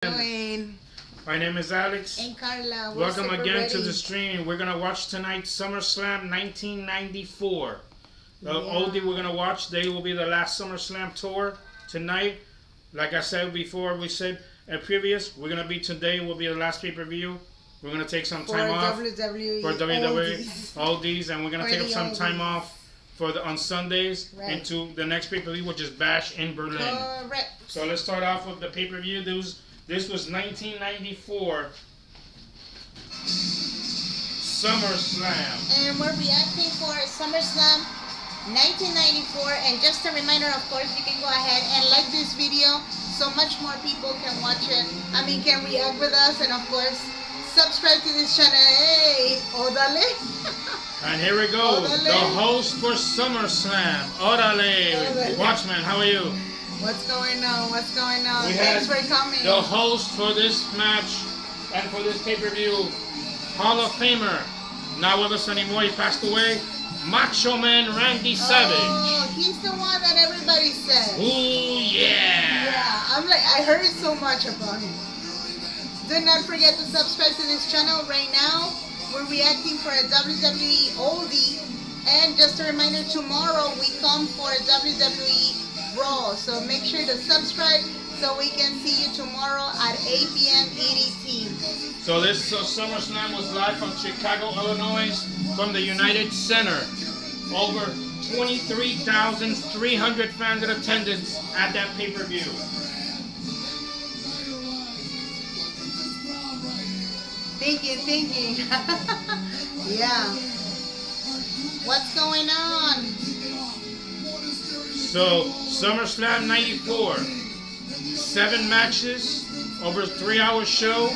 Doing? My name is Alex. And Carla. Welcome again to the stream. We're going to watch tonight SummerSlam 1994. The oldie we're going to watch. They will be the last SummerSlam tour tonight. Like I said before, we said previous, we're going to be today will be the last pay-per-view. We're going to take some time off WWE, for WWE oldies, and we're going to take up some time off for on Sundays into the next pay-per-view, which is Bash in Berlin. Correct. So let's start off with the pay-per-view. This was 1994 SummerSlam. And we're reacting for SummerSlam 1994. And just a reminder, of course, you can go ahead and like this video so much more people can watch it. I mean, can react with us. And of course, subscribe to this channel. Hey, Odale. And here we go. Odale. The host for SummerSlam. Odale. Watchman, how are you? What's going on? What's going on? We Thanks for coming. The host for this match and for this pay-per-view, Hall of Famer, not with us anymore, he passed away, Macho Man Randy Savage. Oh, he's the one that everybody says. Ooh, yeah. Yeah, I'm like, I heard so much about him. Do not forget to subscribe to this channel right now. We're reacting for a WWE oldie. And just a reminder, tomorrow we come for a WWE Raw, so make sure to subscribe so we can see you tomorrow at 8 p.m. EDT. So this SummerSlam was live from Chicago, Illinois, from the United Center. Over 23,300 fans in attendance at that pay-per-view. Thinking. Yeah. What's going on? So, SummerSlam 94, 7 matches, over a 3-hour show.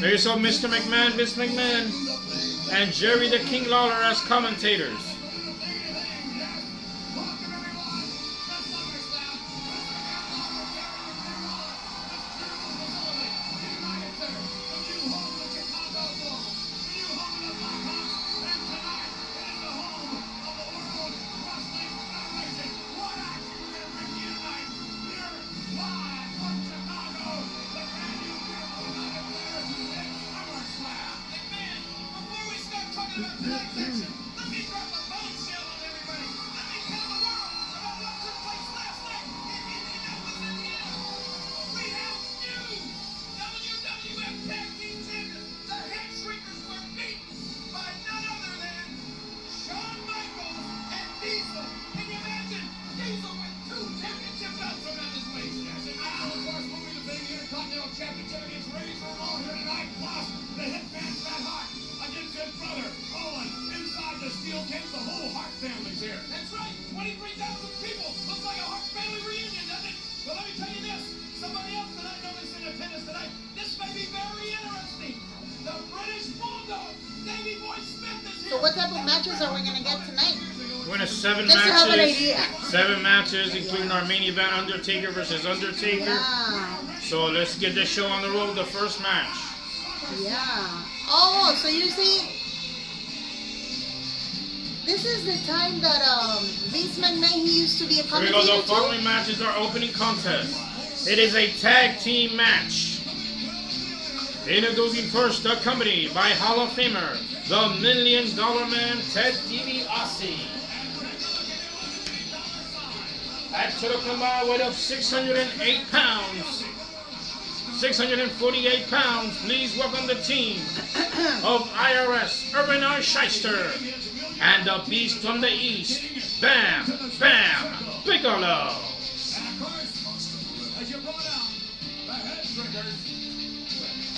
There you saw Mr. McMahon, Vince McMahon, and Jerry the King Lawler as commentators. The whole Hart family's here. That's right. 23,000 people. Looks like a Hart family reunion, doesn't it? But let me tell you this. Somebody else that I noticed in attendance tonight. This may be very interesting. The British Bulldog, Davey Boy Smith is here. So what type of matches are we going to get tonight? We're in a 7 Just matches. to have an idea. 7 matches, including our main event, Undertaker versus Undertaker. Yeah. So let's get this show on the road, the first match. Yeah. Oh, so you're saying this is the time that Vince McMahon, he used to be a Here we commentator go. The too? following match is our opening contest. It is a tag team match. Introducing first, accompanied by Hall of Famer, the $1 Million Man, Ted DiBiase. At total combined weight of 608 pounds. 648 pounds. Please welcome the team of IRS, Irwin R. Shyster, and the Beast from the East, Bam Bam Bigelow.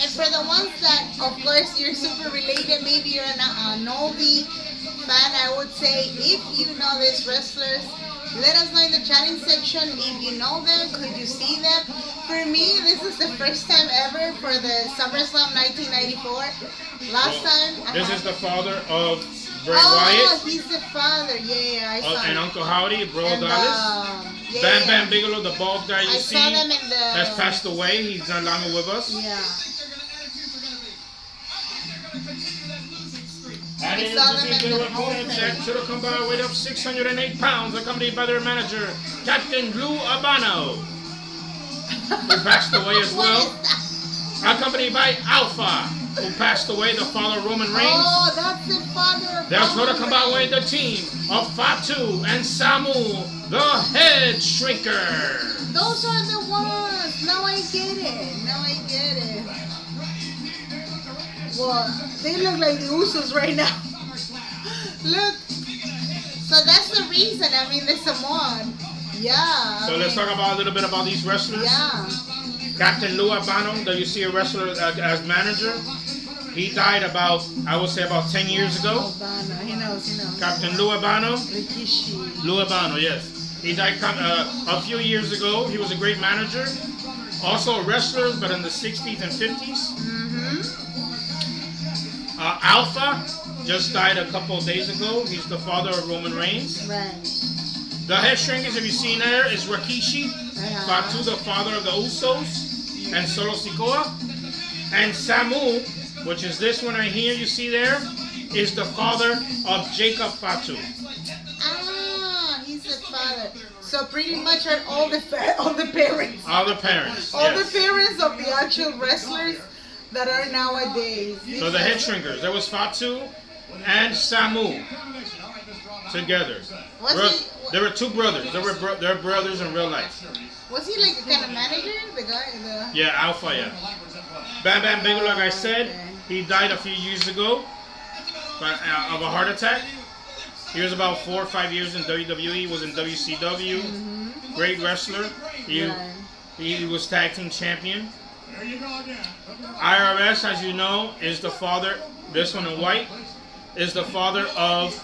And for the ones that, of course, you're super related, maybe you're an oldie fan, I would say, if you know these wrestlers, let us know in the chatting section if you know them, could you see them? For me, this is the first time ever for the SummerSlam 1994. Last time... This is the father of Bray Wyatt. Wyatt. He's the father, yeah, I saw And him. Uncle Howdy, Bro And, Dallas. yeah, Bam Bam Bigelow, the bald guy you I see, saw them in the... has passed away. He's no longer with us. Yeah. And I it saw them is in the the opponents whole at total combined weight of 608 pounds, accompanied by their manager, Captain Lou Albano. who passed away as What well. is that? Accompanied by Alpha, who passed away, the father of Roman Reigns. Oh, that's the father of They're going to Roman come out with Reigns. the team of Fatu and Samu, the head shrinker. Those are the ones. Now I get it. Now I get it. Well, they look like the Usos right now. Look. So that's the reason. I mean, the Samoan. Yeah. So let's talk about a little bit about these wrestlers. Yeah. Captain Lou Albano, that you see a wrestler as manager, he died about, I would say about 10 years ago. Albano. He knows. Captain Lou Albano. Rikishi. Lou Albano, yes. He died a few years ago. He was a great manager. Also a wrestler, but in the 60s and 50s. Alpha just died a couple of days ago. He's the father of Roman Reigns. Right. The head shrinkers, if you've seen there, is Rikishi. Fatu, the father of the Usos. And Solo Sikoa. And Samu, which is this one right here you see there, is the father of Jacob Fatu. Ah, he's the father. So pretty much are all the parents. All the parents. All yes. the parents of the actual wrestlers that are nowadays. So the head shrinkers, there was Fatu and Samu together. There were two brothers. They're brothers in real life. Was he like a kind of manager? The guy? Yeah, Alpha, yeah. Bam Bam Bigelow, like I said, he died a few years ago of a heart attack. He was about 4 or 5 years in WWE, was in WCW. Great wrestler. He was tag team champion. IRS, as you know, is the father, this one in white, is the father of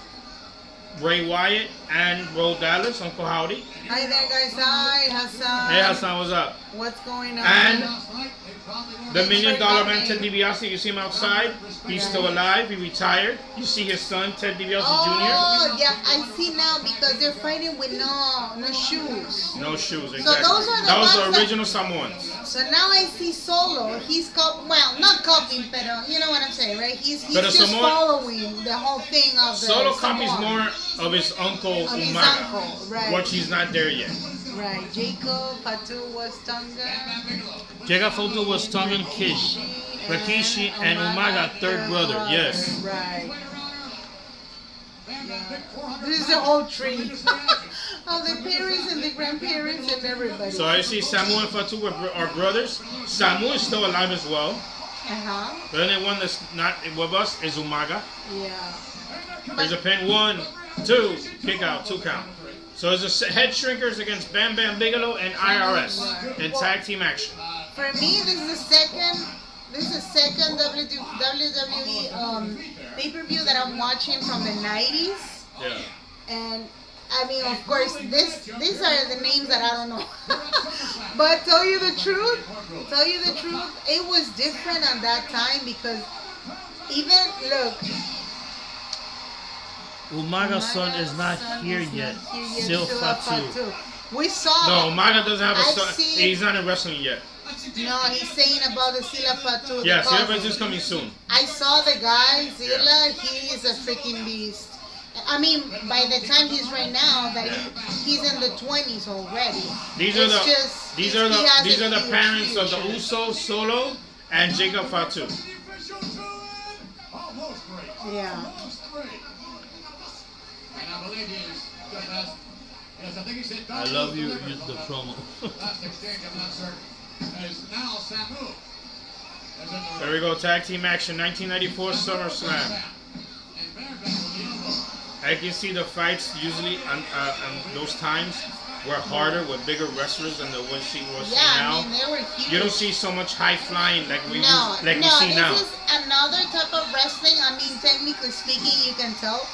Bray Wyatt and Ro Dallas, Uncle Howdy. Hi there, guys. Hi, Hassan. Hey, Hassan, what's up? What's going on? And the $1 Million Man, Ted DiBiase, you see him outside? He's still alive. He retired. You see his son, Ted DiBiase Oh, yeah, I see now because they're fighting with no shoes. Jr. No shoes, exactly. So those are the Those ones are original Samoans. So now I see Solo. He's not copying, but you know what I'm saying, right? He's just following the whole thing of the Solo copies Samoan. more of his uncle Umaga, right. which he's not there yet. Right. Jacob Fatu was Tonga. Jacob Fatu was Tongan Kish. Rikishi and Umaga, third brother. Yes. Right. Yeah. This is the whole tree of the parents and the grandparents and everybody. So I see Samu and Fatu are brothers. Samu is still alive as well. The only one that's not with us is Umaga. Yeah. There's a pin. 1, 2, kick out, 2 count. So it's a head shrinkers against Bam Bam Bigelow and IRS in tag team action. For me, this is the second WWE pay-per-view that I'm watching from the 90s. Yeah. And I mean, of course, these are the names that I don't know. But tell you the truth, it was different at that time because even look. Umaga's son is not here yet. Still Fatu. We saw. No, Umaga doesn't have a son. He's not in wrestling yet. No, he's saying about the Sila Fatu. Yeah, Sila Fatu is coming soon. I saw the guy, Sila. He is a freaking beast. I mean, by the time he's right now, that he's in the 20s already. These are the parents of the Usos, Solo, and Jacob Fatu. Yeah. I love you, the promo. There we go, tag team action, 1994 SummerSlam. I can see the fights usually on those times were harder with bigger wrestlers than the ones she was now. I mean, they were huge. You don't see so much high flying like we see now. This is another type of wrestling. I mean, technically speaking, you can tell.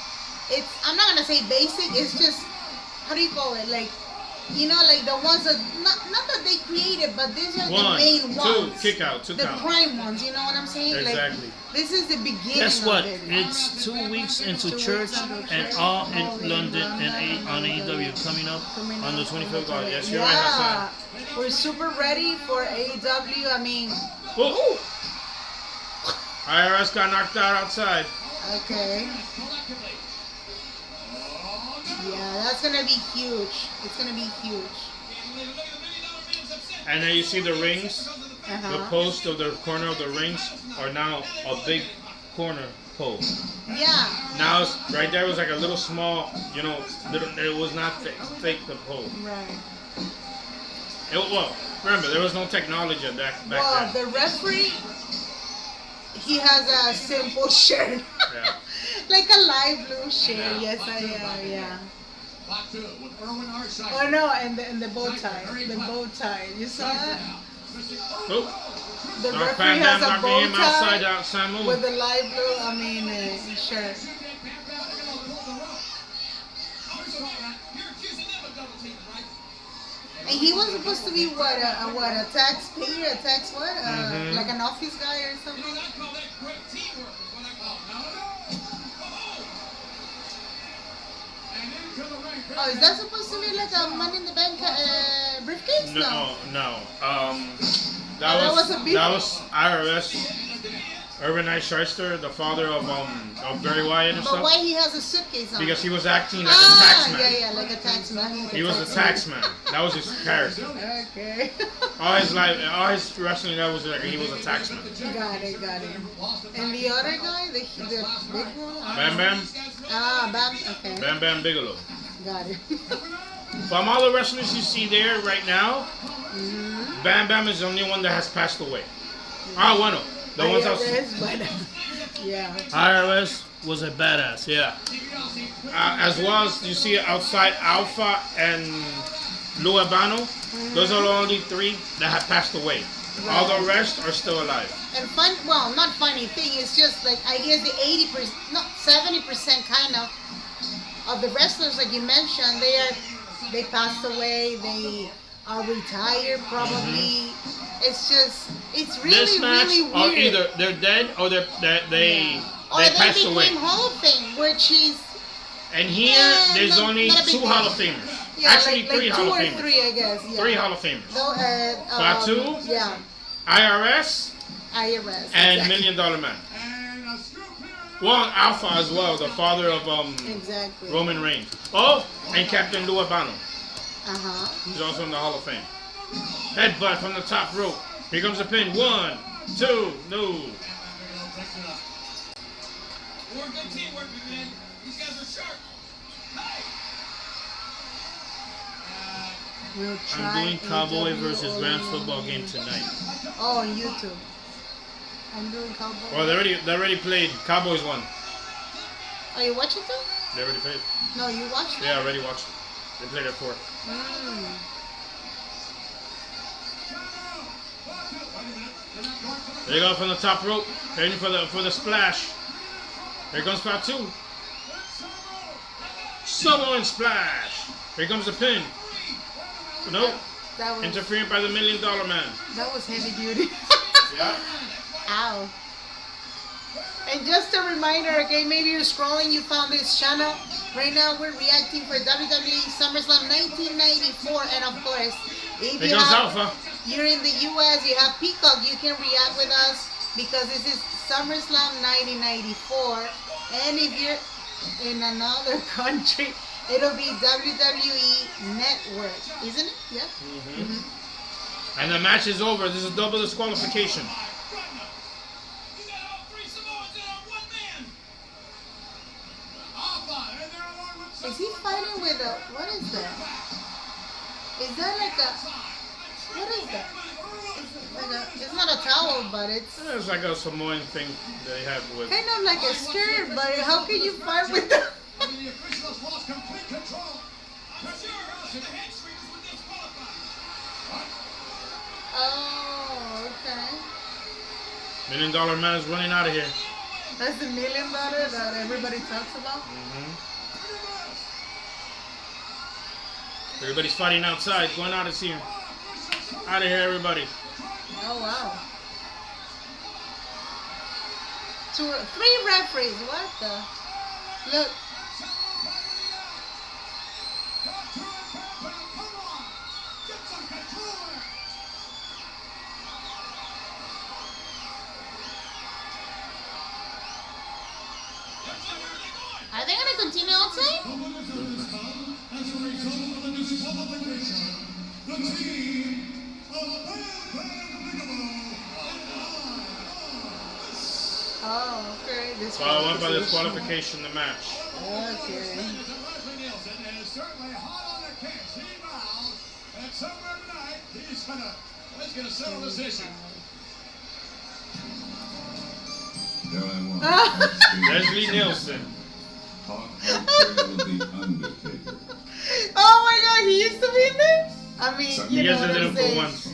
I'm not gonna say basic. It's just, how do you call it? Like, you know, like the ones that not that they created, but these are the main ones. 2, kick out, 2 the count. prime ones. You know what I'm saying? Exactly. Like, this is the beginning. Guess what? Of it. It's 2 weeks into church and all in London and on AEW coming up on the 25th of August. Yes, you're right, Hassan. We're super ready for AEW. I mean, IRS got knocked out outside. Okay. Yeah, that's gonna be huge. It's gonna be huge. And then you see the rings. The Uh-huh. post of the corner of the rings are now a big corner pole. Yeah. Now it's, right there was like a little small, you know, it was not thick the pole. Right. Well, remember there was no technology back Well, then. the referee, he has a simple shirt. Yeah. Like a light blue shirt. Yes, yeah. Part 2 with Erwin Arshide. Oh no, and the bow tie. The bow tie. You saw that? Oh, The Knock referee Van has Dam a knocking bow him outside tie out, Samu. with the light blue, shirt. And he was supposed to be what a taxpayer, a tax what? Like an office guy or something. Oh, is that supposed to be like a Money in the Bank briefcase? No. that was a beef. That was IRS. Urban Knight Shyster, the father of Barry Wyatt and But stuff. why he has a suitcase on? Because he was acting like a taxman. Yeah, like a taxman. He was a taxman. That was his character. Okay. All his life, all his wrestling, that was like he was a taxman. Got it. And the other guy, the big one? Bam Bam, Bam. Okay. Bam Bam Bigelow. Got it. From all the wrestlers you see there right now, Bam Bam is the only one that has passed away. Bueno. The ones IRS, but, yeah. IRS was a badass, yeah. As well as you see outside Alpha and Lou Albano, those are the only 3 that have passed away. All the rest are still alive. And not funny thing, it's just like, I guess the 80%, not 70% kind of the wrestlers like you mentioned, they passed away, they are retired probably. It's really, This match, really or weird. either they're dead or they Or they passed away. became Hall of Fame, which is And here, there's only not a big 2 deal. Hall of Famers. yeah, Actually, like 3 2 Hall of or Famers. 3, I guess. Yeah. 3 Hall of Famers. No, Fatu? Yeah, IRS IRS. and exactly. $1 Million Man. And a scoop here. Well, Alpha as well, the father of Exactly. Roman Reigns. Oh, and Captain Lou Albano. Uh-huh. He's also in the Hall of Fame. Headbutt from the top rope. Here comes the pin. 1, 2, no. We're good teamwork, man. These guys are sharp. Hey! We'll try I'm doing Cowboy AW versus Rams All football in game One. tonight. Oh, on YouTube. I'm doing Cowboy. Well, they already played. Cowboys won. Oh, you watch it too? They already played. No, you watched it? Yeah, I already watched. They played at 4. Mm. There you go from the top rope. Heading for the splash. Here comes part 2. Samoan splash. Here comes the pin. Nope. That was Interfered by the $1 Million Man. that was heavy duty. Yeah. Ow. And just a reminder, okay, maybe you're scrolling, you found this channel. Right now we're reacting for WWE Summerslam 1994, and of course, if Here you comes have, Alpha. you're in the US, you have Peacock, you can react with us because this is SummerSlam 1994. And if you're in another country, it'll be WWE Network, isn't it? Yeah. And the match is over. This is double disqualification. You got all 3 Samoans in on 1 man. Alpha, and they're along with Is he fighting with a, what is that? Is that like a, what is that? It's not a towel, but it's It's like a Samoan thing they have with. kind of like a skirt, but how can you fight with that? I mean, the officials lost complete control. I'm sure the head streakers would disqualify. Oh, okay. $1 Million Man is running out of here. That's the $1 million that everybody talks about. Everybody's fighting outside. Going out of here. Out of here, everybody. Oh, wow. 3 referees, what the? Look. Are they gonna continue outside? As a result of the disqualification, the team Oh, okay. Follow up by disqualification the match. Okay. And certainly hot on the case. He vows that somewhere tonight he's gonna settle this issue. There I was. Leslie Nielsen. Hot and trail of the Undertaker. Oh my God, he used to be in there? I mean, you He know just what did I'm it for saying. once.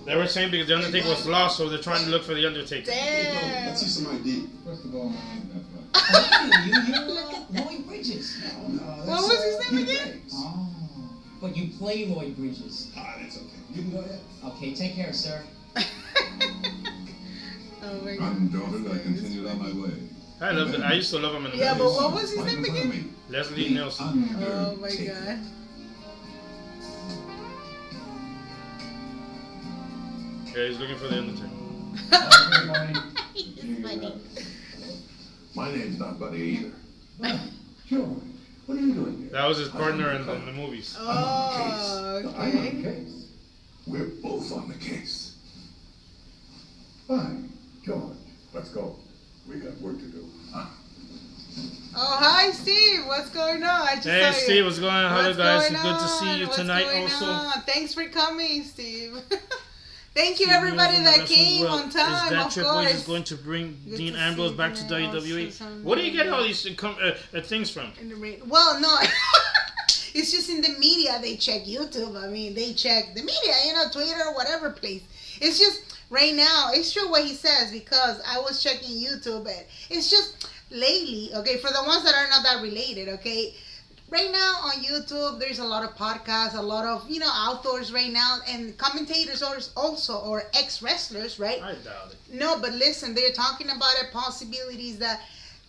They were saying because the Undertaker was lost, so they're trying to look for the Undertaker. Damn. Let's see some ID. First of all, You're Roy Bridges. What was his name again? Oh, but you play Roy Bridges. that's okay. You can go ahead. Okay, take care, sir. Oh my God. Undaunted, I continued on my way. I loved it. I used to love him in the Yeah, but movies. what was his Right name in front of again? me. Leslie The Nielsen. Oh my Undertaker. God. Yeah, he's looking for the Undertaker. He's funny. My name's not Buddy either. George, what are you doing here? That was his partner in the movies. Oh, I'm on the okay. case. We're both on the case. Fine. George, let's go. We got work to do. Oh, hi, Steve. What's going on? I just Hey, saw you. Steve, what's going on? Hello, What's guys. going Good to see you on? tonight What's going also. on? Thanks for coming, Steve. Thank you, Steve everybody Mills in the that wrestling came world. on time, Is that of Triple H is course. going to bring Good Dean to Ambrose see back to you, man. WWE? Also, Where do you get all these things from? In the ring. Well, no. It's just in the media. They check YouTube. I mean, they check the media, Twitter, whatever place. It's just right now. It's true what he says because I was checking YouTube. And it's just lately, okay, for the ones that are not that related, okay. Right now on YouTube, there's a lot of podcasts, a lot of, outdoors right now, and commentators also, or ex-wrestlers, right? I doubt it. No, but listen, they're talking about it, possibilities that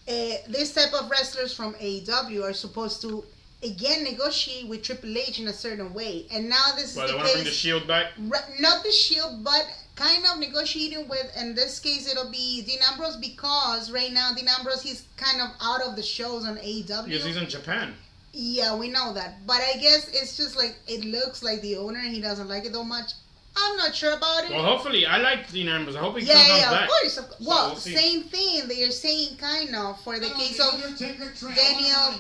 this type of wrestlers from AEW are supposed to, again, negotiate with Triple H in a certain way. And now this Well, is they the want to bring the case. Shield back? Not the Shield, but kind of negotiating with, in this case, it'll be Dean Ambrose because right now, Dean Ambrose, he's kind of out of the shows on AEW. Because he's in Japan. Yeah, we know that. But I guess it's just like, it looks like the owner, he doesn't like it that much. I'm not sure about it. Well, hopefully, I like Dean Ambrose. I hope he Yeah, comes back. of course. So Well, we'll see. same thing. They are saying kind of for the case of Daniel,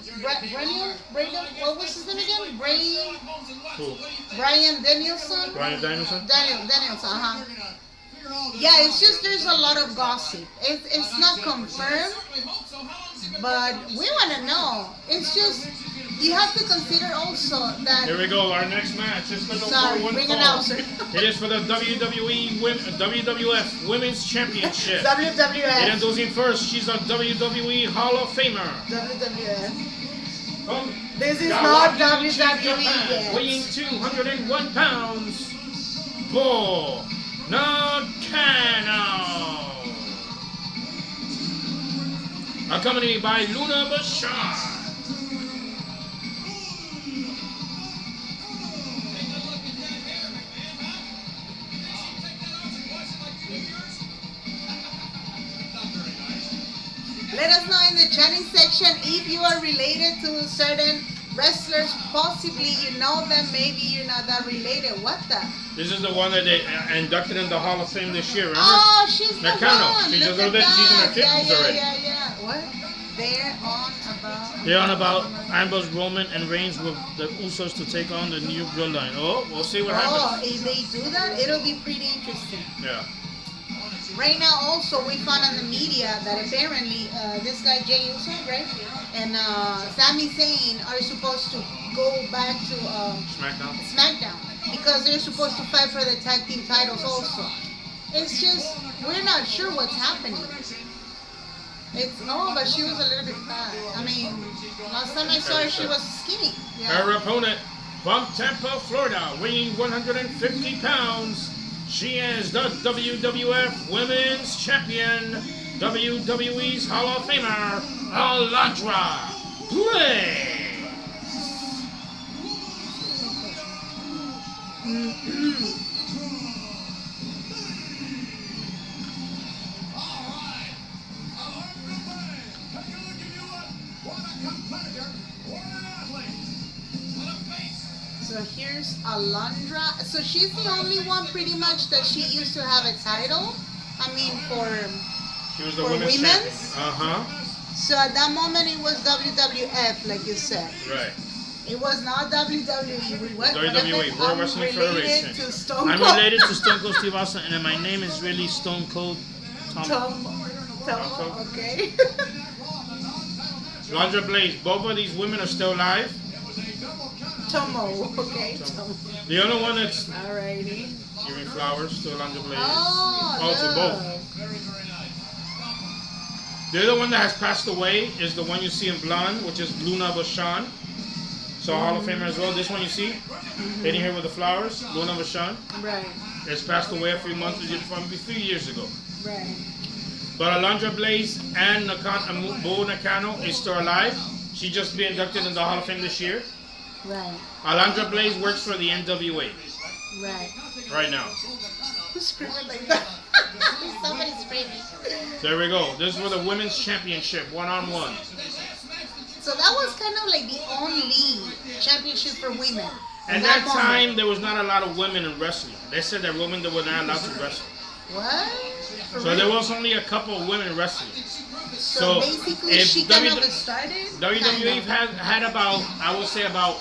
what was his name again? Who? Brian Danielson? Brian Danielson? Danielson, Yeah, it's just there's a lot of gossip. It's not confirmed, but we want to know. It's just, you have to consider also that... Here we go. Our next match is for the Sorry, one ring fall. announcer. It is for the WWF Women's Championship. WWF. Introducing first, she's a WWE Hall of Famer. WWF. From This is not Kawasaki, WWE Japan, yet. weighing 201 pounds. Bull Nakano. Accompanied by Luna Bashar. Let us know in the chatting section if you are related to certain wrestlers. Possibly you know them, maybe you're not that related. What the? This is the one that they inducted in the Hall of Fame this year, remember? Oh, she's the Nakano. one. She's Look a little at bit, she's in her that. 50s already. Yeah. What? They're on about... They're on about Ambrose, Roman, and Reigns with the Usos to take on the new bloodline. Oh, we'll see what Oh, happens. if they do that, it'll be pretty interesting. Yeah. Right now, also, we found on the media that apparently this guy Jey Uso, right, and Sami Zayn are supposed to go back to SmackDown because they're supposed to fight for the tag team titles also. It's just, we're not sure what's happening. But she was a little bit fat. I mean, last time I saw her, she was skinny. Yeah. Her opponent from Tampa, Florida, weighing 150 pounds. She is the WWF Women's Champion, WWE's Hall of Famer, Alundra Blaze. So So here's Alundra. So she's the only one pretty much that she used to have a title. I mean, She was the for women's women's? champion. So at that moment it was WWF, like you said. Right. It was not WWE. What WWE, World Wrestling Federation. To Stone I'm Cold. related to Stone Cold Steve Austin, and my name is really Stone Cold Tom. Tomo, okay. Alundra Blaze. Both of these women are still alive. Tomo, okay. Tomo. The only one that's Alrighty. giving flowers to Alundra Blaze. Oh, to both. The other one that has passed away is the one you see in blonde, which is Luna Vachon. So Hall of Famer as well. This one you see, hitting here with the flowers, Luna Vachon. Right, It's passed away a few years ago. right. But Alundra Blaze and Bo Nakano is still alive. She just be inducted in the Hall of Fame this year. Right, Alundra Blaze works for the NWA right. right now. Who's screaming like that? Somebody's screaming. There we go. This is for the Women's Championship, one-on-one. So that was kind of like the only championship for women. At that time, there was not a lot of women in wrestling. They said that women were not allowed to wrestle. What? For So real? there was only a couple of women wrestling. So so basically, if she kind W- of started. WWE had about, I would say about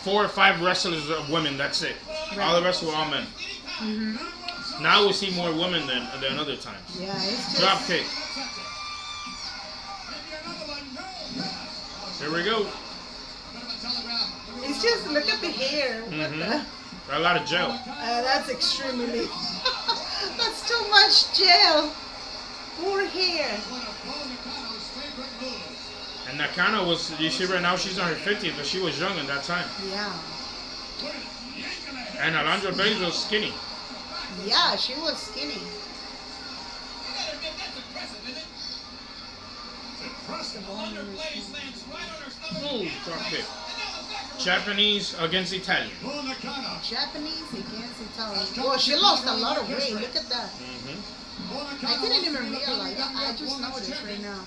4 or 5 wrestlers of women. That's it. All the rest were all men. Now we see more women than other times. Yeah, it's just. Drop kick. Here we go. It's just look at the hair. What the? A lot of gel. That's extremely. That's too much gel. Poor hair. And Nakano was, you see right now she's on her 50th, but she was young at that time. Yeah. And Alundra Blaze was skinny. Yeah, she was skinny. Ooh, drop kick. Japanese against Italian. Japanese against Italian. Well, she lost a lot of weight. Look at that. I didn't even realize that. I just noticed right now.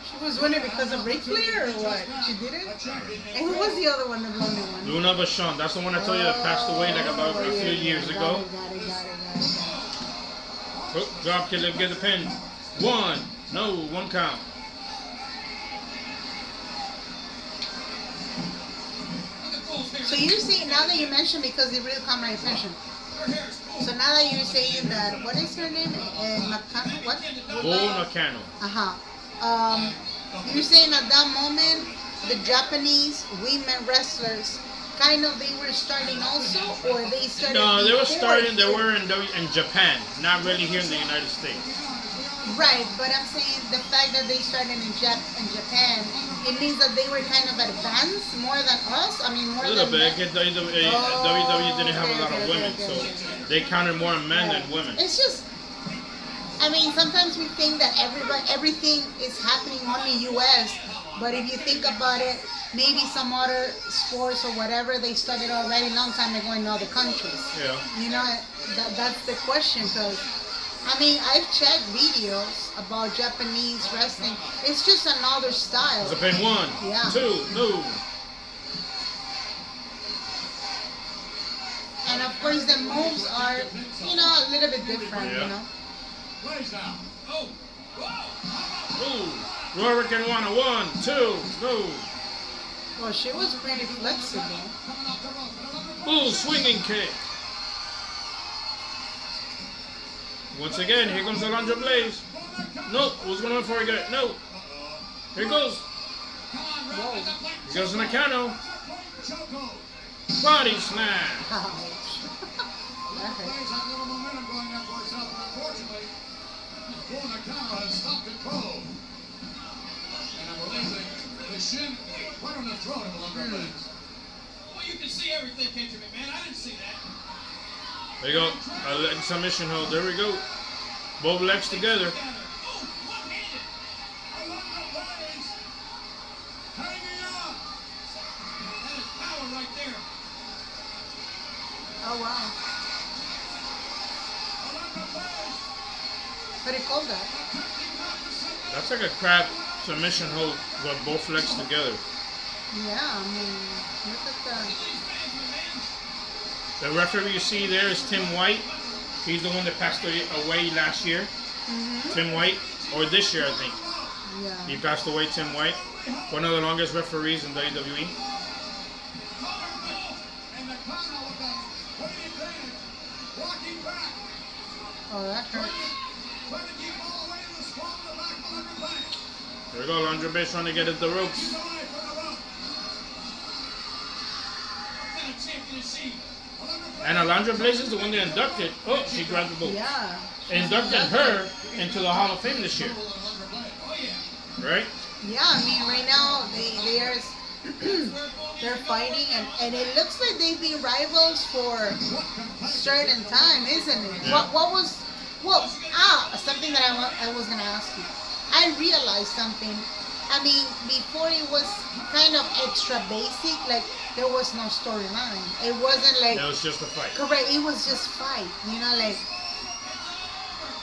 She was winning because of Ric Flair or what? She did it? And who was the other one, the blondie one? Luna Vachon. That's the one I told you that passed away like about a few years ago. Got it. Oh, drop kick, let's get the pin. 1. No, 1 count. So you're saying, now that you mentioned, because it really caught my attention. So now that you're saying that, what is her name? Nakano? What? Bo Nakano. You're saying at that moment, the Japanese women wrestlers, kind of they were starting also, or they started? No, they were before starting, they here? were in Japan, not really here in the United States. Right, but I'm saying the fact that they started in Japan, it means that they were kind of advanced more than us. I mean, more A little than bit. men. WWE didn't have a lot of women, okay. so they counted more men than women. It's just, I mean, sometimes we think that everything is happening only U.S., but if you think about it, maybe some other sports or whatever, they started already a long time ago in other countries. Yeah. You know, that's the question, because, I mean, I've checked videos about Japanese wrestling. It's just another style. It's a pin. 1, Yeah. 2, no. And of course, the moves are, you know, a little bit different, Yeah. you know. Ooh. Hurricane 1, 2, no. Well, she was pretty flexible. Ooh, swinging kick. Once again, here comes Alundra Blaze. No, what's going on before I get it? No. Here it goes. Here goes Nakano. Body slam. Ouch. That hurt. Well, you can see everything, can't you, man? I didn't see that. There you go. A leg submission hold. There we go. Both legs together. Oh, one-handed. That is power right there. Oh, wow. But it called that. That's like a crab submission hold with both legs together. Yeah, I mean, look at that. The referee you see there is Tim White. He's the one that passed away last year. Tim White, or this year I think. Yeah. He passed away, Tim White. One of the longest referees in WWE. And the Cardinal with that weight advantage. Walking back. Oh, that hurts. Trying to keep all the way in the squat of the back of Undertaker. There we go, Alundra Blayze trying to get at the ropes. He's away from the rope. What kind of champion is she? And Alundra Blayze is the one that inducted. Oh, she grabbed the boot. Yeah. Inducted her into the Hall of Fame this year. Oh yeah. Right? Yeah, I mean, right now they are they're fighting, and it looks like they've been rivals for a certain time, isn't it? Yeah. What was something that I was gonna ask you. I realized something. I mean, before it was kind of extra basic, like there was no storyline. It wasn't like That was just a fight. correct. It was just fight. You know, like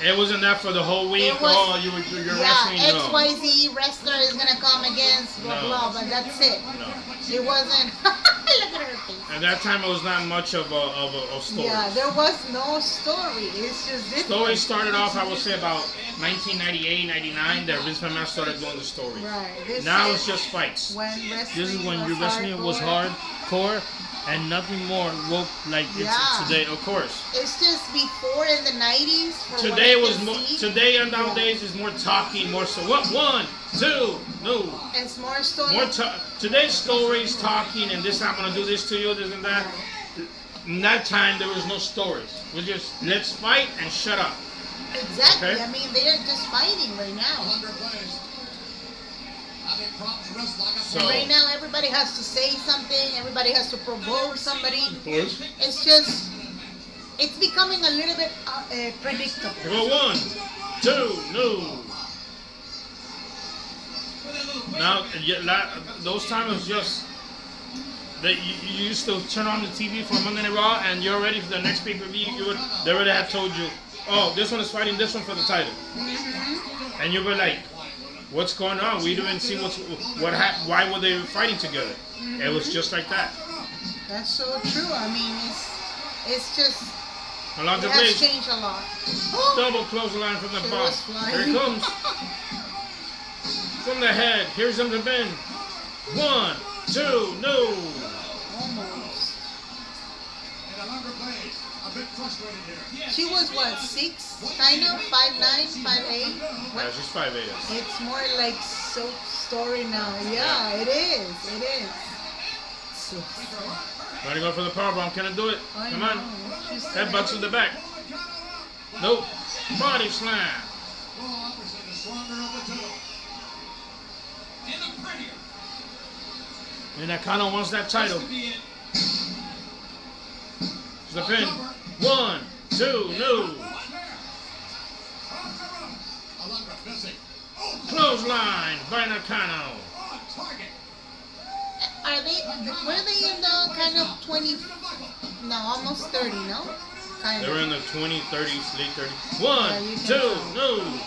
It wasn't that for the whole week. It was- You're yeah, wrestling. No. XYZ wrestler is gonna come against blah No. blah, but that's it. No. It wasn't. Look at her face. At that time, it was not much of a story. Yeah, there was no story. It's just this. Story started off, I would say, about 1998, 99. That Vince McMahon started doing the story. Right. This Now is it's just fights. when wrestling This is when was your wrestling was hardcore and nothing more woke like Yeah. it's today. Of course. It's just before in the 90s. For Today what I was can more. see, Today and nowadays is more talking, more so. What? 1, 2, no. it's more story. More today's stories, talking, and this. I'm gonna do this to you, this and that. In that time, there was no stories. We just let's fight and shut up. Exactly. Okay. I mean, they're just fighting right now. Alundra Blayze. Having props wrist like a So- pro. Right now, everybody has to say something. Everybody has to provoke somebody. Of course. It's just, it's becoming a little bit predictable. Here go 1, 2, no. Now, those times was just that you used to turn on the TV for Monday Night Raw, and you're ready for the next pay-per-view. They already had told you, oh, this one is fighting this one for the title, and you were like, what's going on? We didn't see what happened. Why were they fighting together? It was just like that. That's so true. I mean, it's just, Alundra it has Blayze, changed a lot. double clothesline from the She bottom. was flying. Here it comes. From the head, here's him to bend. 1, 2, no. Almost. And Alundra Blayze, a bit frustrated here. She was what, 6, kind of, 5'9", 5'8". Yeah, she's 5'8". It's more like soap story now. Yeah, it is. It is. So, Trying to go for the powerbomb. Can I do it? I Come know. on. She's Headbutts to the back. Nope. Body slam. Well, obviously the stronger of the two. And the prettier. And Nakano wants that title. This could be it. It's the pin. 1, 2, no. Alundra busy. Clothesline by Nakano. On target. were they in the kind of 20, no, almost 30, no? Kind They were of. in the 20s, 30s, late 30s. Yeah, 1, you can 2, tell. no.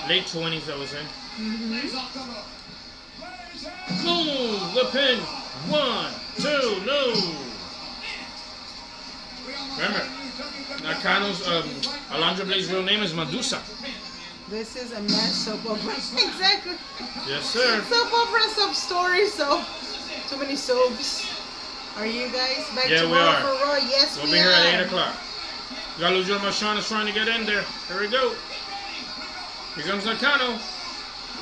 Late 20s, I was in. He's off the rope. Boom, the pin. 1, 2, no. Remember, Nakano's, Alundra Blayze's real name is Medusa. This is a mess soap opera. Exactly. Yes, sir. Soap opera, soap story, so too many soaps. Are you guys back Yeah, we tomorrow are. for Raw? Yes, We'll we be here are. at 8 o'clock. Galujo Machon is trying to get in there. Here we go. Here comes Nakano.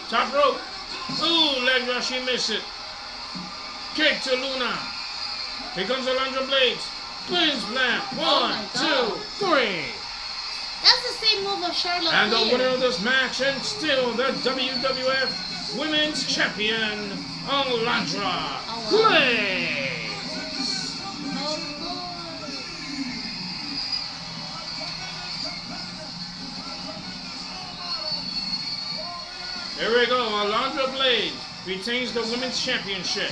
Top rope. Ooh, leg rush, he missed it. Kick to Luna. Here comes Alundra Blayze. Twin slam. 1, my 2, God. 3. That's the same move of Charlotte And the Flair. winner of this match, and still the WWF Women's Champion, Alundra Oh, wow. Blayze. Of course. Here we go. Alundra Blayze retains the Women's Championship.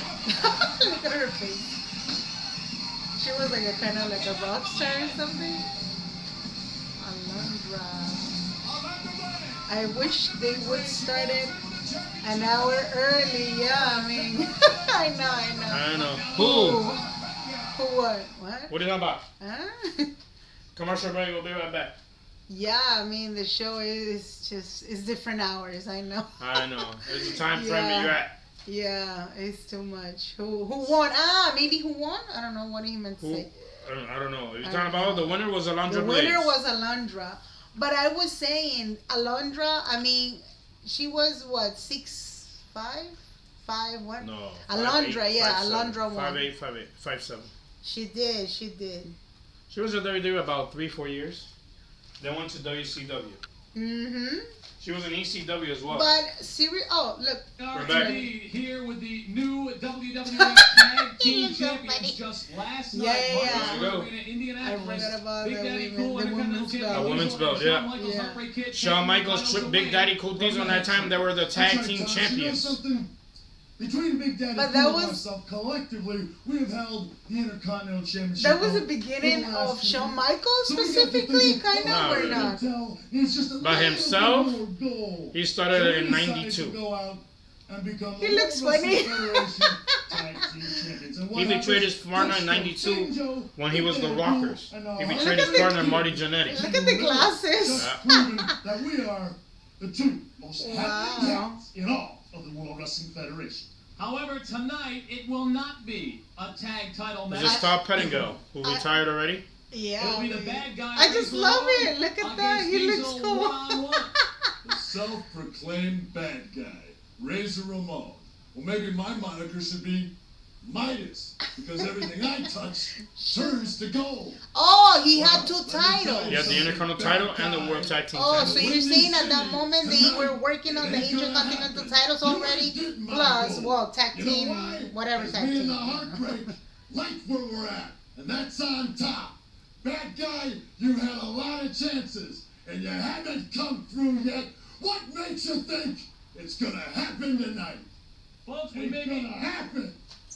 Look at her face. She was like a kind of like a rock star or something. Alundra. I wish they would start it an hour early. Yeah, I mean. I know. I know. Who? Who? Who what? What? What are you talking about? Huh? Commercial break. We'll be right back. Yeah, I mean the show is just it's different hours. I know. I know. There's a time frame that you're at. Yeah, it's too much. Who won? Ah, maybe who won? I don't know what he meant to Who? say. I don't know. You're talking about the winner was Alondra The Blaze. winner was Alondra, but I was saying Alondra. I mean, she was what 6'5", 5 what? No. Alondra, 5'8", yeah, 5'7". Alondra won. 5'8", 5'8", 5'7". She did. She was at WWE about 3-4 years. Then went to WCW. Mm-hmm. She was in ECW as well. But oh look, Rebecca. Here with the new WWE Tag Team looks so Champions funny. just last Yeah, night. yeah, yeah. Marcus Arena, Indianapolis. I forgot about Big the Daddy women- Cool, the Intercontinental women's Champion belt. The women's Diesel, belt, and yeah. Shawn Michaels, Yeah. Heartbreak Kid, Shawn taking Michaels, the title Big away Daddy Cool Diesel, on that time they were the tag That's right, team Tom. champions. You know something? Between Big Daddy But Cool that and was- myself, collectively, we have held the Intercontinental Championship. that was the belt beginning for the last of 2 Shawn years. Michaels So we got to specifically, think kind Not of or really. not? Tell, he's just a By little himself, bit more goal. He started it in So we decided '92. to go out and become He the looks World Wrestling funny. Federation Tag Team Champions. And what He betrayed happens? his partner in Gusto, '92 Banjo, when he was the Big Daddy Rockers. Cool, and He Look betrayed at his the partner kid. Marty Jannetty. Look at the glasses. Just proving that we are the 2 most Wow. happy tags in all of the World Wrestling Federation. However, tonight it will not be a tag title This match. is Todd Pettingill, who retired already. Yeah. It'll be the bad guy. I just Razor love Ramon it. Look at that. against He looks Diesel cool. one-on-one. The self-proclaimed bad guy, Razor Ramon. Well, maybe my moniker should be Midas, because everything I touch turns to gold. Oh, he had 2 titles. He had the Intercontinental title and the World Tag Team Oh, title. so you're saying at that moment they were working on the Intercontinental titles already? Plus, well, tag You know team, why? whatever 'Cause tag me and team. the Heartbreak like where we're at, and that's on top. Bad guy, you had a lot of chances, and you haven't come through yet. What makes you think it's gonna happen tonight? Folks, It's gonna happen.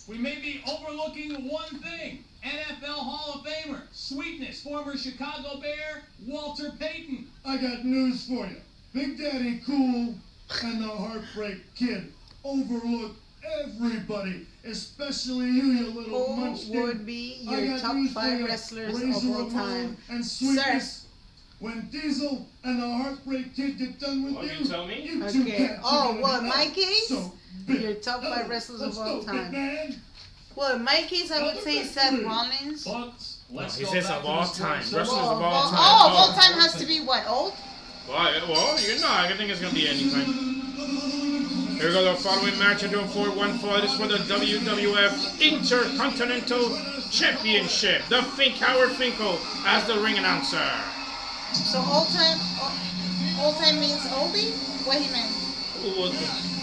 we may be overlooking one thing. NFL Hall of Famer, Sweetness, former Chicago Bear, Walter Payton. I got news for you. Big Daddy Cool and the Heartbreak Kid overlook everybody, especially you little Who munchkin. would be I your got top news for 5 you. wrestlers Razor of all Ramon time? And Sweetness. When Diesel and the Heartbreak Kid get done with Oh, you, you tell me? you two Okay. cats Oh, are gonna well, in be my up case, so big. your top 5 Oh, wrestlers let's of all go, big time. man. Well, in my case, I would say Seth Rollins. Folks, let's He go says back of to all the time. sports. Wrestlers Well, of all time. Oh, of all time has to be what, old? Well, you know, I think it's going to be anytime. Here we go, the following match are doing for one fall is for the WWF Intercontinental Championship. The Howard Finkel as the ring announcer. So old time means oldie? What he meant? Who was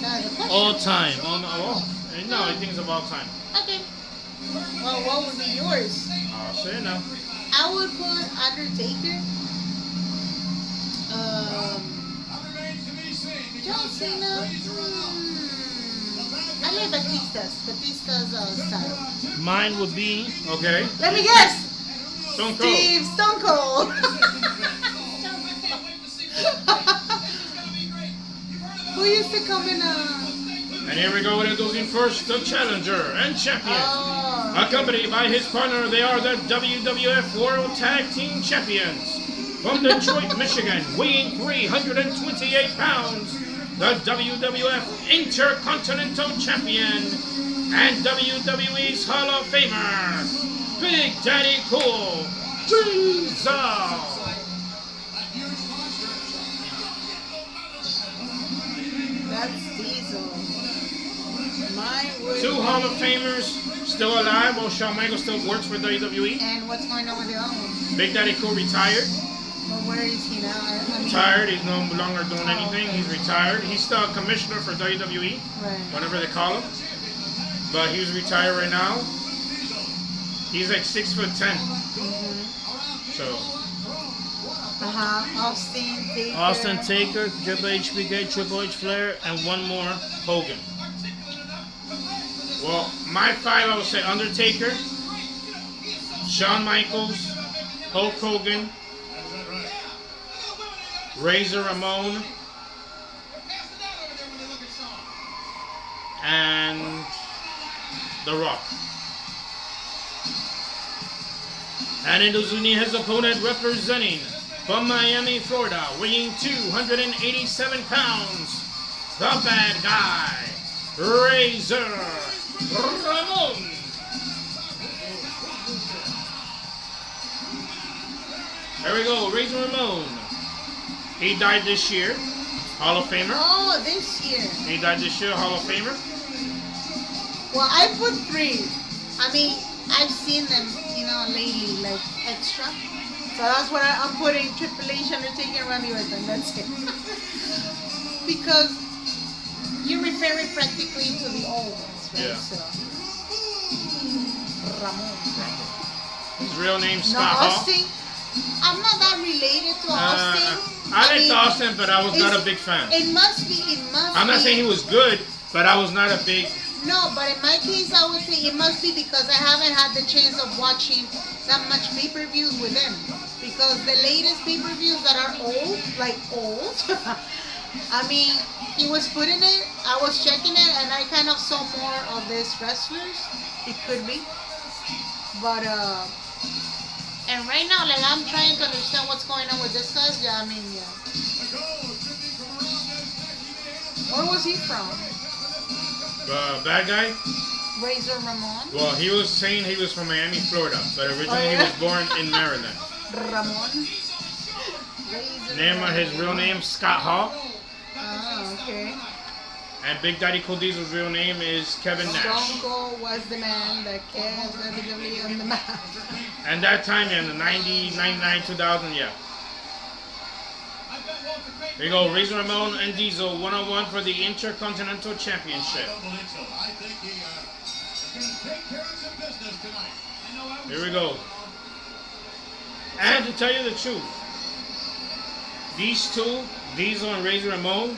No, the question. All time. no, I think it's of all time. Okay. Well, what would be yours? I'll say it now. I would put Undertaker. John Cena. I like Batista's style. Mine would be Okay. Let me guess. Stone Cold. Steve Stone Cold. Who used to come in And here we go, introducing first the challenger and champion. Oh, Accompanied by his partner, they are the WWF World Tag Team Champions. From Detroit, Michigan, weighing 328 pounds, the WWF Intercontinental Champion and WWE's Hall of Famer, Big Daddy Cool Diesel. that's Diesel. Mine would 2 be- Hall of Famers still alive, while Shawn Michaels still works for WWE. And what's going on with the other one? Big Daddy Cool retired. Well, where is he now? I mean, Retired, he's no longer doing Oh, anything. okay. He's retired. He's still a commissioner for WWE, Right. whatever they call him. But he's retired right now. He's like 6'10". So Austin Taker. Austin Taker, Triple H, BK, Triple H, Flair, and one more, Hogan. well, my 5 I would say Undertaker, Shawn Michaels, Hulk Hogan, Razor Ramon, Pass it out over there when they look at Shawn. and The Rock. And introducing his opponent representing from Miami, Florida, weighing 287 pounds, the bad guy, Razor Ramon. There we go, Razor Ramon. He died this year, Hall of Famer. Oh, this year. He died this year, Hall of Famer. Well, I put 3. I mean, I've seen them, you know, lately, like extra. So that's what I'm putting Triple H, Undertaker, and Randy Orton. That's it. Because you're referring practically to the old ones, right? Yeah. So, Ramon. His real name's No, Scott Hall. Austin. I'm not that related to Austin. I liked mean, Austin, but I was not a it's- big fan. It must be. I'm not saying he was good, but I was not a big. No, but in my case, I would say it must be because I haven't had the chance of watching that much pay-per-views with him. Because the latest pay-per-views that are old, like old, I mean, he was putting it, I was checking it, and I kind of saw more of these wrestlers. It could be. But, and right now, like, I'm trying to understand what's going on with this guy. Yeah, I mean, yeah. Where was he from? Bad guy? Razor Ramon? Well, he was saying he was from Miami, Florida, but originally he was born in Maryland. Ramon? Razor His real name, Scott Hall. Oh, okay. And Big Daddy Cool Diesel's real name is Kevin Nash. Stone Cold was the man that kept WWE on the map. And that time, in the 90, 99, 2000, yeah. There you go, Razor Ramon and Diesel, 1-on-1 for the Intercontinental Championship. I think he is going to take care of some business tonight. Here we go. And to tell you the truth, these two, Diesel and Razor Ramon,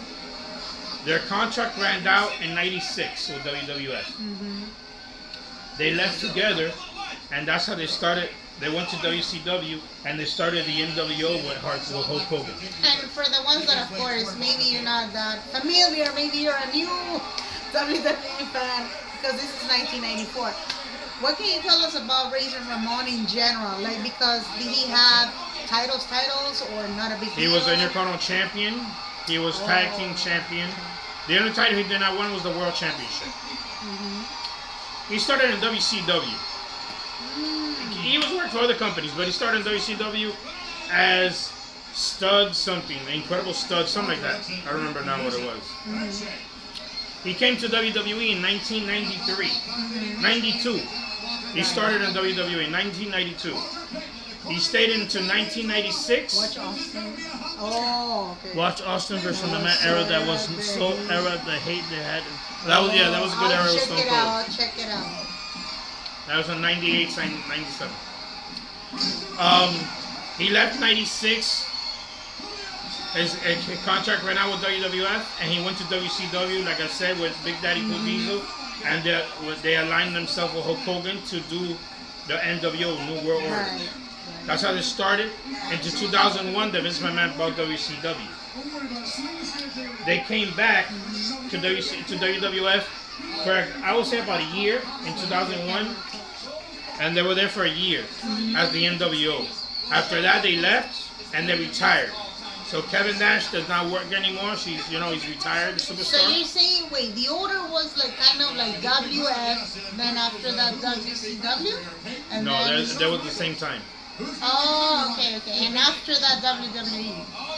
their contract ran out in '96 with WWF. They left together, and that's how they started. They went to WCW, and they started the NWO with Hulk Hogan. And for the ones that, of course, maybe you're not that familiar, maybe you're a new WWE fan, because this is 1994. What can you tell us about Razor Ramon in general? Like, because did he have titles, or not a big deal? He was the Intercontinental Champion. He was Tag Team Champion. The only title he did not win was the World Championship. He started in WCW. He was working for other companies, but he started in WCW as Stud something, Incredible Stud, something like that. I remember now what it was. He came to WWE in 1993. 92. He started in WWE in 1992. He stayed into 1996. Watch Austin. Oh, okay. Watch Austin versus the Man era that was so era the hate they had. That was that was a good era I'll with check Stone it Cold. out. I'll check it out. That was in 98, 97. He left 96. His contract ran out with WWF, and he went to WCW, like I said, with Big Daddy Cool Diesel, and they aligned themselves with Hulk Hogan to do the NWO, New World Order. Right. That's how this started. Into 2001, the Vince McMahon bought WCW. They came back to WWF for, I would say, about a year in 2001, and they were there for a year as the NWO. After that, they left and they retired. So Kevin Nash does not work anymore. He's retired, the So superstar. you're saying, wait, the order was like kind of like WF, then after that WCW, and No, then that was the same time. oh, okay, and after that WWE.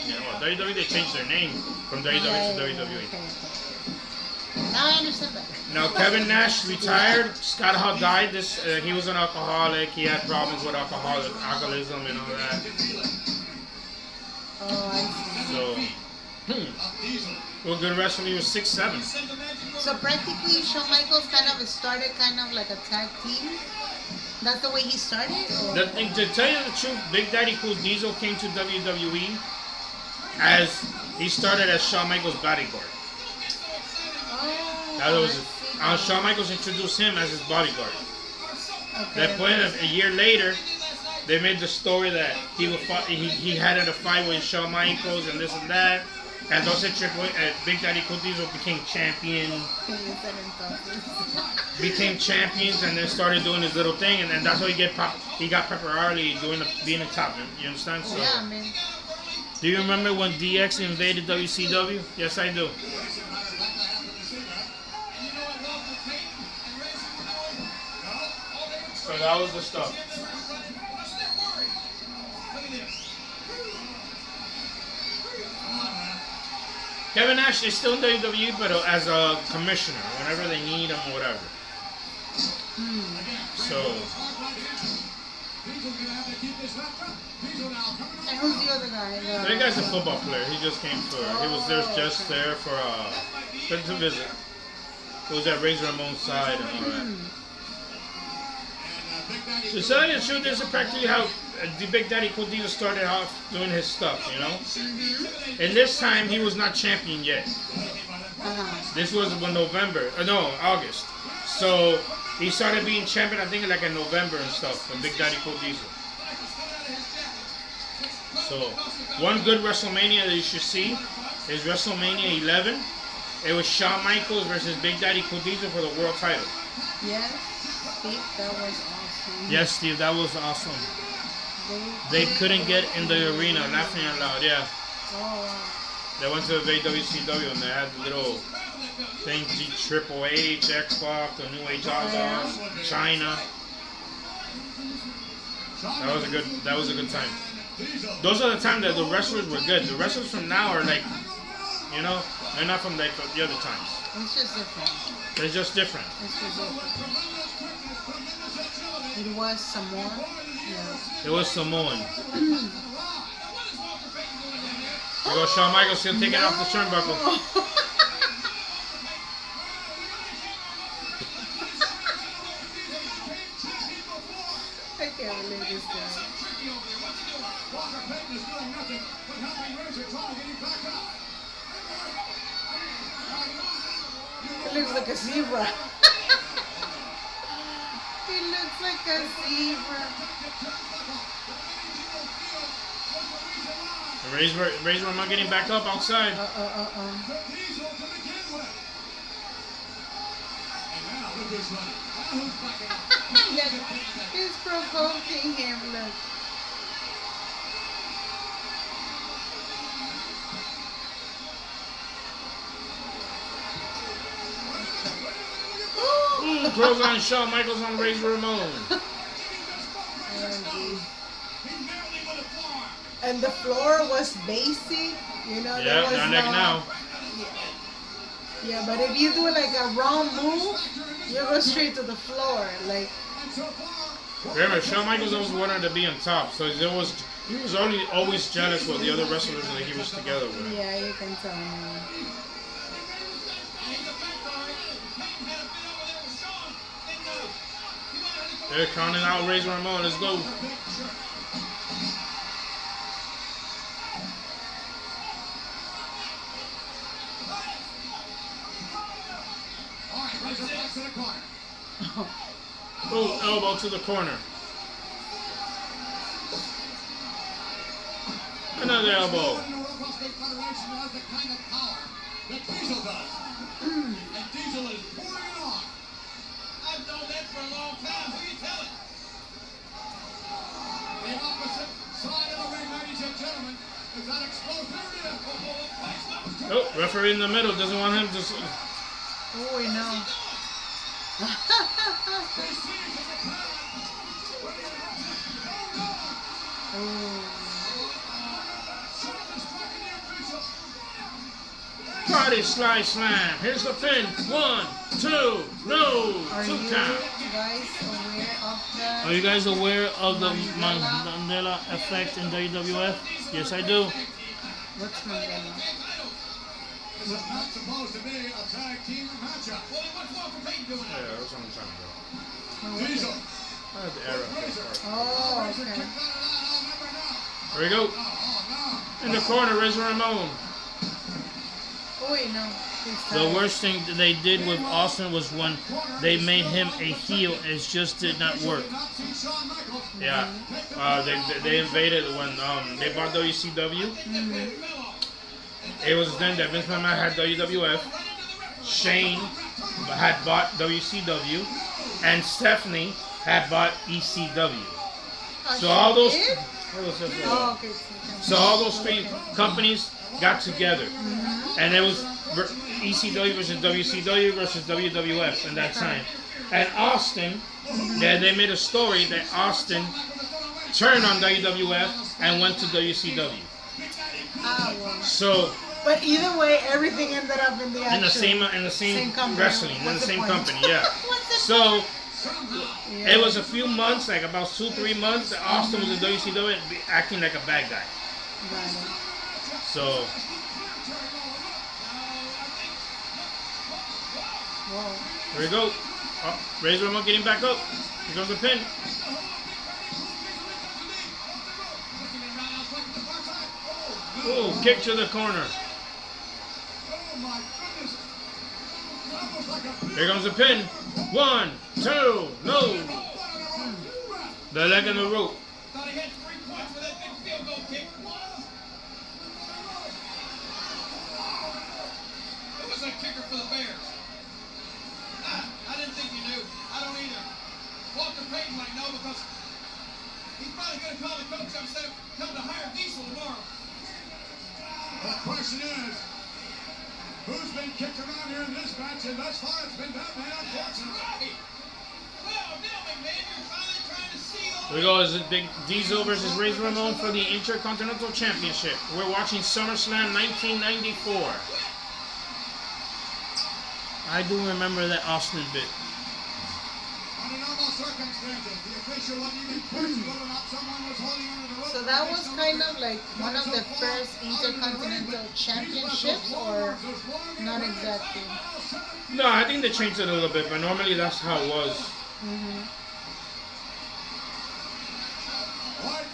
Yeah, well, WWE, they changed their name from WWE to WWE. Okay. Now I understand that. Now Kevin Nash retired. Scott Hall died. He was an alcoholic. He had problems with alcoholism and all that. Oh, I see. So, well, good wrestler. He was 6'7". So practically, Shawn Michaels kind of started kind of like a tag team. That's the way he started? Or? To tell you the truth, Big Daddy Cool Diesel came to WWE as he started as Shawn Michaels' bodyguard. Oh, That was I see. Shawn Michaels introduced him as his bodyguard. Okay. That point, a year later, they made the story that he had a fight with Shawn Michaels and this and that, Entonces Big Daddy Cool Diesel became champion. Became champions and then started doing his little thing, and then that's how he got popularity being a top. You understand? So, Yeah, man. do you remember when DX invaded WCW? Yes, I do. So that was the stuff. Kevin Nash is still in WWE, but as a commissioner, whenever they need him, whatever. So. And who's the other guy? That guy's a football player. He just came he was there just there to visit. He was at Razor Ramon's side and all that. To tell you the truth, this is practically how the Big Daddy Cool Diesel started off doing his stuff, you know? And this time, he was not champion yet. This was in August. So, he started being champion, I think, like in November and stuff, with Big Daddy Cool Diesel. So, one good WrestleMania that you should see is WrestleMania 11. It was Shawn Michaels versus Big Daddy Cool Diesel for the world title. Yes, Steve, that was awesome. Yes, Steve, that was awesome. They couldn't get in the arena, laughing out loud, yeah. Oh, wow. They went to the WCW and they had the little thing, Triple H, X-Pac, the New Age Outlaws, China. That was a good time. Those are the times that the wrestlers were good. The wrestlers from now are like, you know, they're not from like the other times. It's just different. It's just different. It's just different. It was Samoan. Yeah. It was Samoan. There goes Shawn Michaels still taking off the turnbuckle. I can't believe this guy. It looks like a zebra. It looks like a zebra. Razor Ramon getting back up outside. He's provoking him, look. Throws on Shawn Michaels on Razor Ramon. And the floor was basic, you know. Yeah, not like now. Yeah, but if you do like a wrong move, you go straight to the floor. Like. Remember, Shawn Michaels always wanted to be on top, so he was always jealous with the other wrestlers that he was together with. Yeah, you can tell me. They're counting out Razor Ramon. Let's go. Oh, elbow to the corner. Another elbow. I've known that for a long time. Who you telling? The opposite side of the ring, ladies and gentlemen, is that explosive. Oh, referee in the middle doesn't want him to. Oh, we know. Body slide slam. Here's the pin. 1, 2, no. Are 2 you count. guys aware of that? Are you guys aware of the Mandela effect in WWF? Yes, I do. What's Mandela? This is not supposed to be a tag team matchup. Well, what's Walter Payton doing? Yeah, that's what I'm talking about. Diesel. I had the arrow this part. Oh, okay. There we go. In the corner, Razor Ramon. Oh, wait, no. The worst thing they did with Austin was when they made him a heel. It just did not work. Yeah. They invaded when they bought WCW. it was then that Vince McMahon had WWF, Shane had bought WCW, and Stephanie had bought ECW. So all those, Oh, okay. so all those three companies got together, and it was ECW versus WCW versus WWF in that time. And Austin, they made a story that Austin turned on WWF and went to WCW. Well. So But either way, everything ended up in the in the actual same company. wrestling, in the What's the same point? company, yeah. What's the So Yeah. it was a few months, like about 2-3 months, that Austin was in WCW and acting like a bad guy. Got it. So Whoa. here we go. Oh, Razor Ramon getting back up. Here goes the pin. Oh, kick to the corner. Here comes the pin. 1, 2, no. The leg and the rope. Thought he had 3 points for that big field goal kick. Who was that kicker for the Bears? I didn't think you knew. I don't either. Walter Payton might know because he's probably going to call the coach up instead of coming to hire Diesel tomorrow. The question is, who's been kicked around here in this match? And thus far, it's been that man, unfortunately. Right. Well, now, McMahon, you're finally trying to see all Here we go. Is it Big Diesel versus Razor Ramon for the Intercontinental Championship? We're watching SummerSlam 1994. I do remember that Austin bit. Under normal circumstances, the official wouldn't even question whether or not someone was holding onto the rope. So that was kind of like one of the first Intercontinental Championships, or not exactly? No, I think they changed it a little bit, but normally that's how it was. What?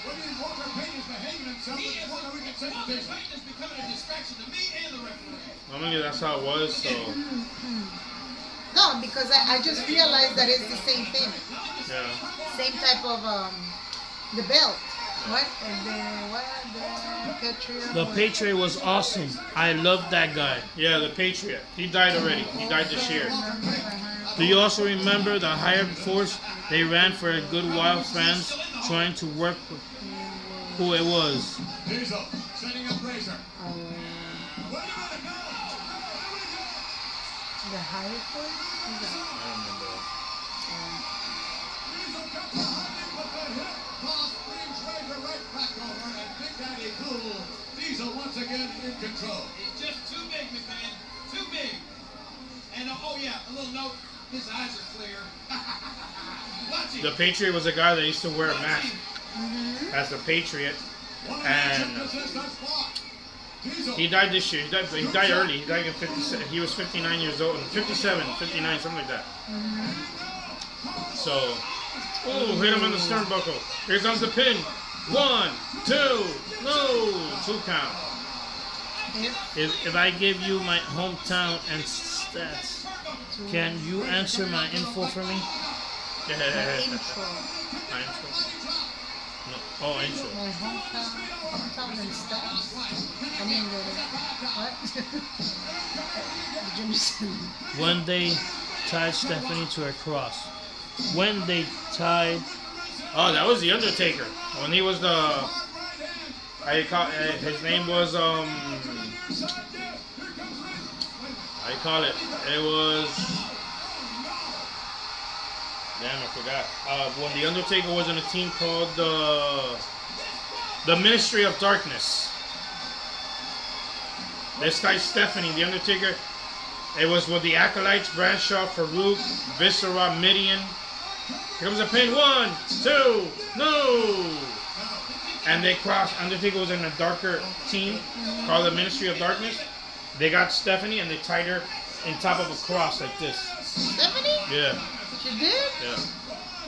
What do you think Walter Payton is behaving himself He with is, one we can say Walter this? Payton is becoming a distraction to me and the referee. Normally that's how it was, so No, because I just realized that it's the same thing. yeah. Same type of the belt. What? And then what? The Patriot. The Patriot was awesome. I loved that guy. Yeah, the Patriot. He died already. He died this year. Do you also remember the hired force? They ran for a good while, fans trying to work with who it was. Diesel, setting up Razor. The higher force? Diesel cuts behind him with the hip toss, brings Razor right back over, and Big Daddy Cool, Diesel once again in control. He's just too big, McMahon. Too big. And oh yeah, a little note. His eyes are clear. Watch him. The Patriot was a guy that used to wear a mask as the Patriot, One of and the emphasis thus far. Diesel. he died this year. He died early. He died in 57. He was 59 years old. 57, 59, something like that. So, oh, hit him on the sternbuckle. Here comes the pin. 1, 2, no, 2 count. If I give you my hometown and stats, can you answer my info for me? The intro. My intro. No. Oh, intro. My hometown and stats. I didn't get it. What? Did you understand? When they tied Stephanie to a cross. When they tied... Oh, that was the Undertaker. When he was the, his name was I call it. It was. Damn, I forgot. When the Undertaker was on a team called the Ministry of Darkness. This guy Stephanie, the Undertaker. It was with the Acolytes, Bradshaw, Farouk, Viscera, Midian. Here comes a pin. 1, 2, no! And they crossed. Undertaker was in a darker team called the Ministry of Darkness. They got Stephanie and they tied her in top of a cross like this. Stephanie? Yeah. She did? Yeah.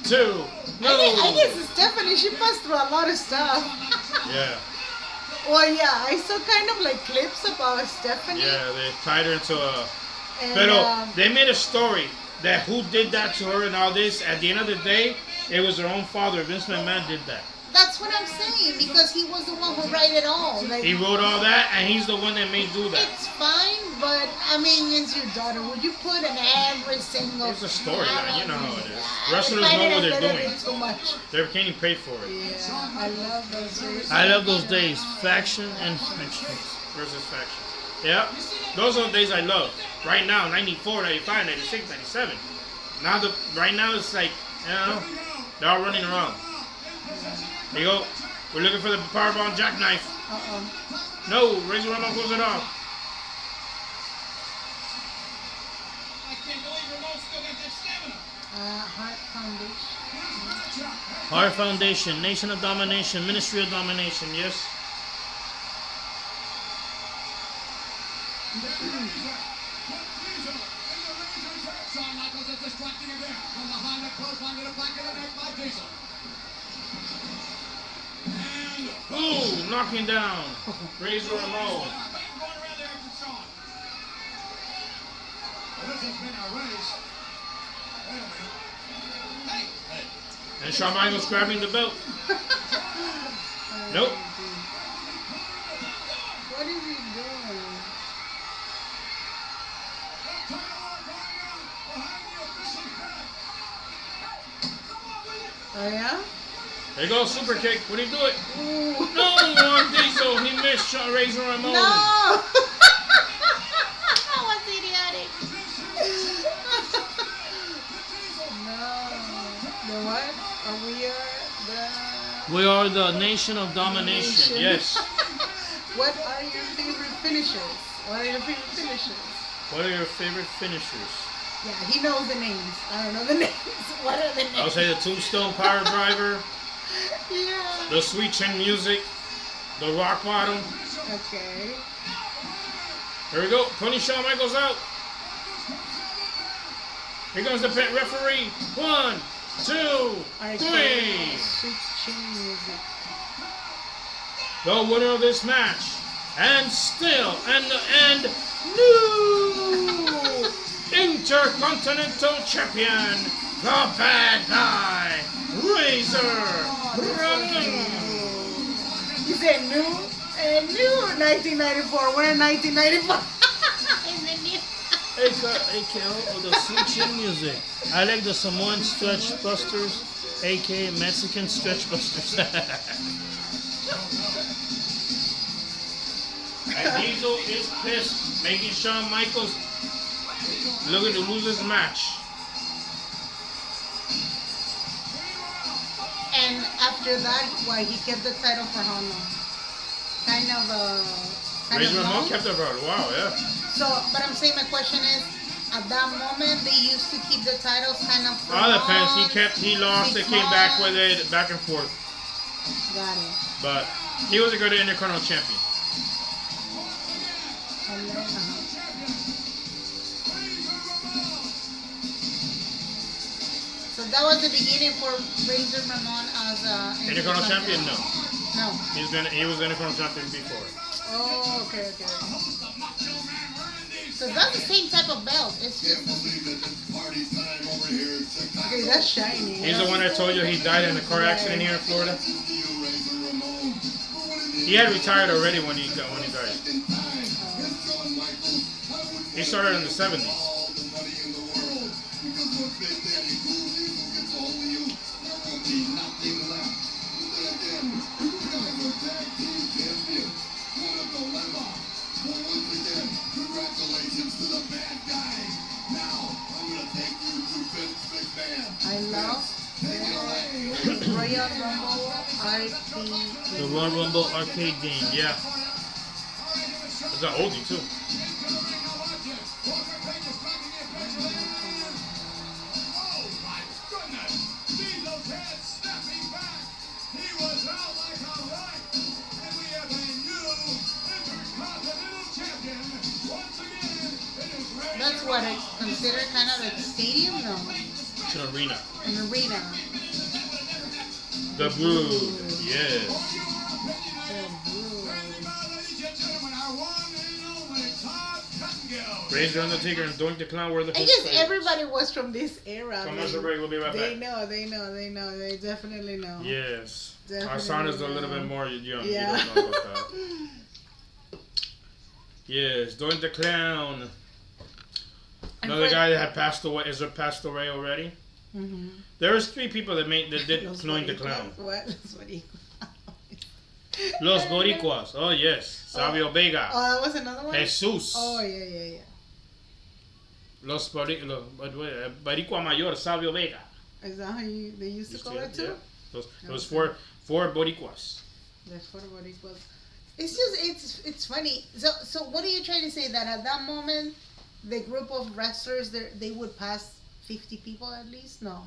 2, no! I guess Stephanie, she passed through a lot of stuff. Yeah. Well, yeah, I saw kind of like clips about Stephanie. Yeah, they tied her into a... And, But they made a story that who did that to her and all this. At the end of the day, it was her own father. Vince McMahon did that. That's what I'm saying, because he was the one who wrote it all. Like, He wrote all that, and he's the one that made do that. it's fine, but I mean, it's your daughter. Would you put in every single? It's a storyline, you know how it is. I Wrestlers find know it what a they're little doing. bit too much. They're getting paid for it. Yeah, I love those days. I love those days. Faction and faction. Versus faction. Yeah, those are the days I love. Right now, 94, 95, 96, 97. Right now it's like, you know, they're all running around. There you go. We're looking for the powerbomb jackknife. No, Razor Ramon pulls it off. I can't believe Ramon's still got that stamina. Heart Foundation. Heart Foundation, Nation of Domination, Ministry of Domination, yes. Shawn Michaels is distracting again. From behind the clothesline to the back of the neck by Diesel. And Ooh, knocking down Razor Ramon. going around there after Shawn. Well, this has been a race. Wait a minute. Hey! And Shawn Michaels grabbing the belt. Nope. What is he doing? Oh yeah? There you go, super kick. What do you do it? Ooh. No, on Diesel. He missed Shawn Razor Ramon. No! That was idiotic. No. The what? We are the Nation of Domination. Yes. What are your favorite finishers? What are your favorite finishers? What are your favorite finishers? Yeah, he knows the names. I don't know the names. What are the names? I'll say the Tombstone Power Driver, Yeah. the Sweet Chin Music, the Rock Bottom. Okay. Here we go. Tony Shawn Michaels out. Here comes the pit referee. 1, 2, 3. Sweet chin music. The winner of this match, and still, and the end, new Intercontinental Champion, the bad guy, Razor Ramon. You said new? New 1994. We're in 1994. In the new. AKO of the Sweet Chin Music. I like the Samoan Stretch Busters, aka Mexican Stretch Busters. And Diesel is pissed, making Shawn Michaels looking to lose his match. And after that, why he kept the title for how long? Kind Razor of Ramon long. kept it for a while, yeah. So, but I'm saying my question is, at that moment they used to keep the titles kind of. For All depends. months, He lost, 6 it came back with months. it, back and forth. Got it. But he was a good Intercontinental Champion. And then, So that was the beginning for Razor Ramon as a Intercontinental Champion? No. No. He was Intercontinental Champion before. Oh, okay. So that's the same type of belt. It's Can't just believe that it's party time over here in Chicago. okay. That's shiny. He's the one that told you he died in a car accident here in Florida. He had retired already when he died. He started in the 70s. Congratulations to the bad guy. Now I'm gonna take you to Vince McMahon. I love the Royal Rumble arcade. The Royal Rumble arcade game. Yeah. It's an oldie too. That's what I consider kind of like a stadium, no? It's an arena. An arena. The Brood. Yes. The Brood. Ladies and gentlemen, our one and only Todd Cottongill. Razor, Undertaker, and Doink the Clown were the I his guess favorites. everybody was from this era. Commercial break. We'll be right They back. know. They definitely know. Yes. Definitely Our son is a know. little bit more young. Yeah. You don't know about that. Yes, Doink the Clown. Another guy that had passed away. Is it passed away already? Mm-hmm. There was 3 people that did Los Doink the Boricuas. Clown. What? Los Boricuas. Los Boricuas. Oh yes, Savio Vega. Oh, that was another one? Jesus. Oh, yeah. Los Boricua Mayor, Savio Vega. Is that how they used to call it too? Yeah. It was four Boricuas. The four Boricuas. It's just, it's funny. So what are you trying to say? That at that moment, the group of wrestlers, they would pass 50 people at least? No.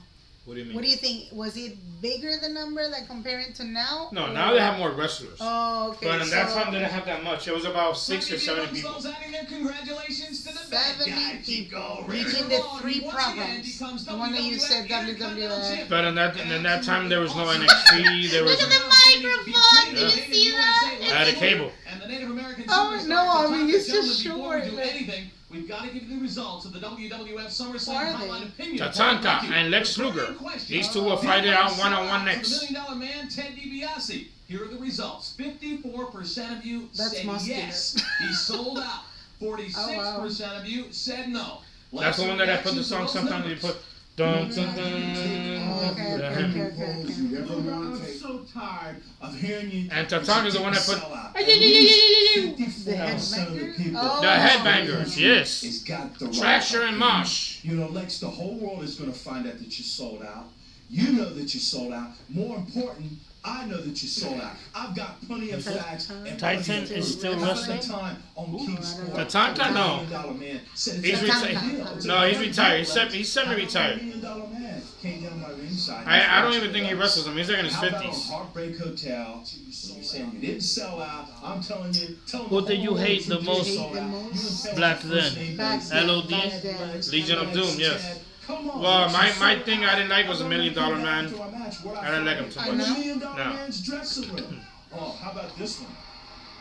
What do you mean? What do you think? Was it bigger the number than comparing to now? No, or? now they have more wrestlers. Oh, okay. But in that time, they didn't have that much. It was about 6 or 7 people. Congratulations to the bad 70 guy, people Chico. reaching the 3 programs. The one that you said WWF. But in that time, there was no NXT. There was. Look at the microphone. Do you see that? I had a cable. And the Native American Oh, superstar no, I mean, Tatanka it's just Before we do short. anything, we've got to give you the results of the WWF SummerSlam Are Hotline they? Opinion. Tatanka and Lex Luger. These two will fight it out one-on-one next. The $1 Million Man, Ted DiBiase. Here are the results. 54% of you That's said muscular. yes. He sold out. 46% of you said no. That's the one that I put the song. Sometimes you put. Dun, dun, dun, Okay. You ever want to take- I'm so tired of hearing you. And Tatanka is the one that put. The 54% of the headbangers? people. Oh. The headbangers, yes. It's got the right Trasher and opinion. Mosh. You know, Lex, the whole world is going to find out that you sold out. You know that you sold out. More important, I know that you sold out. I've got plenty of facts. And Titan plenty of is still proof. wrestling? Time on King's Court. Tatanka? No. $1 Million Man said it's He's a retired. deal. It's a No, he's great retired. deal, Lex. He's semi-retired. $1 Million Man came down my ringside. I don't even think he wrestles him. He's like in his How about on 50s. Heartbreak Hotel? You're saying you didn't sell out. I'm telling you. Tell What did you hate the most back then? LOD? Legion of Doom, yes. Well, my thing I didn't like was $1 Million Man. I didn't like him too much. $1 Million No. Man's dressing room. Oh, how about this one?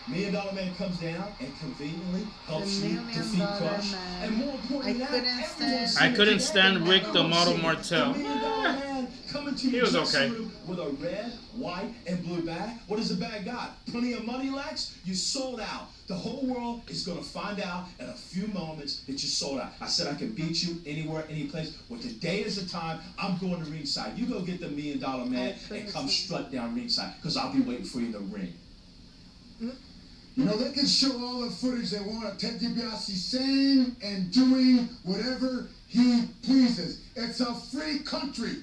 $1 Million Man comes down and conveniently helps The you $1 defeat Million Crush. Man. And more important than that, everyone's I couldn't seen it stand today. Rick the Model Martel. $1 Million Man coming to He your was dressing okay. room with a red, white, and blue bag. What has the bag got? Plenty of money, Lex? You sold out. The whole world is going to find out in a few moments that you sold out. I said I can beat you anywhere, any place. Well, today is the time. I'm going to ringside. You go get the $1 Million Man and come strut down ringside because I'll be waiting for you in the ring. You know, they can show all the footage they want of Ted DiBiase saying and doing whatever he pleases. It's a free country.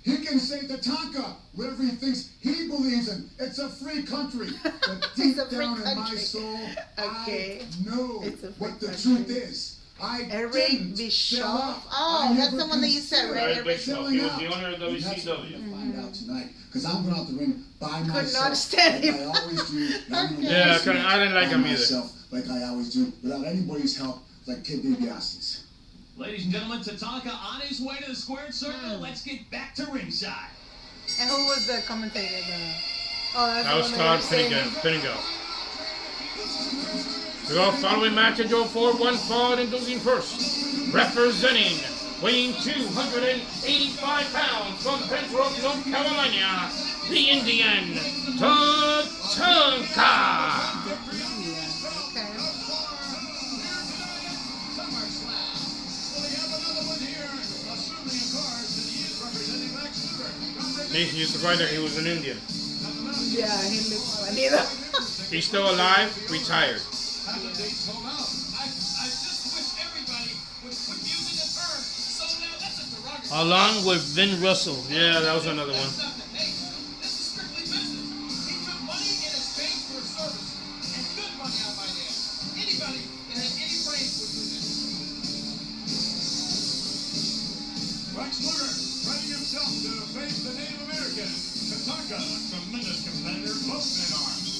He can say to Tatanka whatever he thinks he believes in. It's a free country. But deep a free down in my country. soul, Okay. I know It's a free what the country. truth is. I Eric didn't Bischoff. sell out. Oh, I that's never the one that you said, considered right? Eric Bischoff. He was the owner of and that's what WCW. we'll find out tonight, because I'm going out the ring by myself. not stand like him. I always do. And I'm gonna Yeah, wrestle I didn't like by him either. myself, like I always do, without anybody's help, like Ted DiBiase's. Ladies and gentlemen, Tatanka on his way to the squared circle. Let's get back to ringside. And who was the commentator? That's That the was one Todd you were saying. Pinnigan. The following match at Joe Ford, one fall inducing first. Representing, weighing 285 pounds from Pembroke, North Carolina, the Indian, Tatanka. Okay. He used to fight that he was an Indian. Yeah, he looks funny though. He's still alive, retired. I just wish everybody would quit using the term sold out. That's a derogatory. Along with Vin Russell. Yeah, that was another one. That's nothing. Hey, this is strictly business. He took money in exchange for a service, and good money out my ass. Anybody that had any brains would do that. Lex Luger, ready himself to face the Native American. Tatanka, a tremendous competitor, both men arms.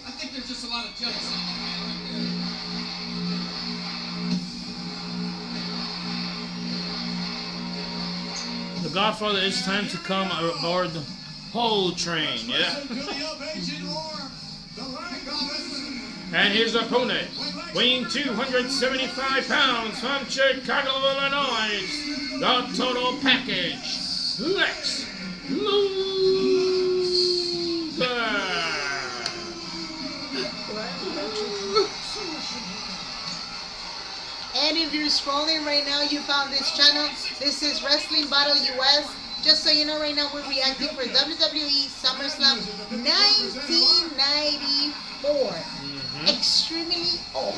I think there's just a lot of jealousy in the man right there. The Godfather, it's time to come aboard the whole train. Yeah. Listen to the ovation roar. The rank of it. And his opponent, When weighing 275 pounds from Chicago, Illinois, the total package, Lex Luger. And if you're scrolling right now, you found this channel. This is Wrestling Battle US. Just so you know, right now we're reacting for WWE Summerslam 1994. Extremely old.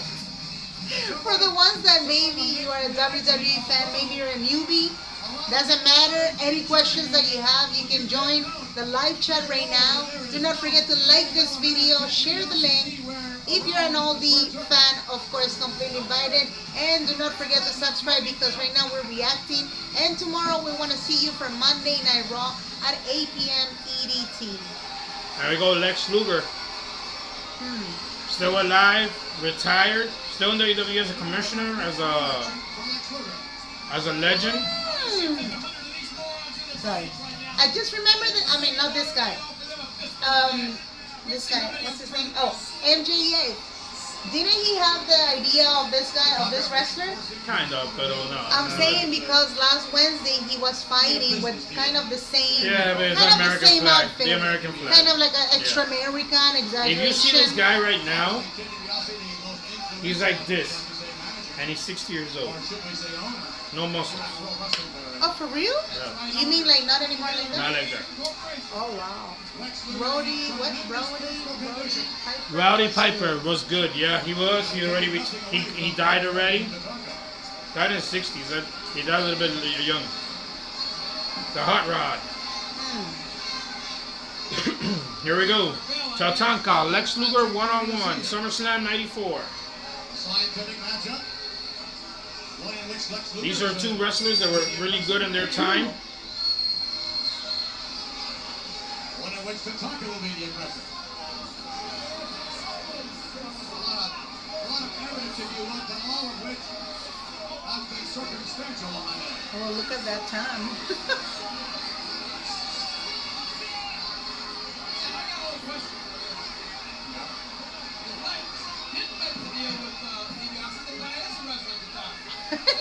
For the ones that maybe you are a WWE fan, maybe you're a newbie, doesn't matter. Any questions that you have, you can join the live chat right now. Do not forget to like this video, share the link. If you're an OLDIE fan, of course, completely invited. And do not forget to subscribe because right now we're reacting. And tomorrow we want to see you for Monday Night Raw at 8 p.m. EDT. There we go, Lex Luger. Still alive, retired, still in WWE as a commissioner, as a legend. Sorry. I just remember that, I mean, not this guy. This guy, what's his name? Oh, MJF. Didn't he have the idea of this guy, of this wrestler? Kind of, but no. I'm saying because last Wednesday he was fighting with kind of the same, Yeah, but it's kind of the American same flag. outfit. The American flag. Kind of like an extra American exaggeration. If you see this guy right now, he's like this, and he's 60 years old. No muscles. Oh, for real? Yeah. You mean like not anymore like that? Not like that. Oh wow. Rowdy, what? Rowdy Piper? Rowdy Piper was good. Yeah, he was. He already he died already. Died in his 60s. He died a little bit young. The Hot Rod. Here we go. Tatanka, Lex Luger 1-on-1, SummerSlam 94. These are two wrestlers that were really good in their time. One in which Tatanka will be the aggressor. A lot of evidence, if you want, to all of which has been circumstantial on that. Oh, look at that time.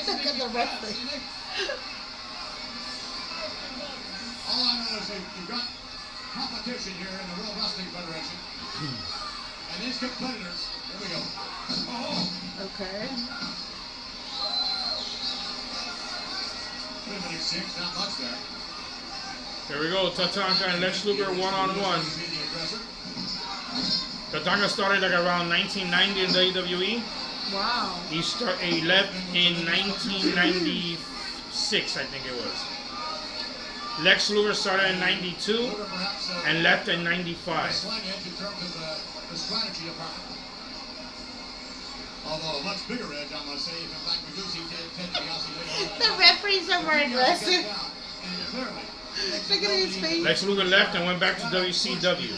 Look at the wrestling. All I know is you've got competition here in the World Wrestling Federation. And these competitors, here we go. Okay. Bit of an exchange, not much there. Here we go. Tatanka and Lex Luger 1-on-1. Tatanka started like around 1990 in WWE. Wow. He left in 1996, I think it was. Lex Luger started in 92 and left in 95. Slang edge in terms of the strategy department. Although a much bigger edge, I must say, if in fact we do see Ted DiBiase. The referees are more aggressive. Look at his face. Lex Luger left and went back to WCW.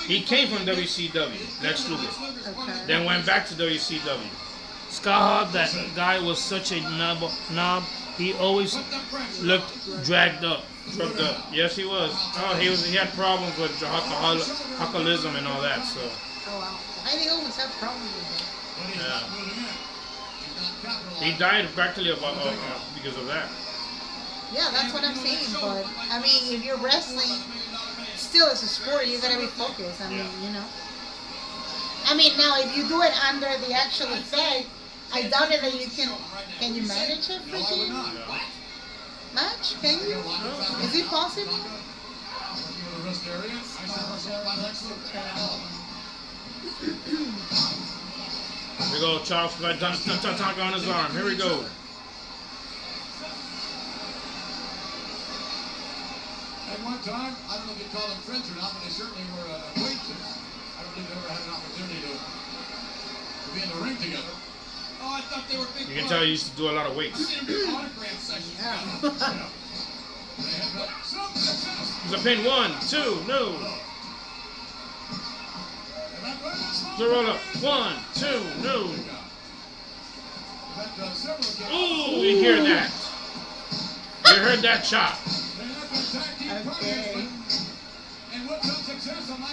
He came from WCW, Lex Luger. Okay. Then went back to WCW. Scott, that guy was such a knob. He always looked dragged up. Trucked up. Yes, he was. Oh, he had problems with alcoholism and all that. So. Oh wow. I always have problems with that. Yeah. He died practically because of that. Yeah, that's what I'm saying. But I mean, if you're wrestling, still it's a sport. You gotta be focused. I mean, you know. I mean, now if you do it under the actual effect, I doubt it that you can. Can you manage it, freaking match? Can you? Is it possible? Here we go, Charles Tatanka on his arm. Here we go. At one time, I don't know if you call them friends or not, but they certainly were acquaintances. I don't believe they ever had an opportunity to be in the ring together. Oh, I thought they were big. You can tell he used to do a lot of weights. Autograph section. There's a pin. 1, 2, no. The roll up. 1, 2, no. Ooh, you hear that? You heard that chop. Okay.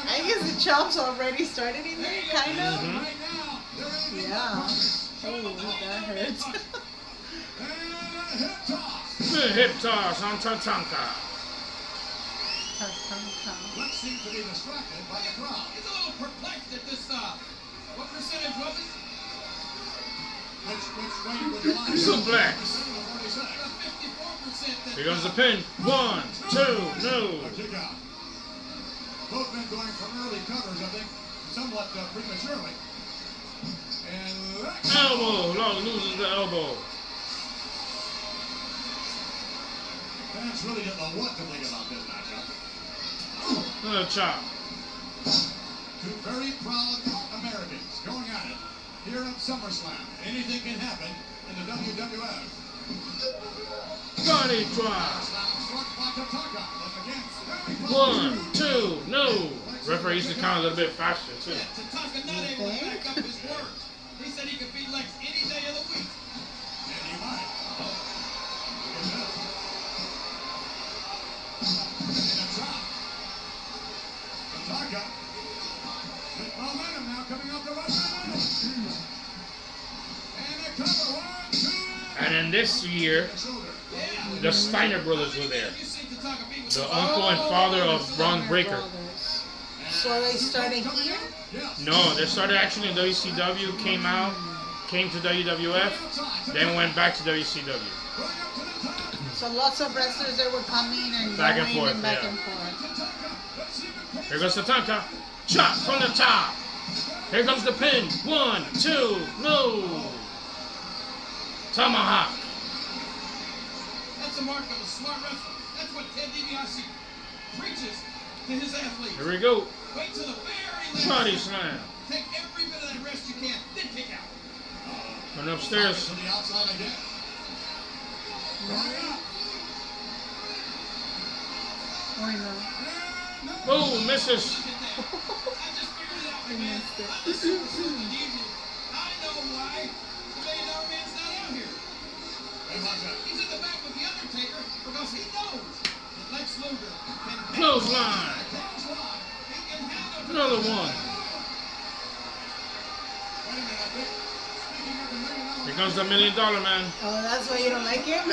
I guess the chops already started in there, kind of. Yeah. Oh, that hurts. And a hip toss. The hip toss on Tatanka. Lex seemed to be distracted by the crowd. He's a little perplexed at this stuff. What percentage was it? Which way would you like? Suplex. 54%. Here goes the pin. 1, 2, no. A kick out. Both men going for early covers, I think, somewhat prematurely. And Lex. Elbow. Long loses the elbow. Fans really didn't know what to think about this matchup. Another chop. Two very proud Americans going at it here at SummerSlam. Anything can happen in the WWF. Body drop. Struck by Tatanka, but again, very close. 1, 2, no. Referee used to count a little bit faster too. Yeah, Tatanka not able to back up his words. He said he could beat Lex any day of the week. And he might. In a drop. Tatanka. With momentum now coming off the wrestling. And a cover. 1, 2. And in this year, Yeah. the Steiner brothers were there. You see Tatanka beat with The uncle and father of Ron Breaker. So they started here? No, they started actually in WCW, came to WWF, then went back to WCW. So lots of wrestlers that were coming and Back and going forth, and back yeah. and forth. Here goes Tatanka. Chop from the top. Here comes the pin. 1, 2, no. Tomahawk. That's the mark of a smart wrestler. That's what Ted DiBiase preaches to his athletes. Here we go. Wait till the very last Body second. slam. Take every bit of that rest you can, then kick out. Went upstairs. To the outside again. Or no? Oh, misses. I just figured it out, my man. I'm the super sleuth of the evening. I know why the $1 Million Man's not out here. Hey, watch out. He's in the back with the Undertaker because he knows that Lex Luger can Clothesline. He can handle Another one. Wait a minute, I think. Speaking of the $1 Million Here comes the $1 Million Man. Oh, that's why you don't like him? I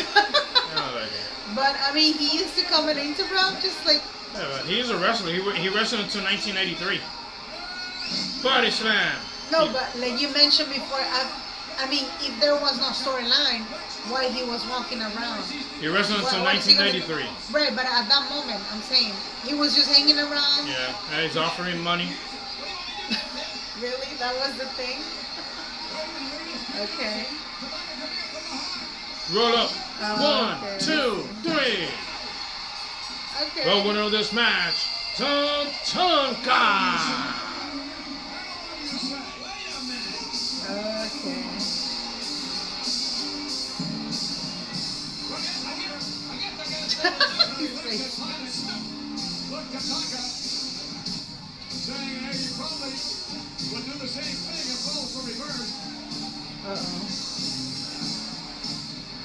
don't like it. But, I mean, he used to come in Interbrom just like... Yeah, but he's a wrestler. He wrestled until 1983. Body slam. No, but like you mentioned before, I mean, if there was no storyline, why he was walking around? He wrestled until What is he gonna do? 1983. Right, but at that moment, I'm saying, he was just hanging around. Yeah, and he's offering money. Really? That was the thing? Okay. Roll up. Oh, 1, okay. 2, 3. Okay. The winner of this match, Tatanka. Okay. His face. Look, Tatanka saying, hey, you probably would do the same thing if roles were reversed. Uh-oh.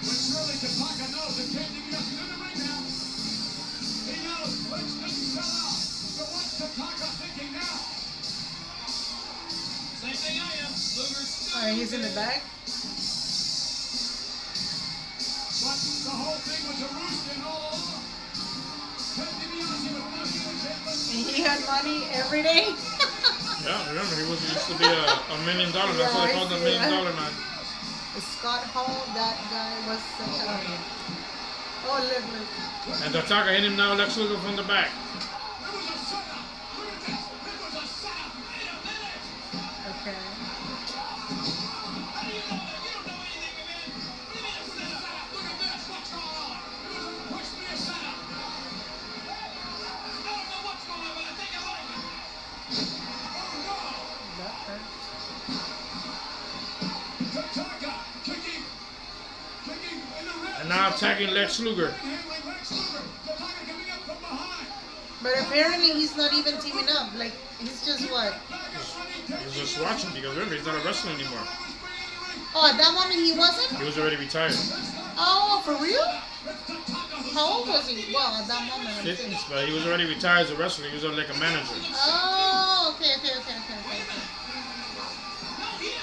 But surely Tatanka knows that Ted DiBiase is in the ring now. He knows Lex didn't sell out. So what's Tatanka thinking now? Same thing I am. Luger's still Alright, he's in the back. But the whole thing was a roost and all along. Ted DiBiase was knocking his head, but And he had money every day. Yeah, remember he used to be a $1 million. That's what they called the $1 Million Man. Scott Hall, that guy was such a... Oh, look. And Tatanka hit him now. Lex Luger from the back. it was a setup. Look at this. It was a setup. Wait a minute. Okay. How do you know that? You don't know anything, my man. What do you mean it's set up? Look at this. What's going on? It was a push me a setup. I don't know what's going on, but I think I like it. Oh no. That hurt. Tatanka kicking in the ribs. And now attacking Lex Luger. Handling Lex Luger. Tatanka coming up from behind. But apparently he's not even teaming up. Like, he's just what? He was just watching because remember he's not a wrestler anymore. Oh, at that moment he wasn't? He was already retired. Oh, for real? How old was he? Well, at that moment. I'm saying. 50s, but he was already retired as a wrestler. He was like a manager. Oh, okay. No, he is.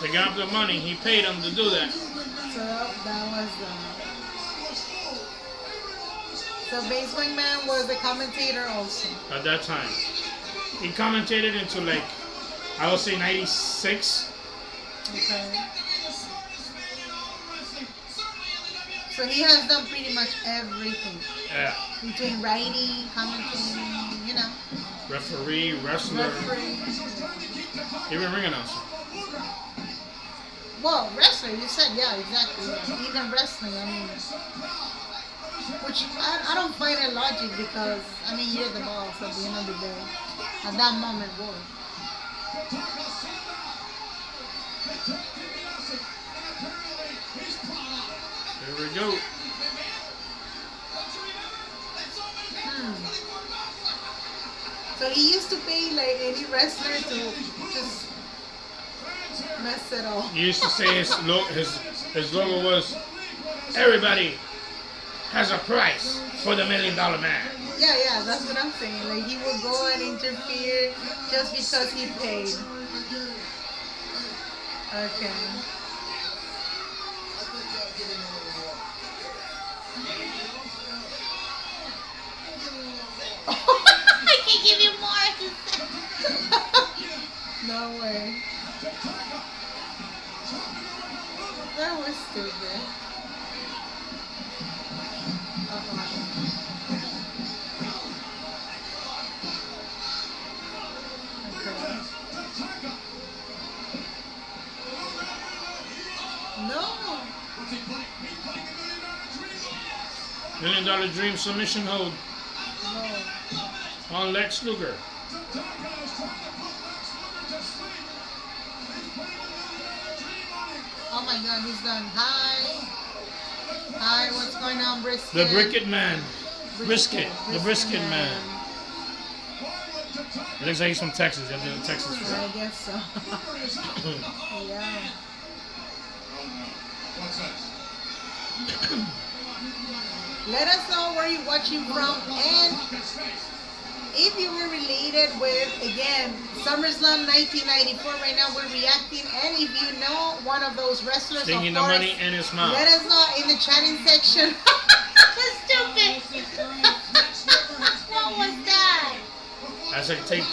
They got the money. He paid them to do that. So that was so Vince McMahon was a commentator also. At that time, he commentated until like I would say '96. Okay. So he has done pretty much everything. Yeah. Between writing, commentating, you know. Referee, wrestler, Referee. even ring announcer. Well, wrestler, you said, yeah, exactly. Even wrestling, I mean. Which I don't find it logic because, I mean, you're the boss at the end of the day. At that moment, whoa. Here we go. So he used to pay like any wrestler to just mess it all. He used to say his logo was, "Everybody has a price for the $1 Million Man." Yeah, that's what I'm saying. Like he would go and interfere just because he paid. Okay. I can give you more. No way. That was stupid. Okay. No. $1 Million Dream submission hold No. on Lex Luger. Oh my God, he's done. Hi. Hi, what's going on, Brisket? The Brisket Man. Brisket. The Brisket Man. It looks like he's from Texas. You have to do the Texas I flag. guess so. Yeah. Let us know where you're watching from and if you were related with, again, SummerSlam 1994. Right now we're reacting, and if you know one of those wrestlers, Sticking of the course, money in his mouth. let us know in the chatting section. Stupid. What was that? As I take,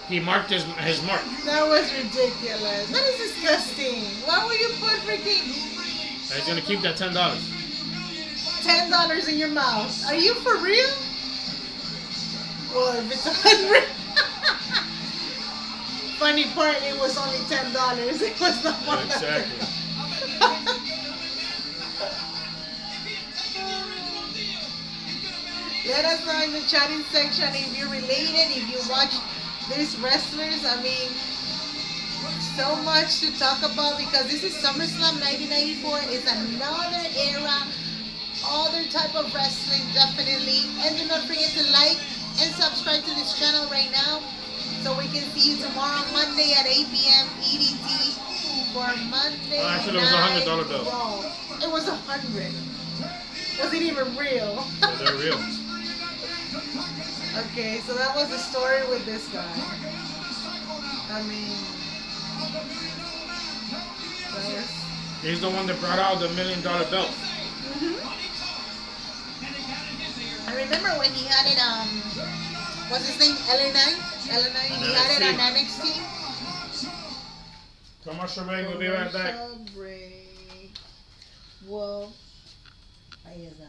he marked his mark. That was ridiculous. That is disgusting. Why would you put freaking He's gonna keep that $10. $10 in your mouth? Are you for real? Well, if it's 100. Funny part, it was only $10. It was not 100. Exactly. Let us know in the chatting section if you're related, if you watch these wrestlers. I mean, so much to talk about because this is SummerSlam 1994. It's another era, other type of wrestling, definitely. And do not forget to like and subscribe to this channel right now so we can see you tomorrow, Monday at 8 p.m. EDT for Monday. Well, actually, it was Night $100 bill. Raw. It was 100. Was it even real? Yeah, they're real. Okay, so that was the story with this guy. I mean, that was... He's the one that brought out the $1 Million belt. I remember when he had it, what's his name? LA9? LA9? He had it on NXT. Commercial break, we'll be right back. Commercial break. Well, I guess not.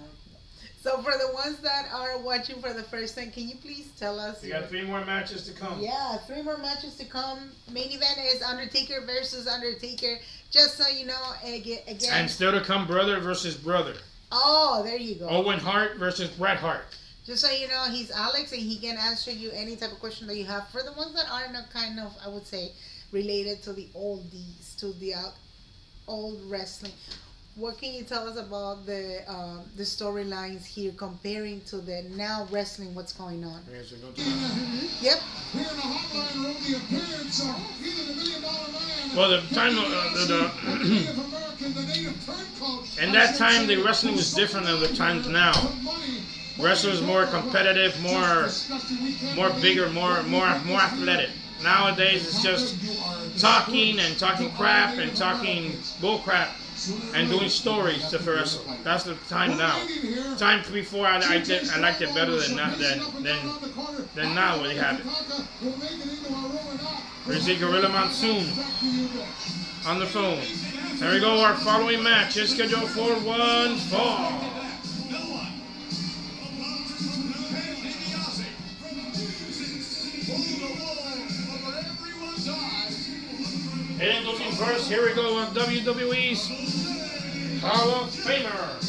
So for the ones that are watching for the first time, can you please tell us? We got 3 more matches to come. Yeah, 3 more matches to come. Main event is Undertaker versus Undertaker. Just so you know, again. And still to come, brother versus brother. Oh, there you go. Owen Hart versus Bret Hart. Just so you know, he's Alex and he can answer you any type of question that you have. For the ones that are not kind of, I would say, related to the oldies, to the old wrestling. What can you tell us about the storylines here comparing to the now wrestling? What's going on? Okay, so go to Yep. Here in the hotline room, the appearance of either the $1 Million Man well, the time Native American, the native turncoat. in that time, the wrestling was different than the times now. Wrestling was more competitive, more bigger, more athletic. Nowadays, it's just talking and talking crap and talking bull crap and doing stories to wrestle. That's the time now. Time before I liked it better than now when they have it. Here's the Gorilla Monsoon on the phone. There we go. Our following match is scheduled for one fall. Introducing first, here we go on WWE's Hall of Famer.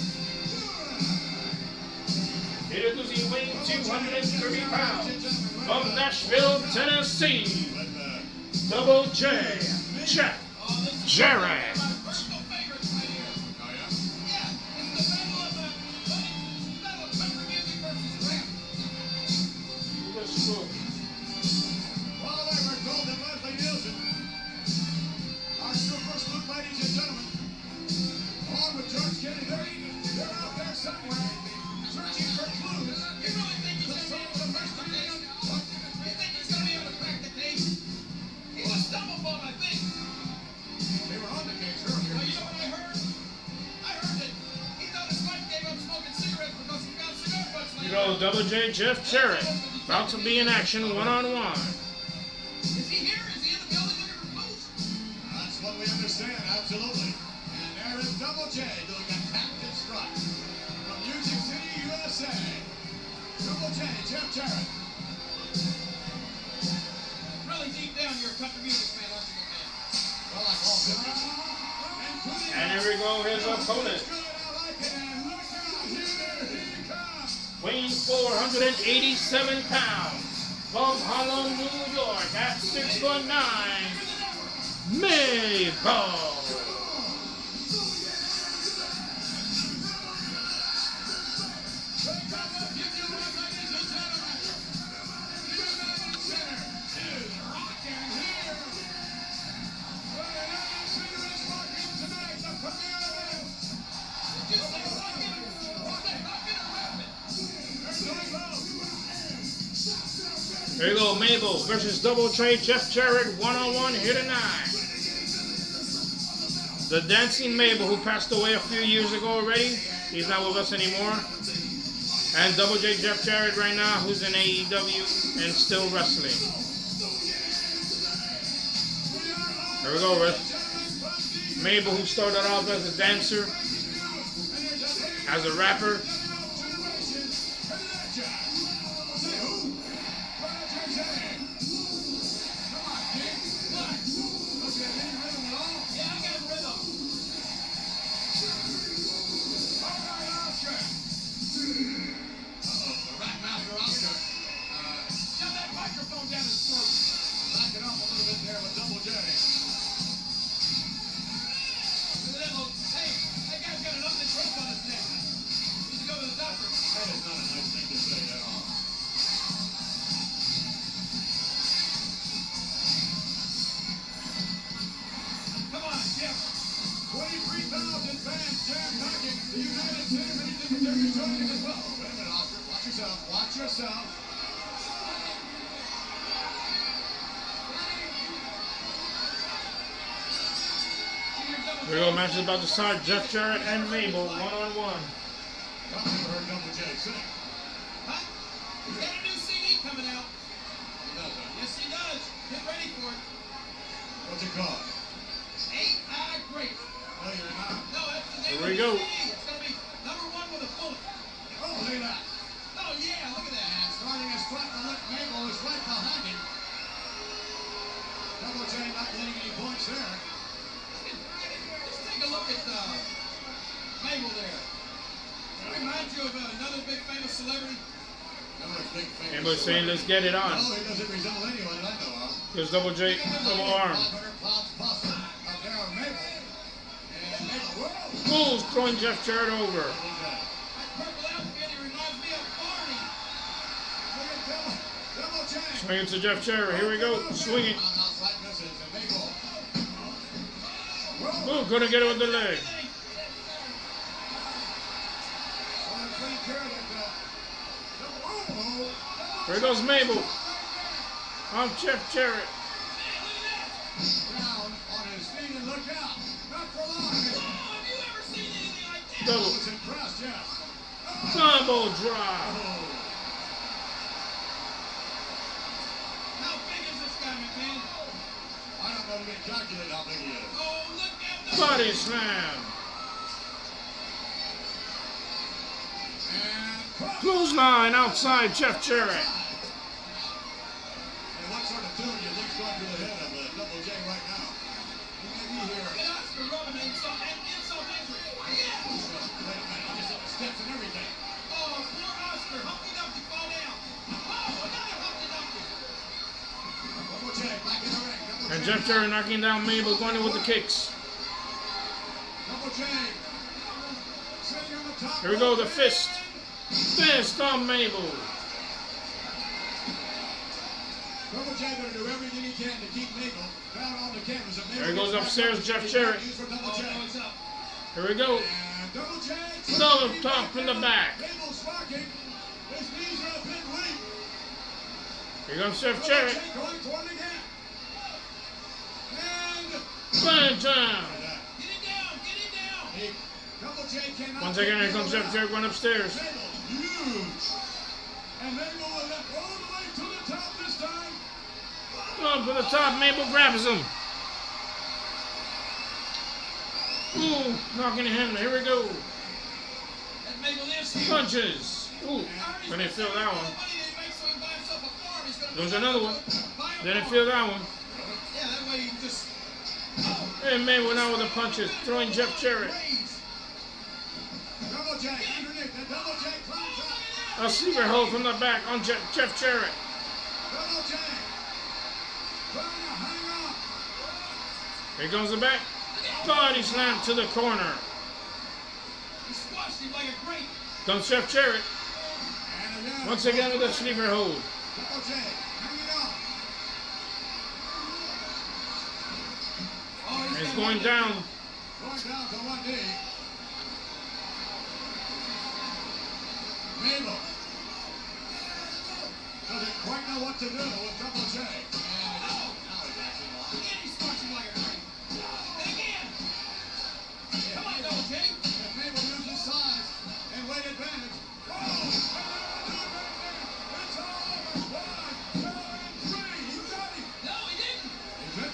Introducing weighing 230 pounds from Nashville, Tennessee, Double J, Jeff Jarrett. You know, Double J, Jeff Jarrett, about to be in action one-on-one. Is he here? Is he in the building looking for boots? That's what we understand, absolutely. And there is Double J doing a captain strut from Music City, USA. Double J, Jeff Jarrett. Really deep down, you're a country music fan, aren't you, man? Well, like all business. And here we go, his opponent. Weighing 487 pounds from Harlem, New York at 6'9", Mabel. There you go, Mabel versus Double J, Jeff Jarrett, one-on-one here tonight. The dancing Mabel, who passed away a few years ago already. He's not with us anymore. And Double J, Jeff Jarrett right now, who's in AEW and still wrestling. There we go, Rick. Mabel, who started off as a dancer, as a rapper. Watch yourself. Here we go, match is about to start. Jeff Jarrett and Mabel, one-on-one. I've never heard Double J sing. Huh? He's got a new CD coming out. He does, huh? Yes, he does. Get ready for it. What's it called? Ain't I Great? No, you're not. No, that's the name Here of we the go. CD. It's going to be #1 with a bullet. Oh, look at that. Oh, yeah, look at that. And starting his front to look, Mabel is right behind him. Double J not getting any points there. Just take a look at Mabel there. Does it remind you of another big famous celebrity? Another big famous Everybody's saying, let's get it on. No, he doesn't resemble anyone that I know of. Here's Double J, double arm. 500 pounds plus of there Mabel. And Mabel, whoa! Bulls throwing Jeff Jarrett over. Double J. That purple outfit, he reminds me of Barney. Look at Double J. Swinging to Jeff Jarrett. Here we go. Swinging. Outside misses, and Mabel. Ooh, couldn't get it with the leg. Here goes Mabel. On Jeff Jarrett. Yeah, Double. was impressed, yes. Combo drop. How big is this guy, McMahon? I don't know if we can calculate how big he is. Oh, look at the... Body slam. And Clothesline outside Jeff Jarrett. and what sort of tune do you think's going through the head of Double J right now? He may be here. Get Oscar rubbing insult injury. Yeah! Wait a minute, I just saw the steps and everything. Oh, poor Oscar. Humpty Dumpty fall down. Oh, another Humpty Dumpty. Double J back in the ring. Double And J Jeff Jarrett knocking down Mabel, going in with the kicks. Double J. Sitting on the top. Here we go, the rope. fist. Fist on Mabel. Double J gonna do everything he can to keep Mabel down on the canvas. And There he goes Mabel upstairs, gets Jeff back Jarrett. used for Double Oh, J. no, it's up. Here we go. And Double J. Double top in the back. Mabel's rocking. His knees are a bit weak. Here comes Jeff Double Jarrett. J going toward the gap. And Bang down. Get him down. Get him down. Double J cannot. Once again, here comes Jeff Jarrett going upstairs. Mabel's huge. And Mabel will let all the way to the top this time. Up to the top, Mabel grabs him. Ooh, knocking him. Here we go. That Mabel is huge. Punches. Ooh, didn't feel that one. There's another one. Didn't feel that one. Yeah, that way you just... And Mabel now with the punches, throwing Jeff Jarrett. Double J underneath. And Double J climbs up. A sleeper hold from the back on Jeff Jarrett. Double J. Trying to hang on. Here comes the back. Body slam to the corner. He squashed him like a grape. Comes Jeff Jarrett. And again. Once again with a sleeper hold. Double J hanging on. Oh, He's got going one down. Going down to one knee. Mabel doesn't quite know what to do with Double J. And now he's acting off. Again, he squashed him like a grape. And again. Come on, Double J. If Mabel uses size and weight advantage. Oh! It's all over. 1, 2, and 3. He got him. No, he didn't. Is it?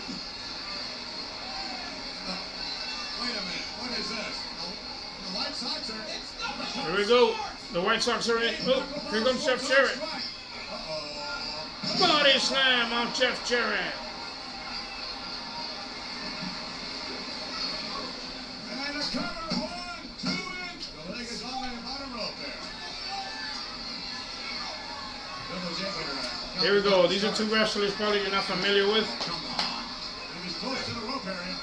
Wait a minute. What is this? The White Sox are... It's not Here we go. The White Sox are in. Oh, here comes Jeff Jarrett. Uh-oh. Body slam on Jeff Jarrett. And a cover. 1, 2, and... The leg is on the bottom rope there. Double J winner. Here we go. These are two wrestlers probably you're not familiar with. Come on. He was close to the rope area.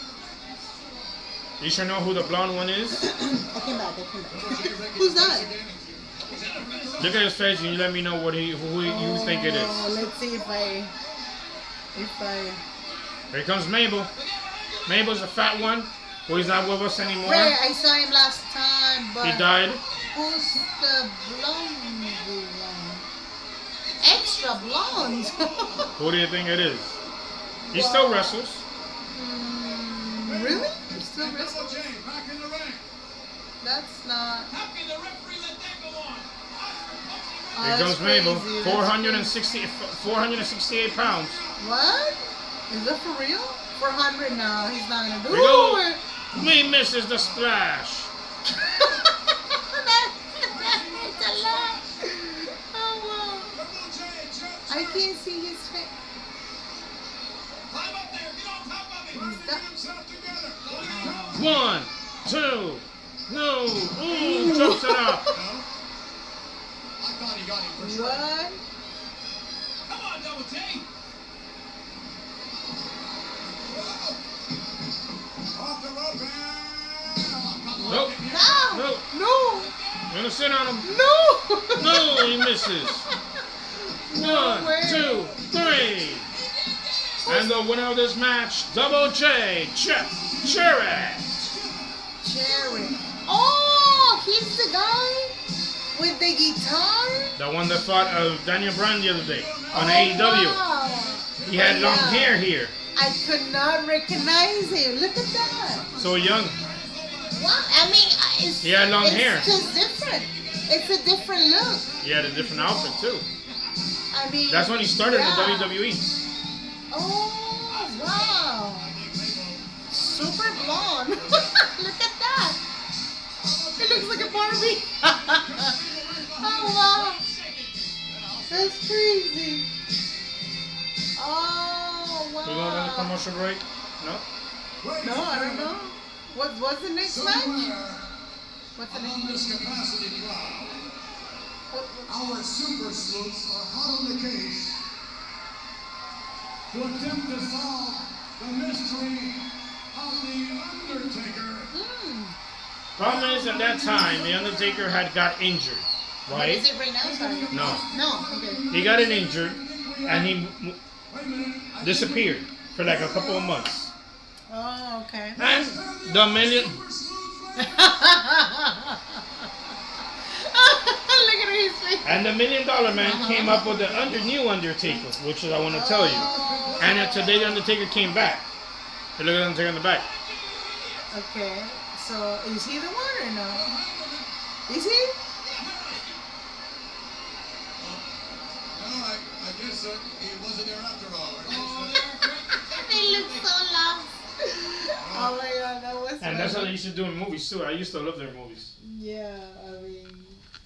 You should know who the blonde one is. I came back. Who's that? Look at his face and you let me know who you think it is. Let's see if I. Here comes Mabel. Mabel's a fat one who is not with us anymore. Right, I saw him last time, but He died. who's the blonde one? Extra blonde. Who do you think it is? He still wrestles. Really? You still Double wrestling? J back in the ring. That's not. How can the referee let that go on? Oh, Here that's comes Mabel. crazy. That's 468 pounds. What? Is that for real? 400? No, he's not gonna do Here we go. it. He misses the splash. That's a lot. Oh Double J jumps. wow. I can't see his face. Climb up there. Get on top of him. He's Get himself together. 1, 2, no. Ooh, jumps it up. No. I thought he got him for sure. What? Come on, Double J. Off the rope and... Nope. No! No. No! I'm gonna sit on him. No! No, he misses. No 1, way. 2, 3. And the winner of this match, Double J, Jeff Jarrett. Jerry. Oh, he's the guy with the guitar? The one that fought Daniel Bryan the other day on Oh, AEW. wow. He had long Yeah. hair here. I could not recognize him. Look at that. So young. What? I mean, it's, He had long hair. It's just different. It's a different look. He had a different outfit too. I mean, That's when he started yeah. in WWE. Oh, wow. Super blonde. Look at that. It looks like a Barbie. Oh, wow. That's crazy. Oh, wow. We going to the commercial break? No? No, I don't know. What's the next match? What's the next On match? this capacity crowd, Our super sleuths are hot on the case to attempt to solve the mystery of the Undertaker. Problem is, at that time, the Undertaker had got injured, What right? is it right now? Sorry. No. No, okay. He got an injured, and he Wait a minute. disappeared for like a couple of months. Oh, okay. And the million... Look at his face. And the $1 Million Man came up with the new Undertaker, which is I want to tell you. And then today the Undertaker came back. Hey, look at the Undertaker in the back. Okay, so is he the one or no? Is he? Well, I guess he wasn't there after all. They look so lost. Oh my god, that was. And that's how they used to do in movies too. I used to love their movies. Yeah, I mean,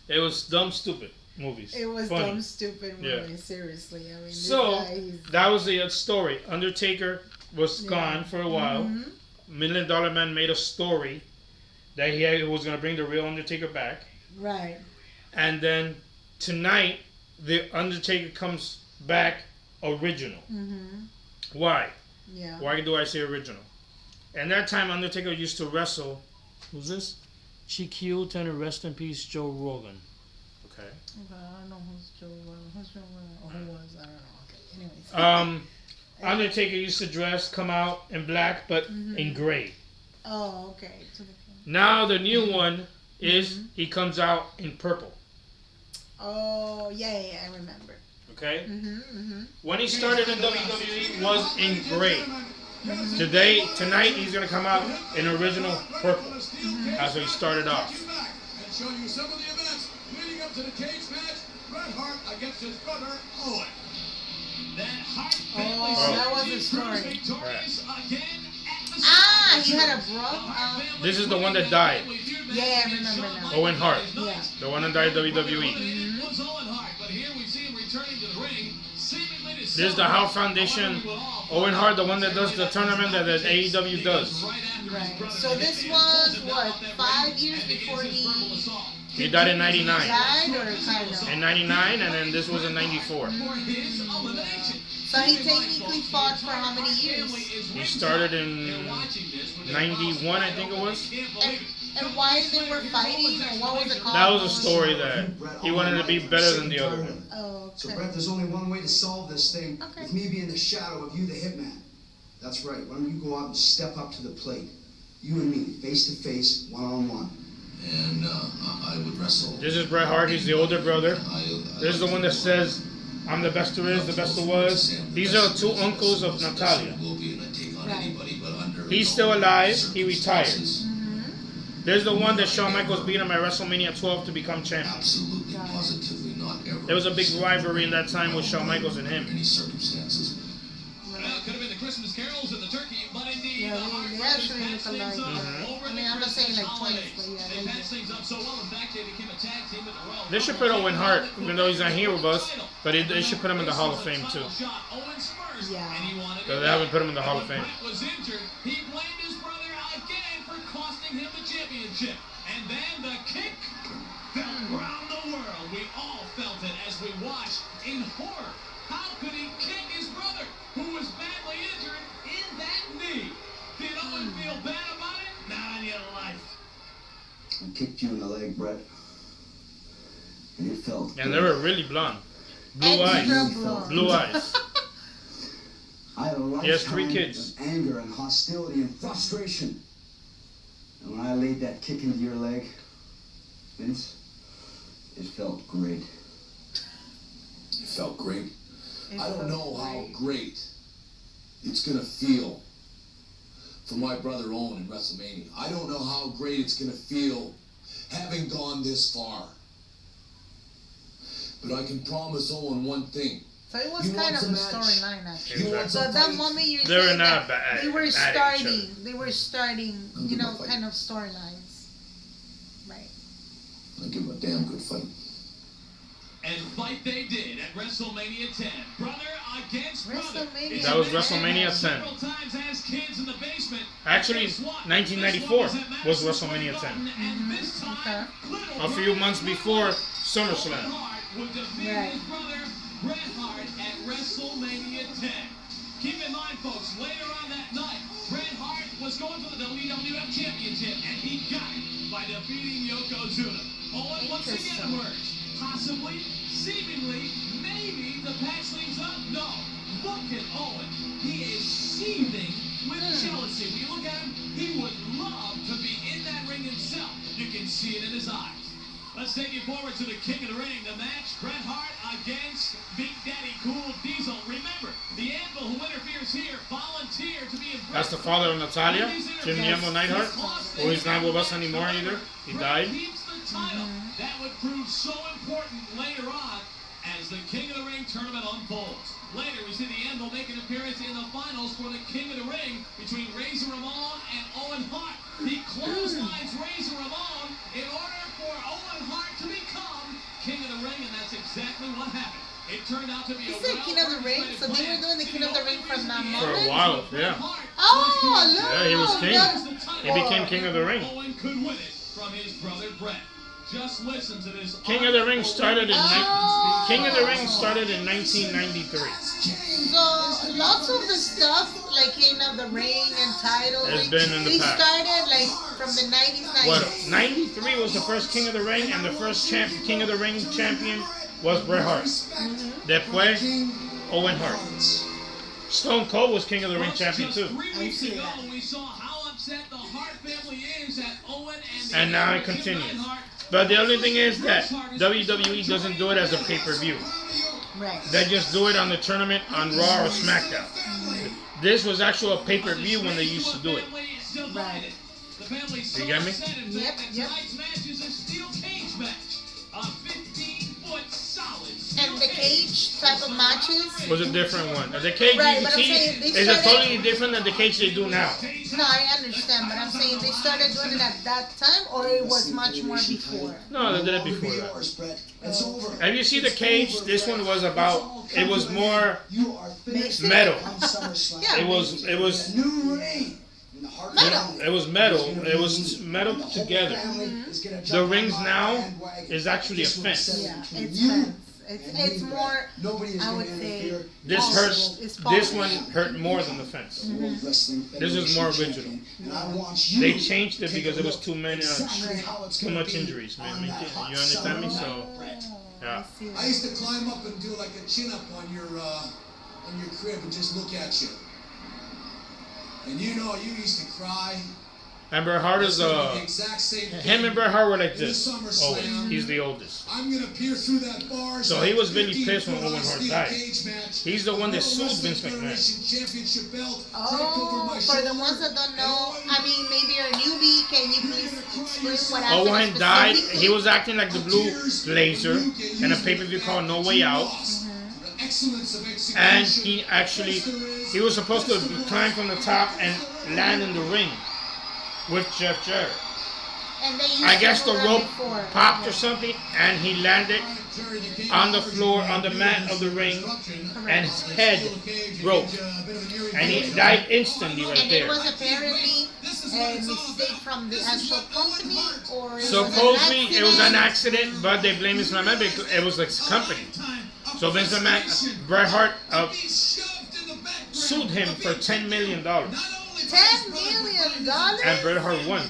It was dumb, stupid movies. it was Funny. dumb, stupid Yeah. movie. Seriously, I mean, this So guy, he's- that was the story. Undertaker was gone for a while. Mhm. $1 Million Man made a story that he was going to bring the real Undertaker back. Right. And then tonight, the Undertaker comes back original. Mhm. Why? Yeah. Why do I say original? And that time, Undertaker used to wrestle. Who's this? She killed and rest in peace, Joe Rogan. Okay. Okay, I don't know who's Joe. Who's Joe? Or who was? I don't know. Okay. Anyways. Undertaker used to come out in black, but in gray. Oh, okay. To the Now the new one is he comes out in purple. Oh, yeah, I remember. Okay. Mhm. When he started in WWE was in gray. Tonight he's gonna come out in original purple. That's what he started off. And show you some of the events leading up to the cage match. Bret Hart against his brother Owen. That Hart Oh, family that was the proves story. victorious again at the Ah, he had a brother. This is the one that died. Yeah, I remember now. Owen Hart, Yeah. the one that died WWE. It was Owen Hart, but here we see him returning to the ring, seemingly to This is the House Foundation. Owen Hart, the one that does the tournament that the AEW does. Right. So this was what 5 years before He died in '99. died, or kind of. In '99, and then this was in '94. for his elimination. So he technically fought for how many years? He started in '91, I think it was. And why they were fighting, or what was the cause? That was a story that he wanted to be better than the other one. Oh, So, okay. Brett, there's only one way to solve this thing. Okay. With me being the shadow of you, the hitman. That's right. Why don't you go out and step up to the plate? You and me, face to face, one-on-one. And I would wrestle. This is Bret Hart. He's the older brother. This is the one that says, "I'm the best there is, the best there was." These are two uncles of Natalia. He's still alive. He retired. There's the one that Shawn Michaels beat him at WrestleMania 12 to become champion. Absolutely, positively not ever. There was a big rivalry in that time with Shawn Michaels and him. Any circumstances. Well, it could have been the Christmas carols and the turkey, but indeed, Yeah, the Hart they brothers actually patched look things alike. up over I mean, the I'm not saying like Christmas twins, but yeah, holidays. They they patched do. things up so well, in fact, they became a tag team at the Royal They should put Owen Hart, even though he's not here with us, but they should put him in the Hall of Fame too. Yeah. Because they haven't put him in the Hall of Fame. Was injured. He blamed his brother again for costing him the championship. And then the kick felt around the world. We all felt it as we watched in horror. How could he kick his brother, who was badly injured in that knee? Did Owen feel bad about it? Not in your life. I kicked you in the leg, Brett. And it felt And good. they were really blonde. Blue Extra eyes. blonde. Blue eyes. I had a He has 3 lifetime kids. of anger and hostility and frustration. And when I laid that kick into your leg, Vince, it felt great. It felt great. It I don't felt know how great. great it's gonna feel for my brother Owen in WrestleMania. I don't know how great it's going to feel having gone this far. But I can promise Owen one thing. So it was He kind of wants a a match. storyline actually. He wants So a at that fight. moment you're They're saying not that bad they were at each other. they were starting, you know, kind of storylines. Right. I'll give him a damn good fight. And fight they did at WrestleMania 10. Brother against brother. WrestleMania That was 10. WrestleMania 10. Several times as kids in the basement. Actually, Guess what? 1994 This one at was Madison WrestleMania Square 10. Garden, and this time, little A few months before Bret SummerSlam. Hart would defeat Right. his brother Bret Hart at WrestleMania 10. Keep in mind, folks, later on that night, Bret Hart was going for the WWF Championship, and he got it by defeating Yokozuna. Owen once again emerged. Possibly, seemingly, maybe to patch things up? No. Look at Owen. He is seething with jealousy. When you look at him, he would love to be in that ring himself. You can see it in his eyes. Let's take you forward to the King of the Ring. The match, Bret Hart against Big Daddy Cool Diesel. Remember, the Anvil who interferes here volunteered to be in. That's the father of Natalia, Jim Yambo Neidhart, who is not with us anymore either. He died. Keeps the title. That would prove so important later on as the King of the Ring tournament unfolds. Later, we see the Anvil make an appearance in the finals for the King of the Ring between Razor Ramon and Owen Hart. He clotheslines Razor Ramon in order for Owen Hart to become King of the Ring, and that's exactly what happened. It turned out to be He said King of the Ring, so they were doing the King of the Ring from that For a moment. while, yeah. Oh, look! Yeah, he was king. That's- He became King of the Ring. Owen could win it from his brother Bret. Just listen to this. King of the Ring started in Oh. King of the Ring started in 1993. So lots of the stuff like King of the Ring and title, Has like, been in the they past. started like from the 90s. What? 93 was the first King of the Ring, and the first King of the Ring champion was Bret Hart. Después, Owen Hart. Stone Cold was King of the Ring champion too. 3 weeks ago, we saw how upset the Hart family is at Owen and And now it continues. But the only thing is that WWE doesn't do it as a pay-per-view. Right. They just do it on the tournament on Raw or SmackDown. This was actual pay-per-view when they used to do it. Right. You get me? Yep, yep. Tonight's match is a steel cage match. A 15-foot solid And the cage type of matches. Was a different one. The cage Right, you but I'm see saying they is a started- totally different than the cage they do now. No, I understand, but I'm saying they started doing it at that time, or it was much more before. No, they did it before that. Yours, Brett. It's over. Have you seen the cage? This one was about. It was more You are finished. metal. On SummerSlam. Yeah. It was. It was. A new reign. In the heart Metal. It was metal. It was metal together. The rings now is actually a fence. Yeah, it's fence. It's more, I would say, This polished. hurts. It's This one polished. hurt more than the fence. This is more original. And I want you They changed it to take because a there was look too many, exactly how it's too gonna much be injuries, man. on that hot You understand me? summer So, night, Brett. yeah. I see I it. used to climb up and do like a chin up on your crib and just look at you. And you know, you used to cry. And Bret Hart is The exact same him thing. and Bret Hart were like In this. the SummerSlam, Always. He's the oldest. I'm gonna pierce through that bars. So he was really pissed when Owen Hart died. He's He's the one that sued Vince McMahon. Championship belt Oh, for the ones that don't know, I mean, maybe you're a newbie, can you please explain what happened? Owen died. specifically? He was acting like the Blue Blazer in a pay-per-view called No Way Out. And he was supposed to climb from the top and land in the ring with Jeff Jarrett. And they used I to guess do the that rope before. popped or something, and he landed on the floor, on the mat of the ring, and his head broke. And he died instantly right And it there. was apparently a mistake from the actual company, or it Supposedly was it was an accident? accident, but they blame Vince McMahon because it was like his company. So Vince McMahon, Bret Hart sued him for $10 million. $10 million? And Bret Hart won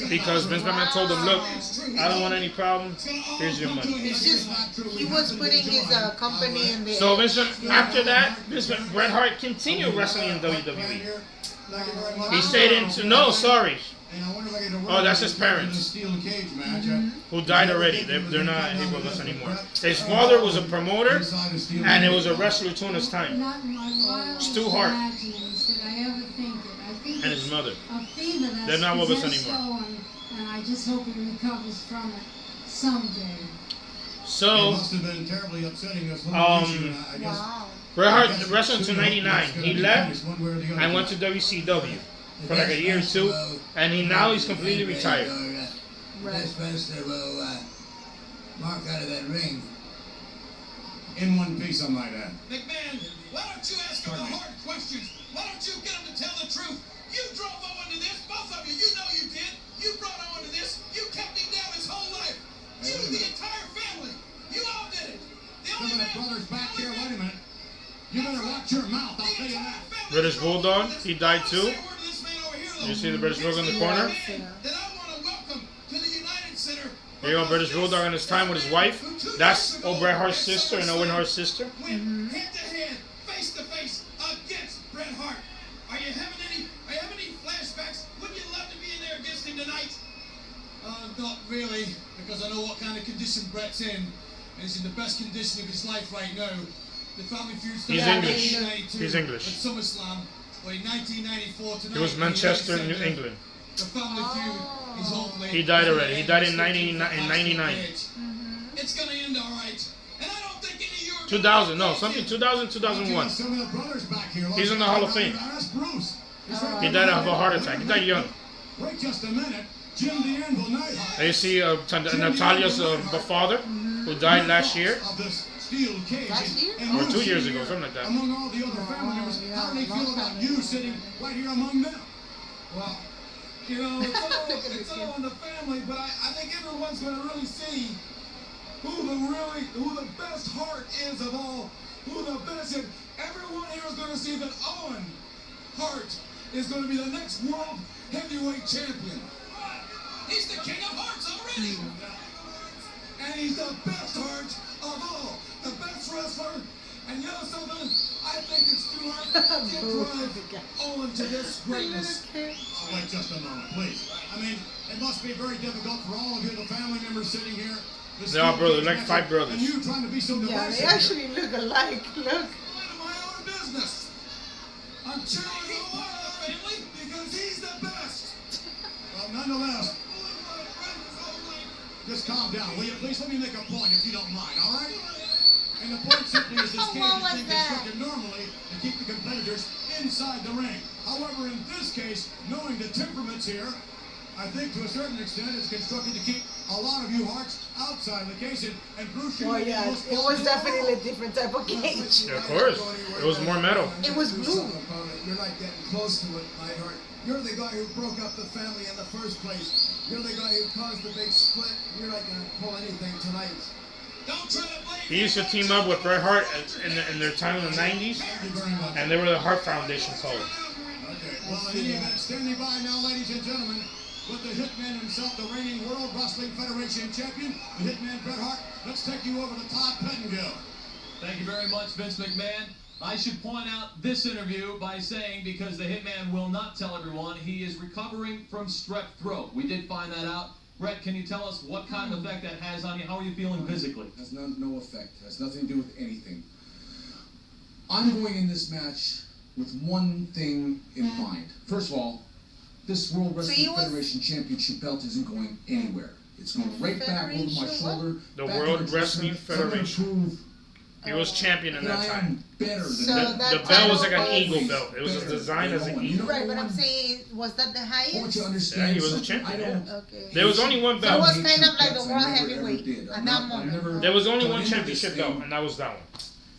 because Vince McMahon told him, look, I don't want any problem. Here's your money. It's just, he was putting his company in the... So after that, Bret Hart continued wrestling in WWE. He stayed into, no, sorry. Oh, that's his parents who died already. They're not here with us anymore. His father was a promoter and it was a wrestler too in his time. Not in my wildest Stu Hart. imaginings did I ever think that I'd think and it's his mother. a fever that's They're not with us possessed anymore. Owen, and I just hope he recovers from it someday. It So, must have been terribly upsetting us. I guess. Wow. Bret Hart wrestled until 99. He left and went to WCW for like a year or two, and he's completely retired. Right. Mark out of that ring. In one piece, I might add. McMahon, why don't you ask him the hard questions? Why don't you get him to tell the truth? You drove Owen to this, both of you. You know you did. You brought Owen to this. You kept him down his whole life. You, the entire family. You all did it. The only Some of the man, brothers back the here, only wait a man- minute. You better watch your mouth, I'll tell you that. British Bulldog, he died too. You see the British Bulldog in the corner? There you go, British Bulldog in his time with his wife. That's Bret Hart's sister and Owen Hart's sister. Went head to head, face to face against Bret Hart. Are you having any flashbacks? Wouldn't you love to be in there against him tonight? Not really, because I know what kind of condition Bret's in. And he's in the best condition of his life right now. The family feud started He's in English. 1992 He's English. At SummerSlam, but in 1994 tonight. He was Manchester, New England. The family feud is hopefully. He died already. He died in 99. It's gonna end all right. And I don't think any of you are 2000, no, something 2000, 2001. Some of the brothers back here. He's in the Hall of Fame. Ask Bruce. He died of a heart attack. He died young. Wait just a minute. Jim the Anvil Neidhart. And you see Natalia's father, who died last year. Of this steel cage. Last year? And Or you 2 years see ago, something like that. Among all the other family members, how do they feel about you sitting right here among them? Well, you know, it's all in the family, but I think everyone's going to really see who the best Hart is of all, who the best is. Everyone here is going to see that Owen Hart is going to be the next world heavyweight champion. He's the king of hearts already. And he's the best Hart of all, the best wrestler. And you know something? I think it's too hard to drive Owen to this greatness. Wait just a moment, please. I mean, it must be very difficult for all of you, the family members sitting here. They are brothers, like 5 brothers. And you trying to be so Yeah, divisive. they actually look alike. Look. Mind my own business. I'm cheering for one of the family because he's the best. Well, nonetheless, just calm down, will you? Please let me make a point if you don't mind, all right? And the point simply is this cage What is was being that? constructed normally to keep the competitors inside the ring. However, in this case, knowing the temperaments here, I think to a certain extent it's constructed to keep a lot of you Hearts outside the cage. And Bruce, you Well, may be yeah, most it was definitely a different type of cage. Yeah, of course. It was more metal. It was blue. You're not getting close to it, Neidhart. You're the guy who broke up the family in the first place. You're the guy who caused the big split. You're not going to pull anything tonight. Don't try to blame He used to team up with Bret Hart in their time in the 90s, Thank you very much. and they were the Hart Foundation called. Okay, well, in any event, standing by now, ladies and gentlemen, with the Hitman himself, the reigning World Wrestling Federation champion, the Hitman Bret Hart. Let's take you over to Todd Pettengill. Thank you very much, Vince McMahon. I should point out this interview by saying, because the Hitman will not tell everyone, he is recovering from strep throat. We did find that out. Brett, can you tell us what kind of effect that has on you? How are you feeling physically? Has no effect. Has nothing to do with anything. I'm going in this match with one thing in mind. First of all, this World Wrestling Federation Championship belt isn't going anywhere. It's going right back over my shoulder. The back World into Wrestling so I'm gonna Federation. prove He was champion in that that I time. am better than So them. that The belt was like an title eagle was- belt. It was Better designed as than an Owen. eagle. Right, but I'm saying, was that the I want you highest? to understand. Yeah, he was a something. champion, I don't- Okay. There was only one So it belt. was kind of like the I world never, ever heavyweight did. at I'm that not- I've moment. never There was only done one any of championship this belt, thing and that was that one.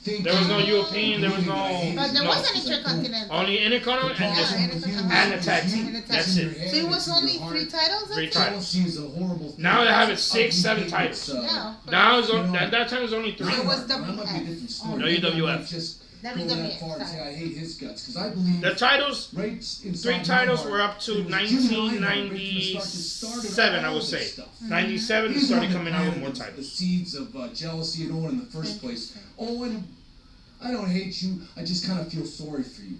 thinking- There was no European, there was no... But there no. was an intercontinental. Only Intercontinental and this Yeah, one. Intercontinental. And the tag team. And the tag That's team. it. So it was only 3 titles? I Three think? titles. Seems a horrible thing. Now they have it 6, 7 titles. Yeah. Now it's at that time it was only 3. So it was That might be a WF. different story. No, UWF. Just That go was that far and WF. say I hate his guts because I believe The titles, right inside 3 my titles heart, were up to it was Jim Neidhart right from the start that 97, I all would this say. stuff. 97, they He's started the coming out with man more that- The titles. seeds of jealousy in Owen in the first place. Owen, I don't hate you. I just kind of feel sorry for you.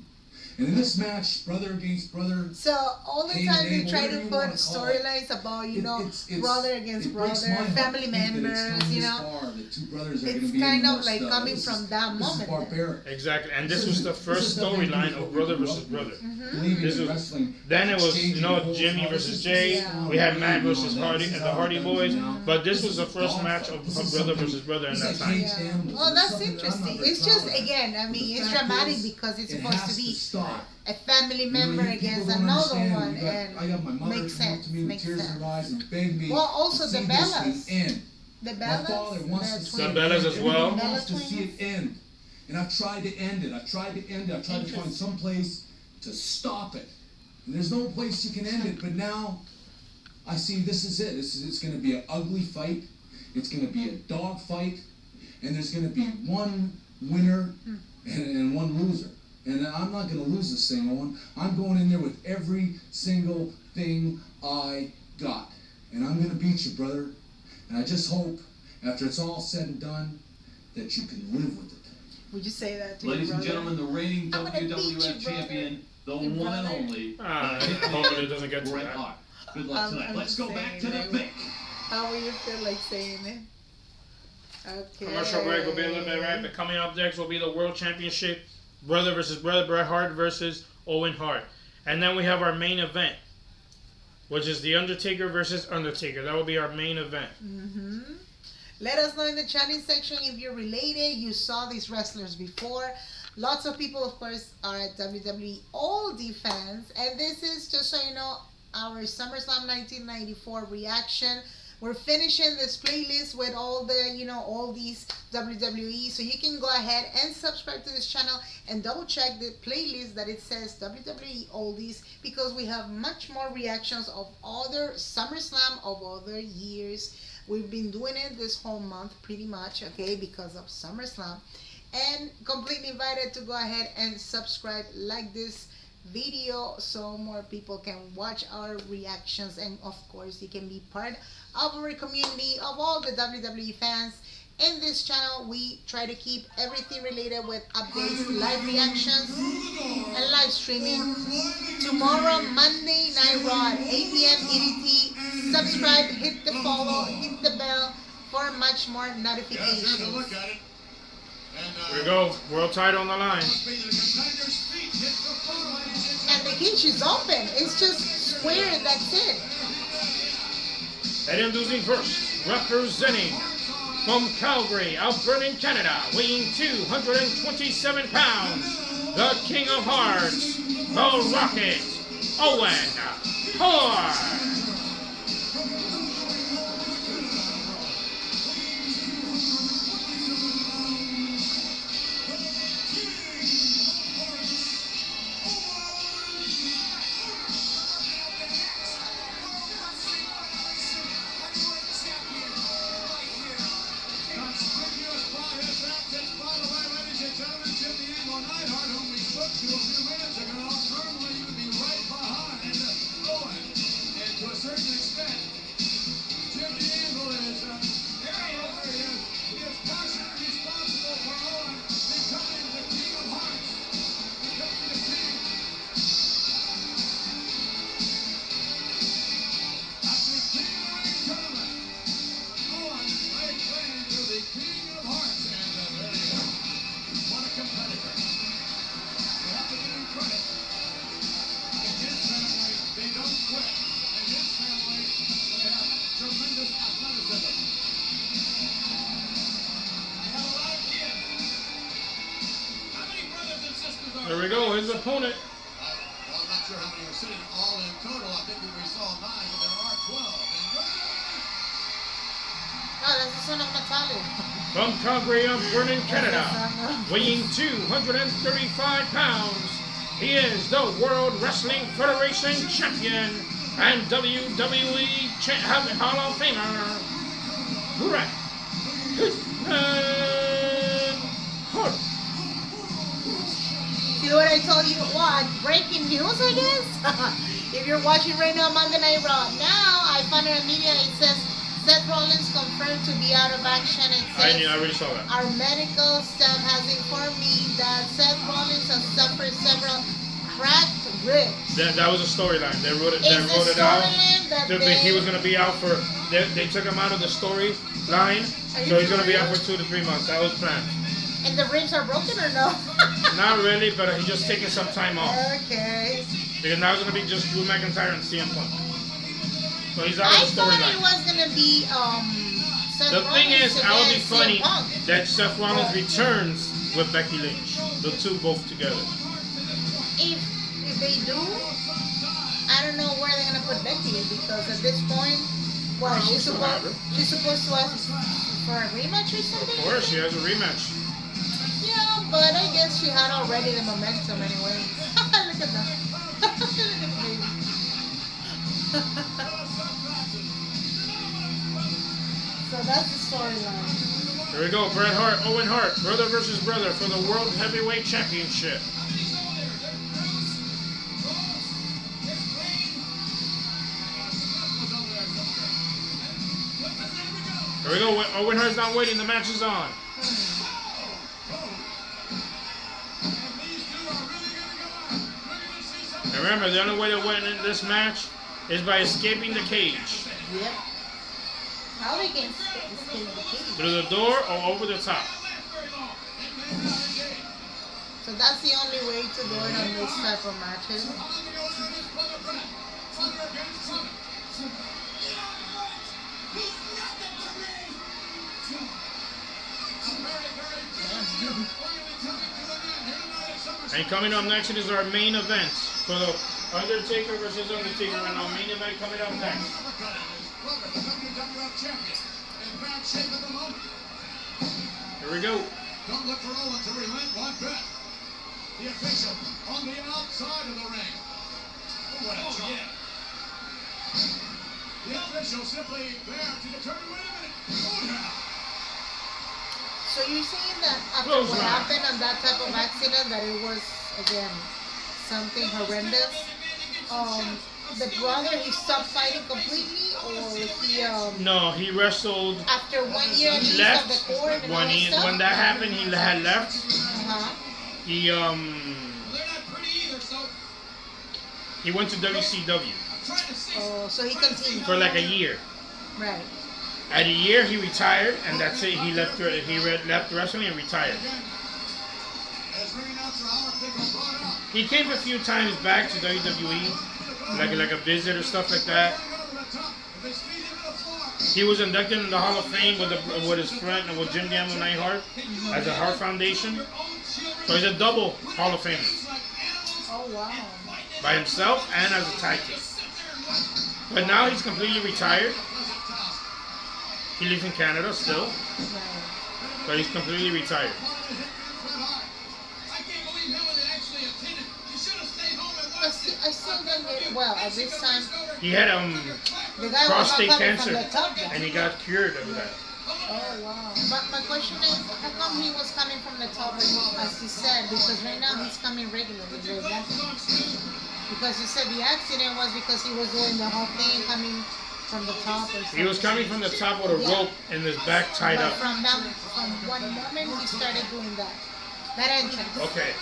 And in this match, brother against brother. So all the Cain time and they Abel, try whatever to you put wanna call it. storylines about, you It- know, it's- brother against it breaks brother, my heart family to think that it's members, come you this know. far, that two brothers are It's gonna be kind in of this like stuff. coming This from is- that this is moment then. barbaric. Exactly, and this was the first nothing to do storyline with of what brother we grew versus up brother. with. Believing This in was- wrestling, Then it was, exchanging you know, holds, Jimmy all versus this is Jay. Yeah. We had Matt you know, versus that Hardy, this is the how Hardy it done Boys. now. But this was the is first dog match fight. of This is brother something- versus brother in it's that like time. caged animals. Oh, It's that's something that I'm not interesting. very It's just, proud of. again, I But mean, the it's fact dramatic is, because it's it supposed has to be stop. a family You know, member people against don't another understand. one, You got- and I got my mother makes come up sense, to me with makes tears in sense. her eyes and begged me Well, also to the see this Bellas. thing end. The My Bellas, father wants to the see The it twins. Bellas end. as well. Everyone wants Bella to see it end. And I've tried to end it. I've tried to end it. I've tried to find some place to stop it. And there's no place you can end it. But now I see this is it. It's going to be an ugly fight. It's going to be a dog fight. And there's going to be one winner and one loser. And I'm not going to lose this thing, Owen. I'm going in there with every single thing I got. And I'm going to beat you, brother. And I just hope, after it's all said and done, that you can live with it. Would you say that to Ladies your and brother? gentlemen, the reigning I'm gonna beat you, WWF brother. champion, the Your one and brother. only, Hopefully it doesn't get to Bret that. Hart. Good luck tonight. I'm Let's just go back to saying, the like, pick. How will you feel like saying it? Okay. Commercial break will be a little bit right, but coming up next will be the World Championship, brother versus brother, Bret Hart versus Owen Hart. And then we have our main event, which is the Undertaker versus Undertaker. That will be our main event. Let us know in the chatting section if you're related, you saw these wrestlers before. Lots of people, of course, are WWE OLDIE fans. And this is, just so you know, our SummerSlam 1994 reaction. We're finishing this playlist with all the, you know, all these WWE. So you can go ahead and subscribe to this channel and double check the playlist that it says WWE Oldies, because we have much more reactions of other SummerSlam of other years. We've been doing it this whole month pretty much, okay, because of SummerSlam. And completely invited to go ahead and subscribe, like this video, so more people can watch our reactions, and of course you can be part of our community of all the WWE fans. In this channel we try to keep everything related with updates, live reactions, and live streaming. Tomorrow, Monday Night Raw at 8 p.m. EDT. Subscribe, hit the follow, hit the bell for much more Here's a notifications. look at it. And, Here we go, world title on the line. must be the competitor's feet hit the floor, ladies and And the cage is open. It's just square and that's it. Introducing first, representing from Calgary, Alberta, Canada, weighing 227 pounds, the King of Hearts, the Rocket, Owen Hart. conspicuous by his absence, by the way, ladies and gentlemen, Jim the Eagle Neidhart, whom we spoke to a few minutes ago, normally would be right behind Owen. And to a certain extent, Jim the Eagle is, he is partially responsible for Owen becoming the King of Hearts, becoming the King. After King Ring Tournament, Owen laid claim to the King of Hearts, and there you go. What a competitor. You have to give him credit. In his family, they don't quit. In his family, they have tremendous athleticism. They have a lot of kids. How many brothers and sisters are There we go, his opponent. well, I'm not sure how many were sitting all in total. I think we saw 9, but there are 12. Oh, that's the son of Natalia. From Calgary, Alberta, Canada, weighing 235 pounds, he is the World Wrestling Federation Champion and WWE Hall of Famer, Bret Hart. See what I told you? What? Breaking news, I guess? If you're watching right now, Monday Night Raw. Now, I found it immediately. It says Seth Rollins confirmed to be out of action. It I says already saw that. our medical staff has informed me that Seth Rollins has suffered several cracked ribs. That was a storyline. They wrote it. Is They the wrote it out. storyline that He was gonna be out for. They took him out of the storyline, Are you so he's gonna be out serious? for 2 to 3 months. That was planned. And the ribs are broken or no? Not really, but he's just taking some time off Okay. because now it's gonna be just Drew McIntyre and CM Punk. So he's out I of the thought it storyline. was gonna be Seth The thing Rollins is, I would be against funny CM Punk. that Seth Rollins returns with Becky Lynch. The two both together. If they do, I don't know where they're gonna put Becky because at this point, well, she's supposed to ask for a rematch or something. Of course, she has a rematch. Yeah, but I guess she had already the momentum anyway. Look at that. Look at the baby. So that's the storyline. Here we go, Bret Hart, Owen Hart, brother versus brother for the World Heavyweight Championship. Here we go, Owen Hart's not waiting, the match is on. And remember, the only way to win in this match is by escaping the cage. Yep. How they can escape the cage? Through the door or over the top. So that's the only way to do it on this type of matches. And coming up next is our main event for the Undertaker versus Undertaker, and our main event coming up next. Here we go. Don't look for Owen to relent one bit. The official on the outside of the ring. Oh, what a chop. The official simply there to determine, wait a minute. Oh, yeah. So you're saying that after Close what line. happened on that type of accident that it was, again, something horrendous? The brother, he stopped fighting completely, or he, No, he wrestled. after 1 year at He least left of the court and all when that stuff? when that happened. He had left. Uh-huh. He he went to WCW Oh, so he continued. for like a year. Right. At a year, he retired, and that's it. He left wrestling and retired. He came a few times back to WWE, like a visit or stuff like that. He was inducted in the Hall of Fame with his friend, with Jim Gamble Neidhart, as a Hart Foundation. So he's a double Hall of Famer, Oh, wow. by himself and as a tag team. But now he's completely retired. He lives in Canada still, Right. but he's completely retired. I still don't get it. Well, at this time, He had the guy was not prostate coming cancer, from the top then. and he got cured of that. Oh, wow. But my question is, how come he was coming from the top, as you said? Because right now he's coming regularly. Because you said the accident was because he was doing the whole thing, coming from the top or something. He was coming from the top with a rope and his back tied But up. from one moment he started doing that entrance. Okay.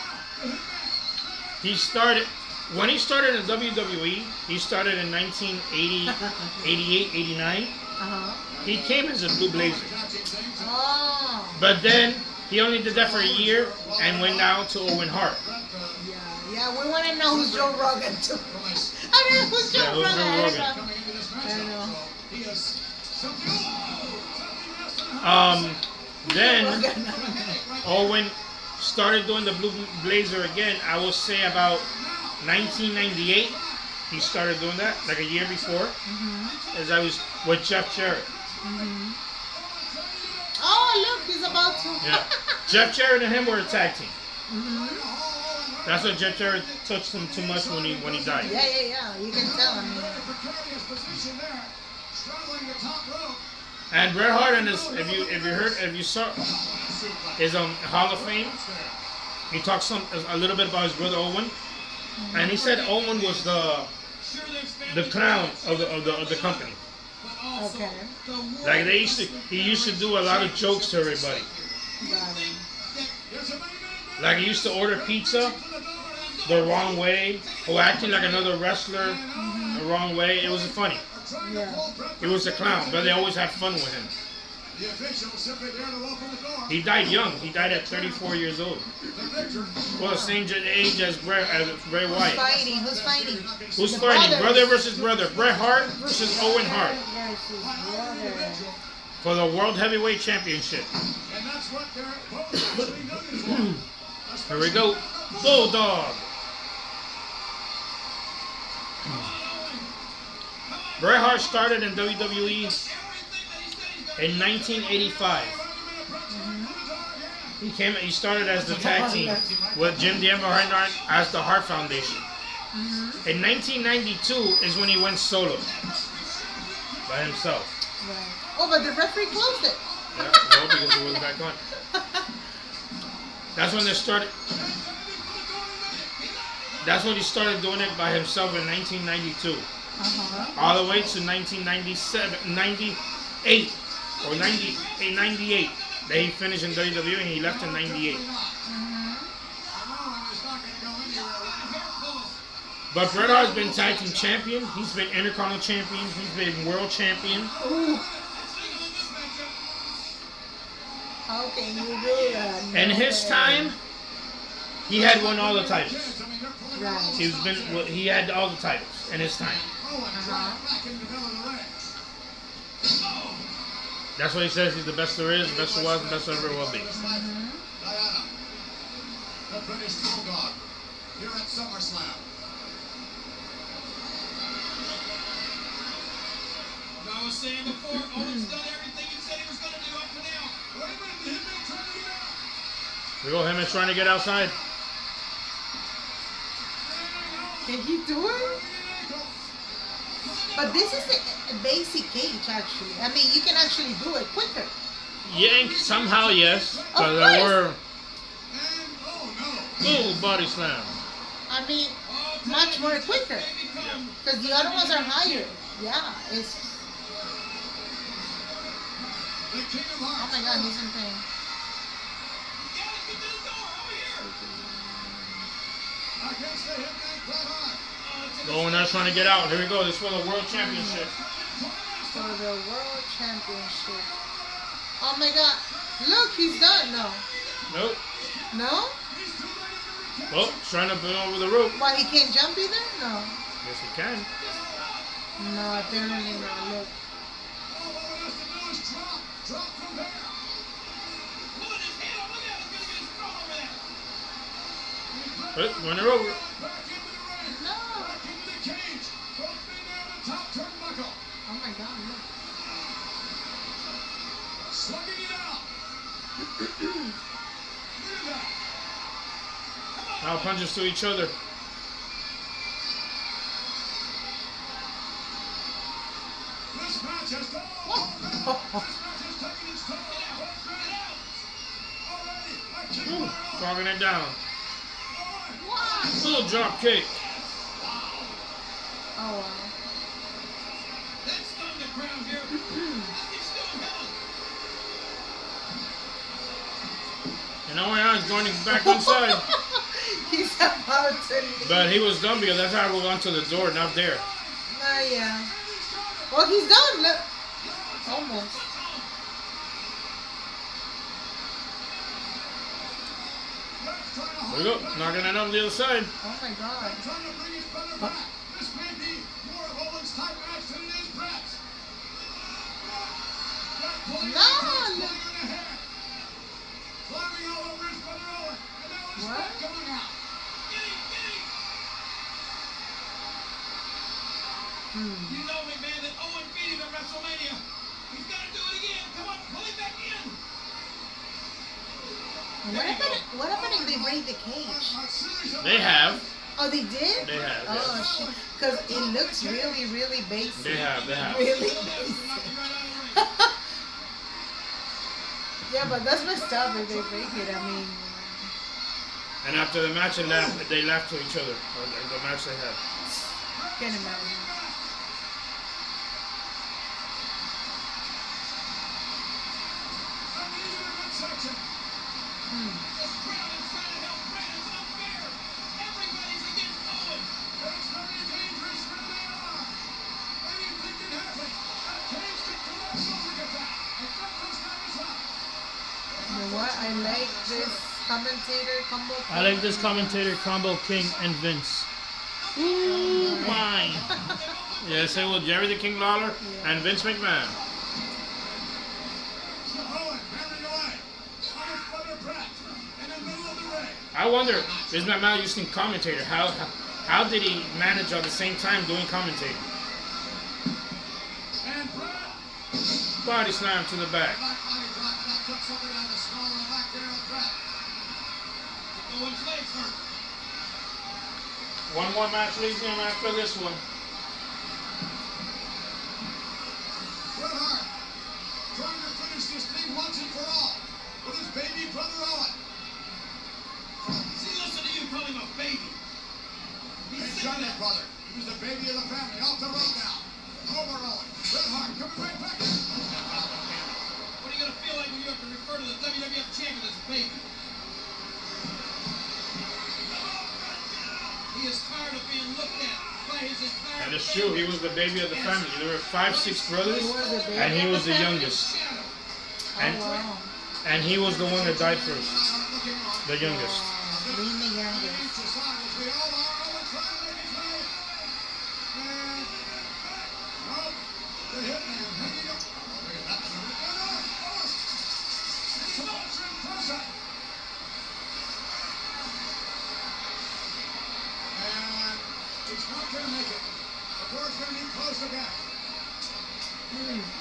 When he started in WWE, he started in 1980, 88, 89. Uh-huh. He came as a Blue Blazer. Oh. But then he only did that for a year and went down to Owen Hart. Yeah, we want to know who's Joe Rogan too. I mean, who's Joe who's Rogan? Joe I don't know. Then Owen started doing the Blue Blazer again. I will say about 1998. He started doing that, like a year before, as I was with Jeff Jarrett. Oh, look, he's about to. Yeah, Jeff Jarrett and him were a tag team. That's why Jeff Jarrett touched him too much when he died. Yeah. You can tell. I mean, And Bret Hart and his, if you saw his Hall of Fame, he talks a little bit about his brother Owen, and he said Owen was the clown of the company. okay. Like he used to do a lot of jokes to everybody. Got it. Like he used to order pizza, the wrong way, or acting like another wrestler the wrong way. It was funny. Yeah. He was a clown, but they always had fun with him. The official simply there to open the door. He died young. He died at 34 years old. Well, same age as Bray Wyatt. Who's fighting? Who's The fighting? brothers. Brother versus brother. Bret Hart versus Owen Hart for the World Heavyweight Championship. And that's what they're both being known for. Here we go. Bulldog. Bret Hart started in WWE in 1985. He started as the tag team with Jim the Anvil Reinhardt as the Hart Foundation. In 1992 is when he went solo by himself. Right. Oh, but the referee closed it. Yeah, well, because it was back on. That's when they started. That's when he started doing it by himself in 1992. All the way to 1997, 98, or 98. That he finished in WWE and he left in 98. But Bret Hart's been tag team champion. He's been Intercontinental champion. He's been world champion. Ooh. How can you do that? In his time, he had won all the titles. Right. He had all the titles in his time. That's what he says. He's the best there is, the best there was, the best there ever will be. Diana, the British Bulldog, here at SummerSlam. I was saying before, Owen's done everything he said he was going to do up to now. Wait a minute, the Hitman trying to get out. We go. Him is trying to get outside. Can he do it? But this is a basic cage, actually. I mean, you can actually do it quicker. Yank somehow, yes, but Of there course. were. Oh no. Ooh, body slam. I mean, much more quicker. Because the other ones are higher. Yeah, it's... The King of Oh Hearts. my God, he's in pain. Against the Hitman Bret Hart. Going there trying to get out. Here we go. This is for the World Championship. For the World Championship. Oh my God. Look, he's done. No. Nope. No? Oh, trying to put over the rope. Why, he can't jump either? No. Yes, he can. No, apparently not. Look. All Owen has to do is drop from there. Look at his head. Look at him. He's going to get his throat over there. Run her over. Back into the ring. No. Back into the cage. Both men down the top turnbuckle. Oh my God, look. Slugging it out. Look at that. Now punches to each other. This match has gone already. This match has taken its toll. Already. A kick Ooh, by Owen. talking it down. Owen. Little drop kick. Oh, wow. That's on the ground here. He's still held. And Owen joining back inside. He's about to leave. But he was done because that's how we went to the door, not there. Oh, yeah. Well, he's done. Look. Almost. There we go. Knocking it up the other side. Oh my God. Trying to bring his brother back. This may be more of Owen's type match than it is Bret's. Bret pulling No, his no. brother in the hair. Climbing all over his brother Owen. And now it's What? Bret going out. Get him. Get him. Hmm. You know, McMahon, that Owen beat him at WrestleMania. He's got to do it again. Come on, pull him back in. What happened if they break the cage? They have. Oh, they did? They have, Oh, yes. shit. Because it looks really, really basic. They have. Really basic. Yeah, but that's messed up if they break it. I mean, And after the match, they laughed to each other. Or the match they had. can't imagine. This crowd is trying to help Bret. It's unfair. Everybody's I like this commentator combo. I like this commentator combo, King and Vince. Ooh, my. Yes, it was Jerry the King Lawler and Vince McMahon. I wonder, is McMahon using commentator? How did he manage at the same time doing commentating? Body slam to the back. One more match leaves him after this one. Bret Hart trying to finish this thing once and for all with his baby brother Owen. See, listen to you call him a baby. He's Johnny's brother. He was the baby of the family. Off the road now. Over Owen. Bret Hart coming right back. What are you going to feel like when you have to refer to the WWF champion as a baby? He is tired of being looked at by his entire That is true. He was the baby of the family. There were 5, 6 brothers, and he was the youngest. And he was the one that died first. The youngest. Being the youngest. He's not going to make it. The door's going to be closed again.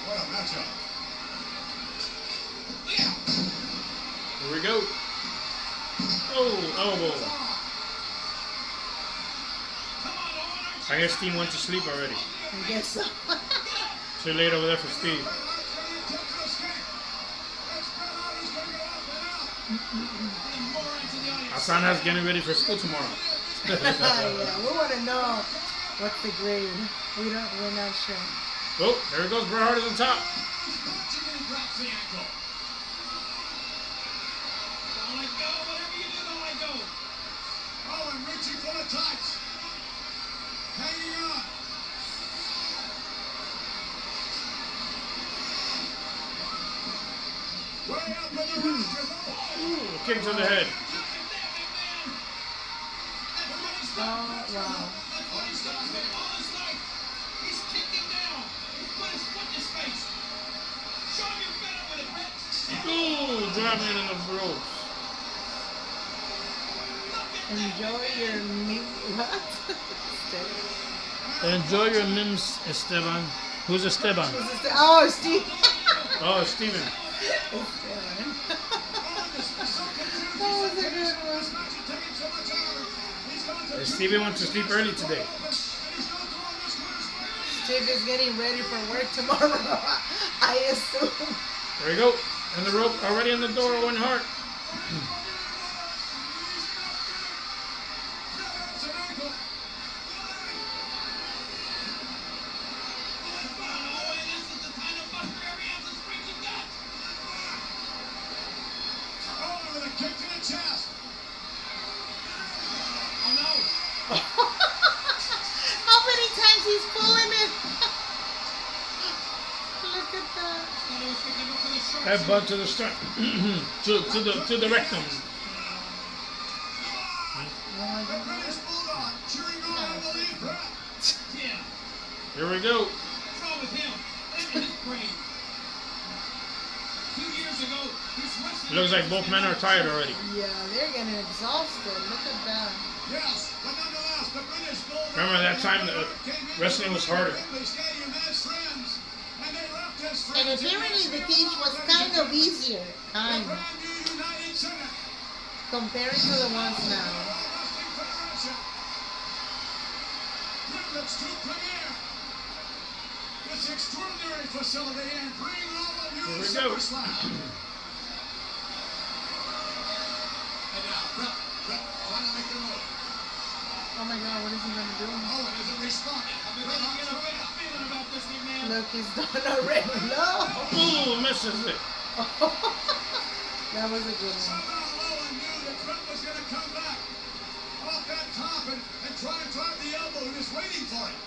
What a matchup. Here we go. Oh, elbow. I guess Steve went to sleep already. I guess so. Too late over there for Steve. Asana's getting ready for school tomorrow. Yeah, we want to know what's the grade. We're not sure. Oh, there he goes. Bret Hart is on top. Don't let go. Whatever you do, don't let go. Oh, and reaching for the tights. Hanging on. Way up in the roster. Ooh, kick to the head. Oh, wow. He's kicked him down. He's put his foot in his face. Show him you're better with it, Brett. Ooh, driving in the ropes. Enjoy your meat. What? Enjoy your mims, Esteban. Who's Esteban? Oh, Steve. Oh, Steven. Esteban. That was a good one. Steven went to sleep early today. Steve is getting ready for work tomorrow. I assume. There we go. And the rope already in the door. Owen Hart. Oh, with a kick to the chest. Oh, no. How many times he's pulling it? Look at that. Headbutt to the start. to the rectum. The British Bulldog cheering on, I believe, Brett. Yeah. Here we go. What's wrong with him? Look at his brain. 2 years ago, he's wrestling. Looks like both men are tired already. Yeah, they're getting exhausted. Look at that. Yes, but nonetheless, the British Bulldog. Remember that time wrestling was harder. And apparently the cage was kind of easier. Kind of. Comparing to the ones now. Privilege to premiere this extraordinary facility and bring all of you Here to we go. SummerSlam. And now, Brett trying to make the move. Oh my God, what is he gonna do? Owen isn't responding. Bret Hart Get a better feeling about this thing, man. Look, he's done already. No. Ooh, misses it. That was a good one. somehow Owen knew that Brett was going to come back off that top and try and drive the elbow. He was waiting for it.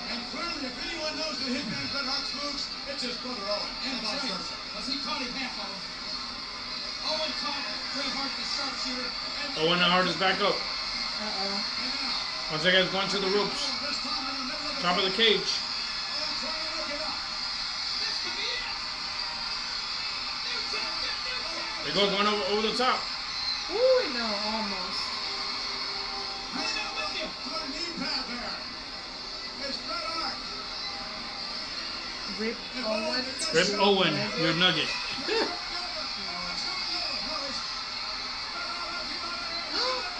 And clearly, if anyone knows the Hitman Bret Hart's moves, it's his brother Owen, and vice versa. Because he caught him half of them. Owen caught Bret Hart, the sharpshooter. Owen Hart is back up. Uh-oh. Once again, going to the ropes. Top of the cage. They go going over the top. Ooh, no, almost. Rip Owen. Rip Owen, your nugget.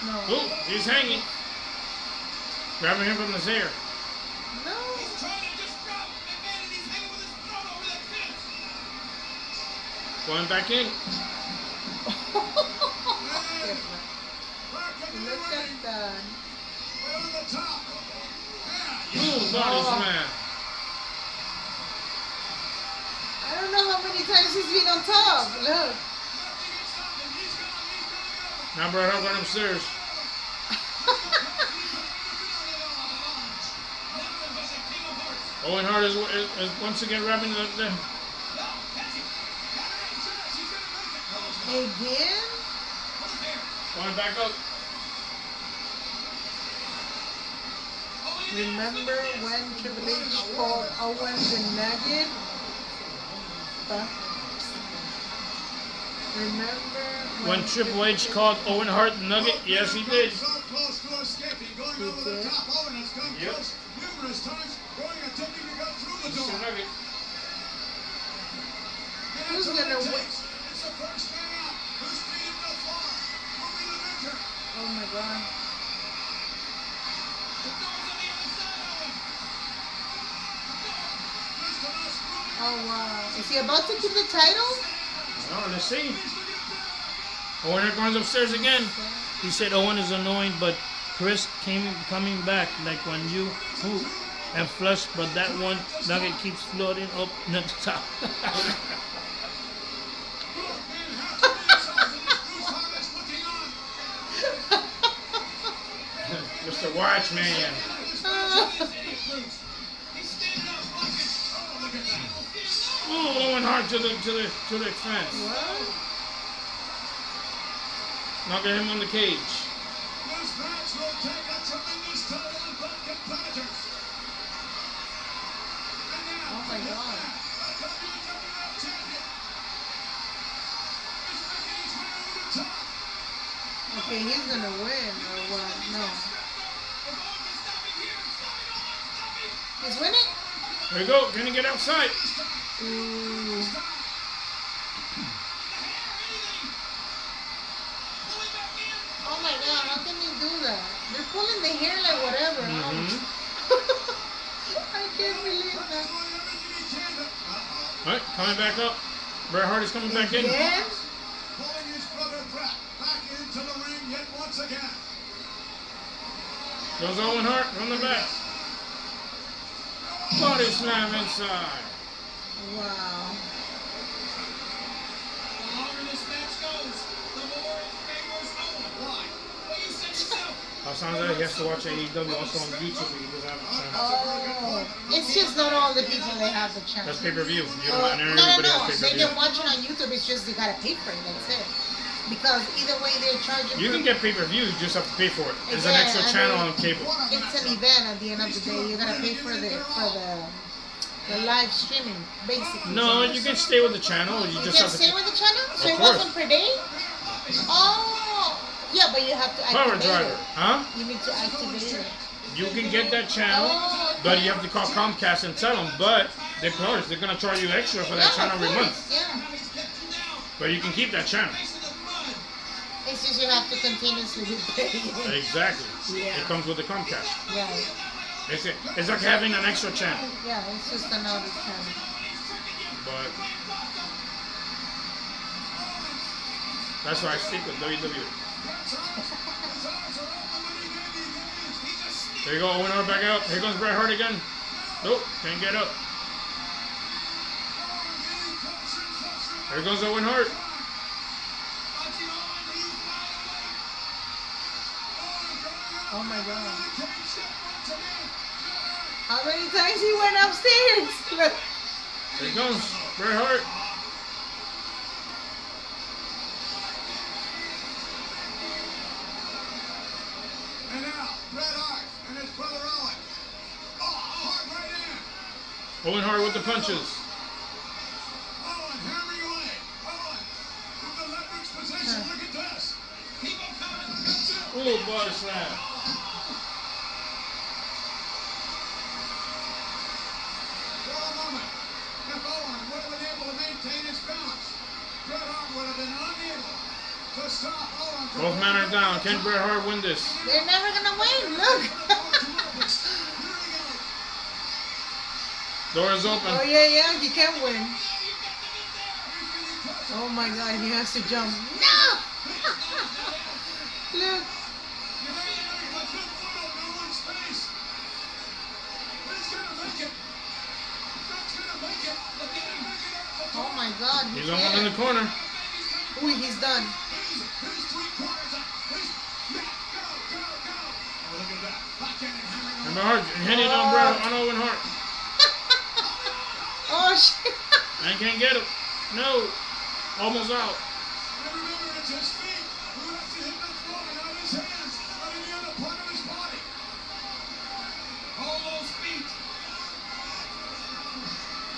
No. Oh, he's hanging. Grabbing him from his hair. No. He's trying to disrupt McMahon and he's hanging with his throat over that fence. Going back in. Look at that. Ooh, body slam. I don't know how many times he's been on top. Look. Now Bret Hart went upstairs. Owen Hart is once again wrapping the Again? going back up. Remember when Triple H called Owen the Nugget? Huh? Remember When Triple H called Owen Hart the Nugget? Yes, he did. So close to escaping, going over the top. Owen has come close numerous times, going attempting to go through the door. Nugget. Who's gonna win? It's the first man out. Who's beating the floor? Who'll be the victor? Oh my god. Oh wow. Is he about to keep the title? Oh, let's see. Owen Hart goes upstairs again. He said Owen is annoying, but Chris coming back like when you poop and flush, but that one nugget keeps floating up to the top. Mr. Watchman. Oh, Owen Hart to the fence. What? Knocking him on the cage. This match will take a tremendous toll on both competitors. And now, Oh my god. the WWF champion is making his way over the top. Okay, he's gonna win or what? No. He's winning? There you go. Gonna get outside. Ooh. Oh my god, how can they do that? They're pulling the hair like whatever. I can't believe that. Alright, coming back up. Bret Hart is coming back in. Again? Pulling his brother Bret back into the ring yet once again. Goes Owen Hart from the back. Body slam inside. Wow. The longer this match goes, the more it favors Owen. Why? Well, you said yourself. Sounds like he has to watch AEW also on YouTube if he doesn't have the channel. Oh, it's just not all the people that have the channel. That's pay-per-view. You Oh, don't no. everybody has They pay-per-view. can watch it on YouTube. It's just you gotta pay for it. That's it. Because either way, they're charging. You can get pay-per-view, you just have to pay for it. It's an Yeah, extra I channel mean- on cable. It's an event at the end of the day. You're gonna pay for the live streaming, basically. No, you can stay with the channel. You You just can have stay to. with the channel, so Of it course. wasn't per day. Oh, yeah, but you have to Power activate driver, it. huh? You need to activate it. You can get that channel, Oh, okay. but you have to call Comcast and tell them. But they're closed. They're gonna charge you extra for that Yeah, channel of every course, month. Yeah. But you can keep that channel. It's just you have to continuously be paying. Exactly. Yeah. It comes with the Comcast. Right. It's like having an extra channel. Yeah, it's just another channel. But that's why I stick with WWE. There you go, Owen Hart back out. Here comes Bret Hart again. Nope, can't get up. There goes Owen Hart. Oh my god. How many times he went upstairs? Look. Here comes Bret Hart. Owen Hart with the punches. Owen hammering away. Owen with the leverage position. Look at this. Keep him coming. Ooh, body slam. For a moment, if Owen would have been able to maintain his balance, Bret Hart would have been unable to stop Owen from... Both men are down. Can Bret Hart win this? They're never gonna win. Look. Door is open. Oh yeah, he can win. Oh my God, he has to jump. No! Look. Oh my God, He's on one in the corner. Ooh, he's done. And Hart hitting on Owen Hart. Oh shit. I can't get him. No. Almost out. And remember, it's his feet who has to hit the floor, not his hands, not any other part of his body. All those feet.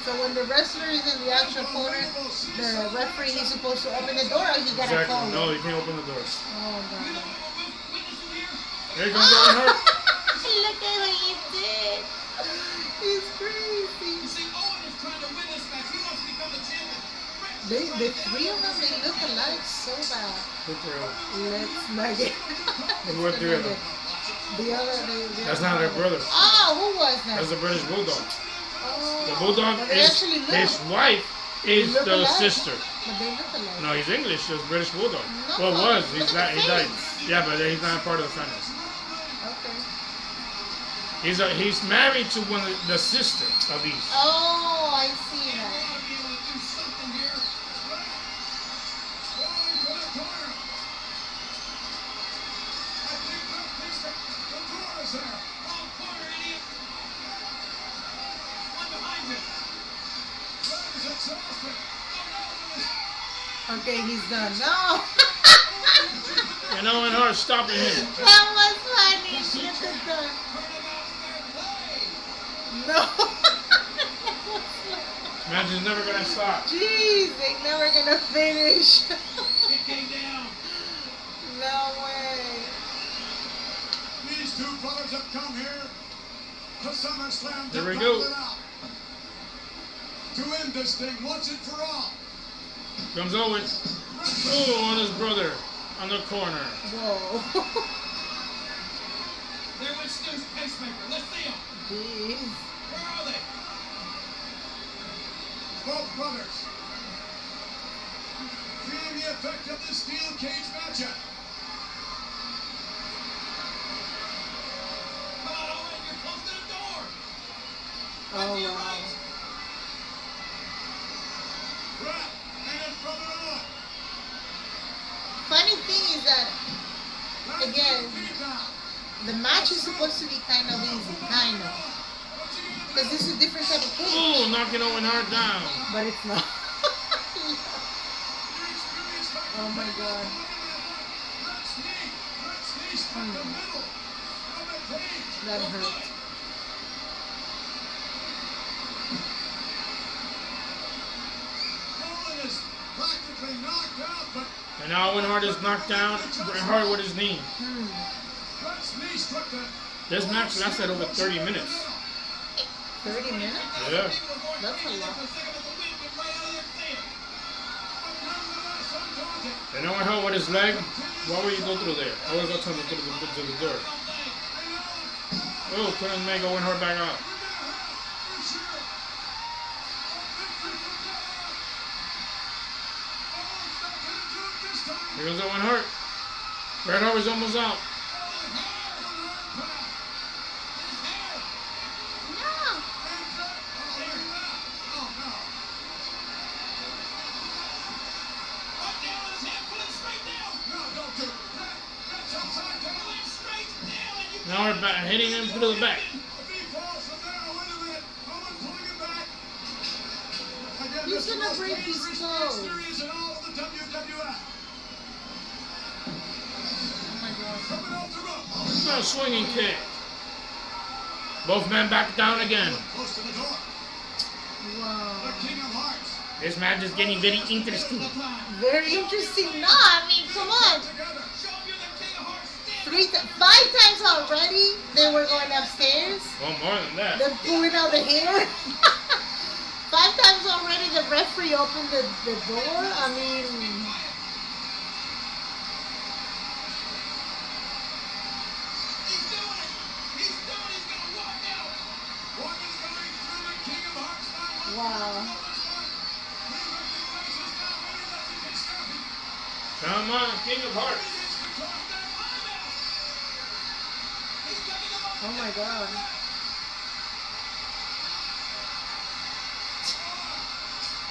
So when the wrestler is in the actual corner, the referee, he's supposed to open the door, or he gotta call No, it? you can't open the door. Oh God. Here comes Owen Hart. Look at what he did. He's crazy. The three of them, they look alike so bad. Let's not get. Who are three of them? The other. That's not their brother. Oh, who was that? That's the British Bulldog. Oh, The Bulldog but they is actually look. his wife is They look the alike. sister. But they look alike. No, he's English. He's British Bulldog. No, Well, was look he's at not? the He died. face. Yeah, but he's not part of the family. Okay. He's married to one of the sister of these. Oh, I see that. Okay, he's done. No. And Owen Hart stopping him. That was funny. Look at that. No. Match is never gonna stop. Jeez, they never gonna finish. It came down. No way. These two brothers have come here to SummerSlam to There we battle go. it out. To end this thing once and for all. Comes Owen. Oh, on his brother on the corner. Whoa. There went Stu's pacemaker. Let's see him. Jeez. Where are they? Both brothers feeling the effect of the steel cage matchup. Come on, Owen. You're close to the door. Oh To your wow. right. Brett and his brother Owen. Funny thing is that again, the match is supposed to be kind of easy, kind of, because this is a different type of cage. Oh, knocking Owen Hart down. But it's not. Oh my God. That hurt. Owen is practically knocked out, but And now Owen Hart is knocked down. Bret Hart with his knee. Brett's knee struck the... This match lasted over 30 minutes. 30 minutes? Yeah. That's a lot. And Owen Hart with his leg. Why would you go through there? I would go to the door. Oh, couldn't make Owen Hart back out. Here goes Owen Hart. Bret Hart was almost out. Now we're back, hitting him through the back. He's gonna break his clothes. It's not a swinging kick. Both men back down again. Wow. The King of Hearts. This match is getting very interesting. Very interesting. No, I mean, come on. 5 times already they were going upstairs. Well, more than that. They're pulling out the hair. 5 times already the referee opened the door. I mean... Wow. Come on, King of Hearts. Oh my God.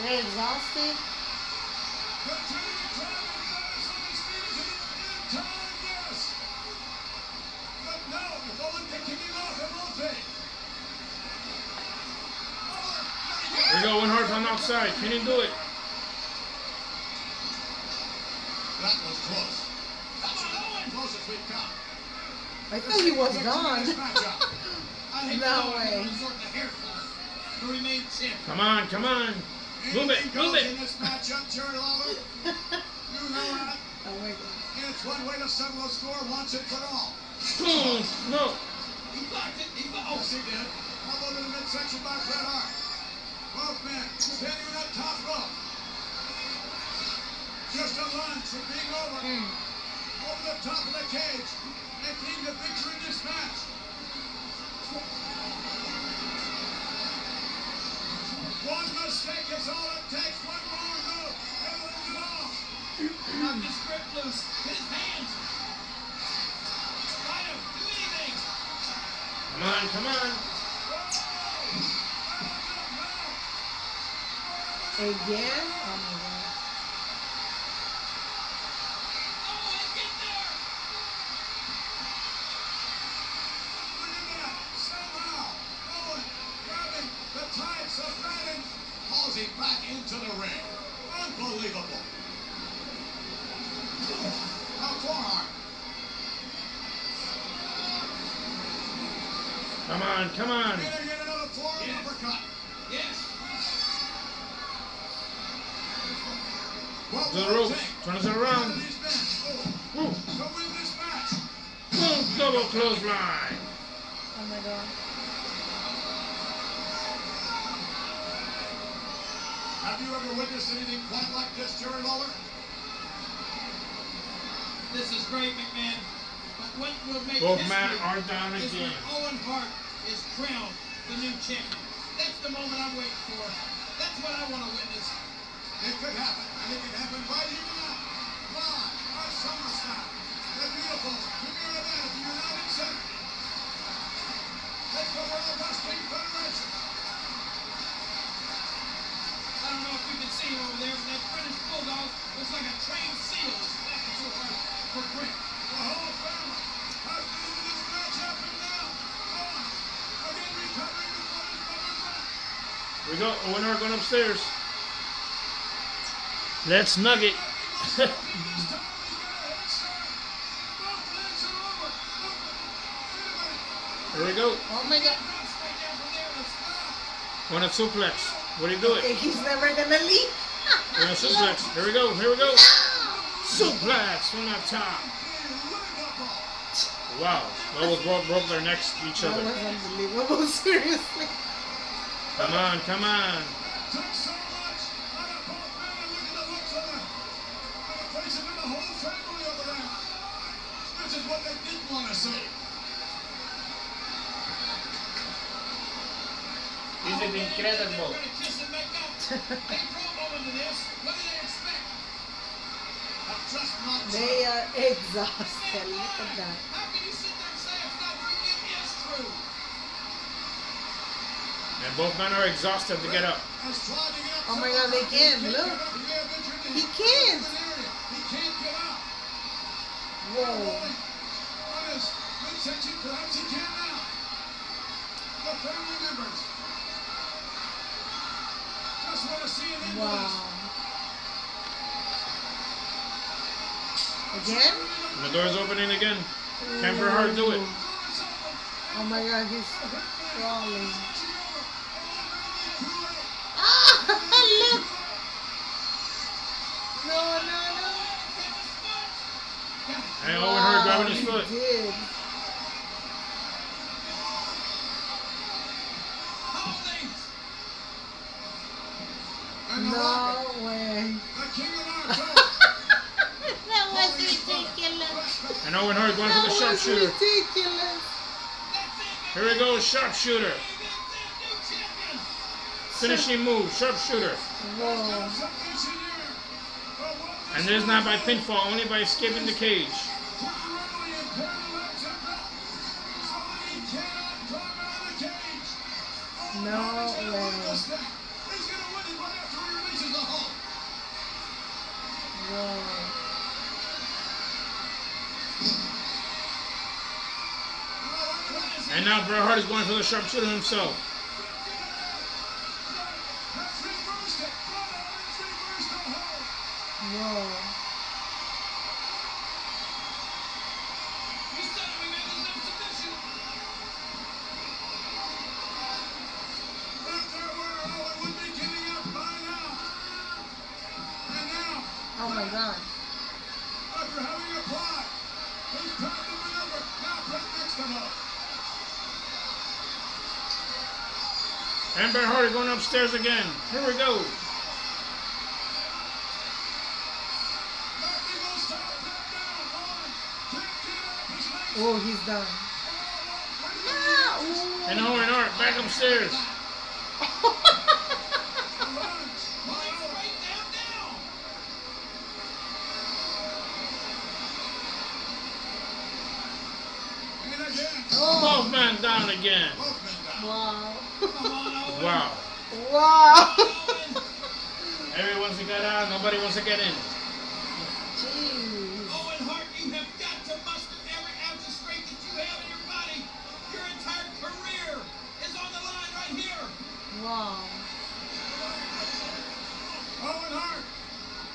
They're exhausted. Here we go, Owen Hart on the outside. Can he do it? That was close. That's as close as we've come. I thought he was gone. No way. Come on, come on. Move it, move it. In this matchup, Jerry Lawler. You know that. Oh my God. It's one way to settle a score once and for all. Boom. No. He blocked it. Yes, he did. Elbowed in the midsection by Bret Hart. Both men standing on that top rope. Just a lunge from being over. Over the top of the cage. Making the picture in this match. One mistake is all it takes. One wrong move. And lose it all. Knock his grip loose. His hands. Fight him. Do anything. Come on, come on. Again? Oh my God. Back into the ring. Unbelievable. A forearm. Come on, come on. Can I get another forearm uppercut? Yes. What The will it ropes. take? Turns it around. One of these men Woo. to win this match. Boom. Double clothesline. Oh my God. Have you ever witnessed anything quite like this, Jerry Lawler? This is great, McMahon. But what will make Both history men are down is again. when Owen Hart is crowned the new champion. That's the moment I'm waiting for. That's what I want to witness. It could happen, and it can happen right here now. Live on SummerSlam, the beautiful premier event of the United Center. Take the World Wrestling Federation. I don't know if you can see him over there, but that British Bulldog looks like a trained seal that's clapping so hard for Brick. The whole family has been in this match up and down. Owen, again recovering before his brother Brett. Here we go. Owen Hart going upstairs. Let's nugget. Here we go. Oh my God. Want a suplex. What do you do it? Okay, he's never gonna leave. Want a suplex. Here we go. Here we go. Suplex from the top. Wow. Those broke their necks to each That other. was unbelievable. Seriously. Come on, come on. Took so much out of both men, and look at the looks on the faces of the whole family over there. This is what they didn't want to see. This is incredible. They're going to kiss and make up. They drove Owen to this. What do they expect? Just not They are exhausted. Look at that. How can you sit there and say it's not true? It is true. And both men are exhausted to get up. Oh my God, they can. Look. He can't. He can't get up. Whoa. On his midsection, perhaps he can now. The family members just want to see an end to this. Wow. Again? And the door's opening again. Can Bret Hart do it? Oh my God, he's crawling. No, no, no. And Owen Hart grabbing his foot. He did. No way. That was ridiculous. And Owen Hart going for the That was sharpshooter. ridiculous. Here we go, sharpshooter. Finishing move, sharpshooter. Whoa. And this is not by pinfall, only by escaping the cage. No way. Whoa. And now Bret Hart is going for the sharpshooter himself. Whoa. Oh my God. After having applied his patented maneuver, now Bret makes them up. And Bret Hart is going upstairs again. Here we go. Oh, he's done. No. And Owen Hart back upstairs. Oh. Both men down again. Wow. Wow. Wow. Everyone wants to get out, nobody wants to get in. Jeez. Owen Hart, you have got to muster every ounce of strength that you have in your body. Your entire career is on the line right here. Wow. Owen Hart.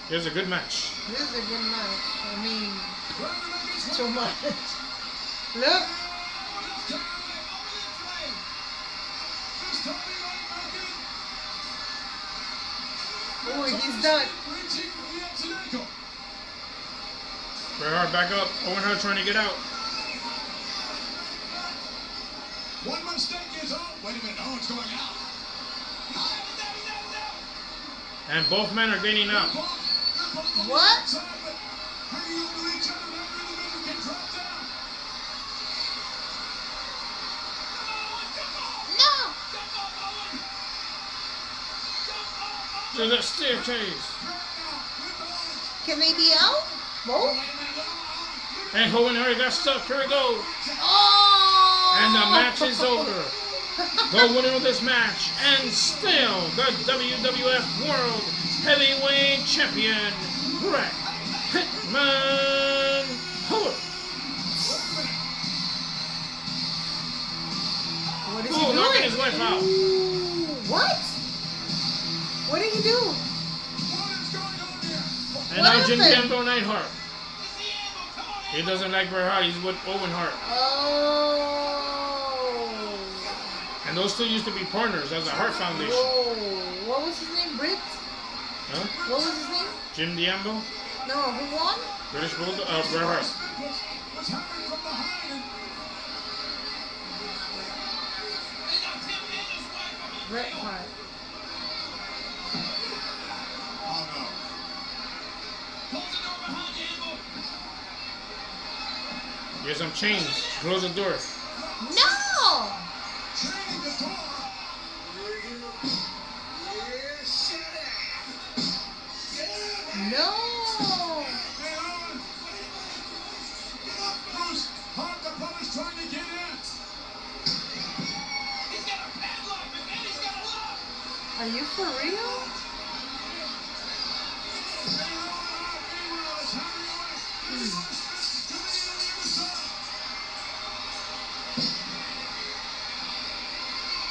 Here's a good match. This is a good match. I mean, it's too much. Look. Oh, he's done. Bret Hart back up. Owen Hart trying to get out. One mistake is all. Wait a minute, Owen's going out. And both men are getting out. What? No. To the staircase. Can they be out? Both? And Owen Hart got stuck. Here we go. Oh! And the match is over. The winner of this match, and still the WWF World Heavyweight Champion, Bret Hitman Hart. What is Oh, he knocking doing? his wife out. What? What did he do? And What now Jim happened? Campbell Neidhart. He doesn't like Bret Hart, he's with Owen Hart. Oh. And those two used to be partners as a Hart Foundation. Whoa. What was his name? Britt? Huh? What was his name? Jim Diambo, No, who won? British Bulldog, Bret Hart. Bret Hart. Here's some chains. Close the door. No! No! Trying to get in. He's got a padlock, McMahon. He's got a lock. Are you for real?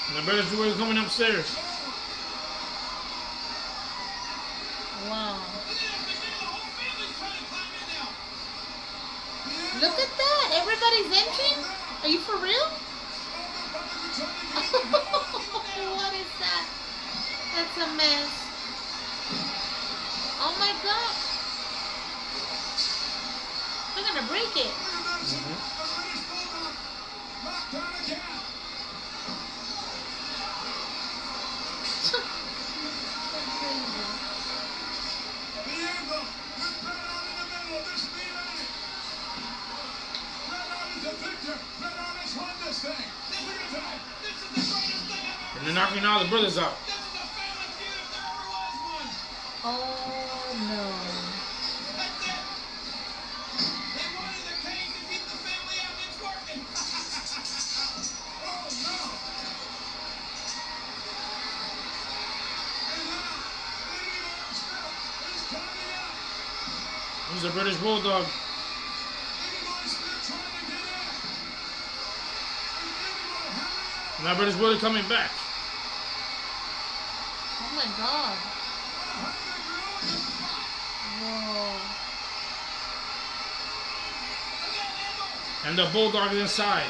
And the British Bulldog is coming upstairs. Wow. Look at that! Everybody's entering? Are you for real? What is that? That's a mess. Oh my God. gonna break it. And they're knocking all the brothers out. Oh no. He's a British Bulldog. Now British Bulldog coming back. Oh my god. Whoa. And the Bulldog is inside.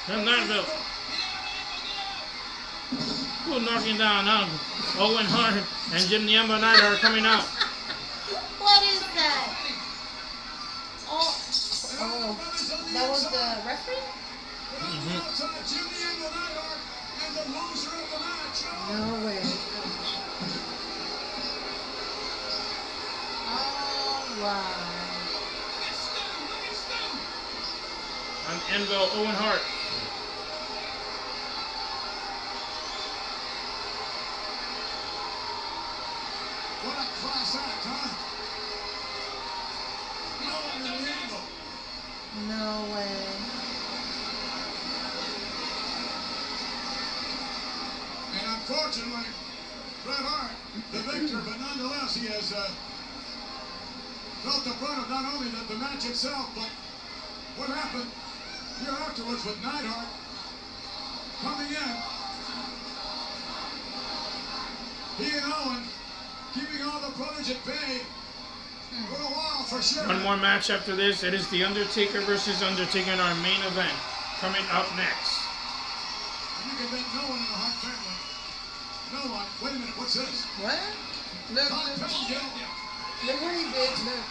And Nightville. Who's knocking down now? Owen Hart and Jim the Ember Knight are coming out. What is that? Oh, that was the referee? No way. Oh, wow. And Enville, Owen Hart. What a class act, huh? No way. And unfortunately, Bret Hart, the victor, but nonetheless, he has felt the brunt of not only the match itself, but what happened here afterwards with Neidhart coming in. He and Owen keeping all the brothers at bay for a while, for sure. One more match after this. It is the Undertaker versus Undertaker in our main event. Coming up next. You can bet no one in the Hart family. No one. Wait a minute, what's this? What? Look, Tom look, Pettengill. look what he did. Look.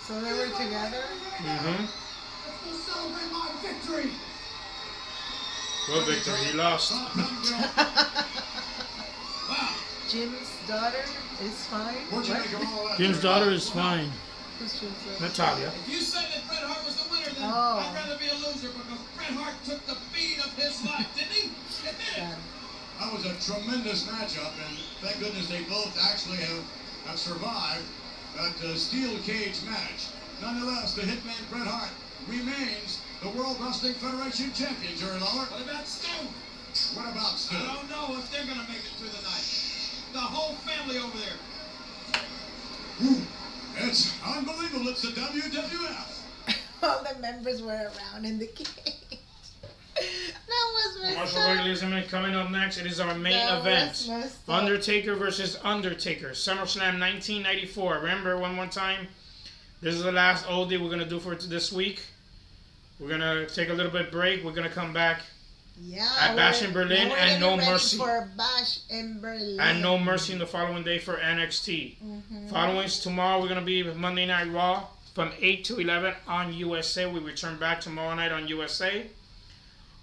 So they were together? Mm-hmm. Let's celebrate my victory. What victory? He lost. Jim's daughter is fine? What'd you What? make of all that? Jim's daughter is fine. Who's Jim's daughter? Natalia. If you say that Bret Hart was the winner, then Oh. I'd rather be a loser because Bret Hart took the beat of his life, didn't he? Admit it. Got him. That was a tremendous matchup, and thank goodness they both actually have survived that steel cage match. Nonetheless, the Hitman Bret Hart remains the World Wrestling Federation champion, Jerry Lawler. What about Stu? What about Stu? I don't know if they're going to make it through the night. The whole family over there. It's unbelievable. It's the WWF. All the members were around in the cage. That was messed Marshall up. Regulation coming up next. It is our main That event. was messed up. Undertaker versus Undertaker. SummerSlam 1994. Remember, one more time, this is the last oldie we're going to do for this week. We're going to take a little bit break. We're going to come back Yeah, at Bash in Berlin we're and getting No ready Mercy. for Bash in Berlin. And No Mercy in the following day for NXT. Following tomorrow, we're going to be with Monday Night Raw from 8 to 11 on USA. We return back tomorrow night on USA.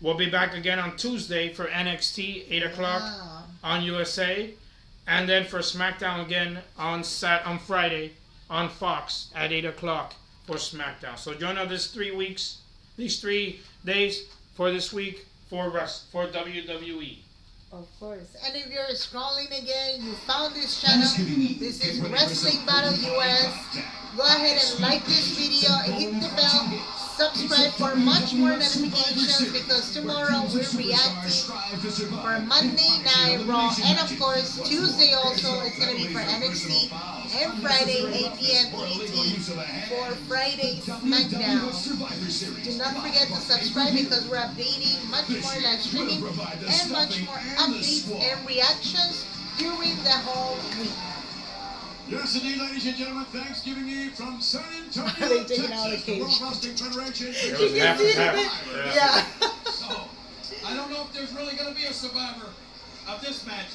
We'll be back again on Tuesday for NXT, 8 o'clock on USA. And then for SmackDown again on Friday on Fox at 8 o'clock for SmackDown. So join us these 3 days for this week for WWE. Of course. And if you're scrolling again, you found this channel. This is Wrestling Battle US. Go ahead and like this video, hit the bell, subscribe for much more notifications, because tomorrow we're reacting for Monday Night Raw, and of course Tuesday also it's going to be for NXT, and Friday 8 p.m. EDT for Friday SmackDown. Do not forget to subscribe, because we're updating much more live streaming and much more updates and reactions during the whole week. Yes, indeed, ladies and gentlemen, Thanksgiving Eve from San Antonio, They taking out the Texas. cage. World Wrestling Federation. It was half and half. Yeah. So, I don't know if there's really going to be a survivor of this match.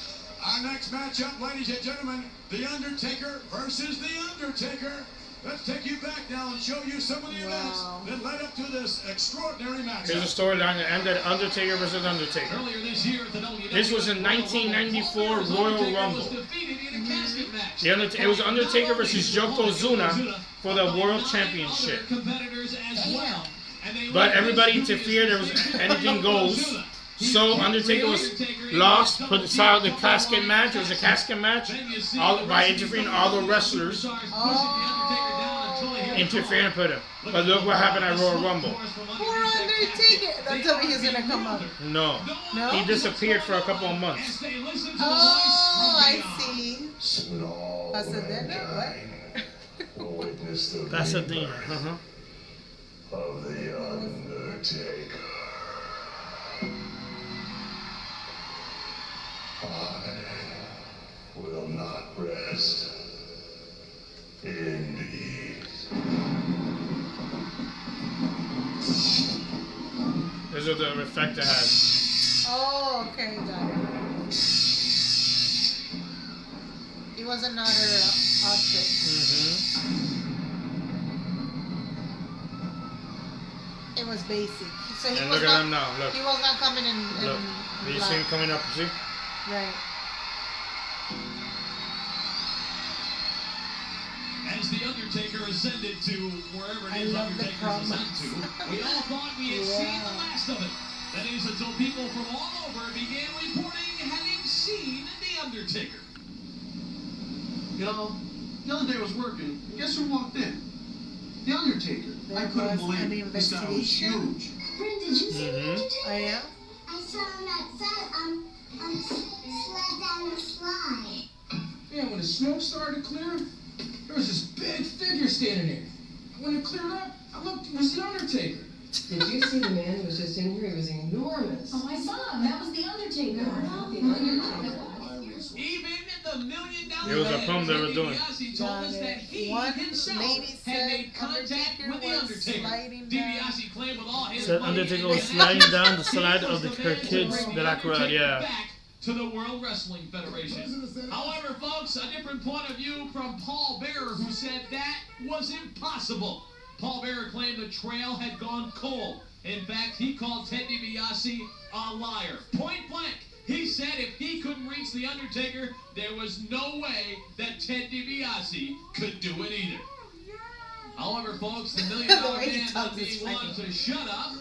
Our next matchup, ladies and gentlemen, The Undertaker versus The Undertaker. Let's take you back now and show you some of the events that led up to this extraordinary match. Here's a storyline that ended Undertaker versus Undertaker. Earlier this year at the WWE This was in 1994 Royal Rumble. It was Undertaker versus Yokozuna for the World Championship. But everybody interfered. There was anything goes. So Undertaker was lost, put aside the casket match. It was a casket match. By interfering, all the wrestlers interfered and put him. But look what happened at Royal Rumble. Poor Undertaker. Don't tell me he's gonna come up. No. No? He disappeared for a couple of months. Oh, I see. Soon all Pasadena? What? will witness the Pasadena. rebirth of the Undertaker. I will not rest in peace. This is the effect it has. Oh, okay, got it. It was another outfit. It was basic. So he And was look not, at him now. Look. He was not coming in. Look. Do you see him coming up? See? Right. As The Undertaker ascended to wherever I it is love the Undertaker's ascent promos. to, we all thought we had seen the last of it. That is until people from all over began reporting having seen The Undertaker. You know, the other day I was working, and guess who walked in? The Undertaker. I couldn't believe it. This guy was huge. Bryn, did you see the Undertaker? Oh, yeah? I saw him outside slide down the slide. Man, when the smoke started to clear, there was this big figure standing there. When it cleared up, I looked, it was The Undertaker. Did you see the man who was just in here? He was enormous. Oh, I saw him. That was The Undertaker. The Undertaker. Even the $1 million It was a poem they were doing. DiBiase told us that he One himself lady had said made contact Undertaker with The was Undertaker. sliding down. DiBiase claimed with all his Said money Undertaker and was his sliding down the actions, slide he of was her man to kids bring that I cried, Undertaker yeah. back to the World Wrestling Federation. However, folks, a different point of view from Paul Bearer, who said that was impossible. Paul Bearer claimed the trail had gone cold. In fact, he called Ted DiBiase a liar. Point blank. He said if he couldn't reach The Undertaker, there was no way that Ted DiBiase could do it either. However, folks, the $1 million man not being willing to shut up,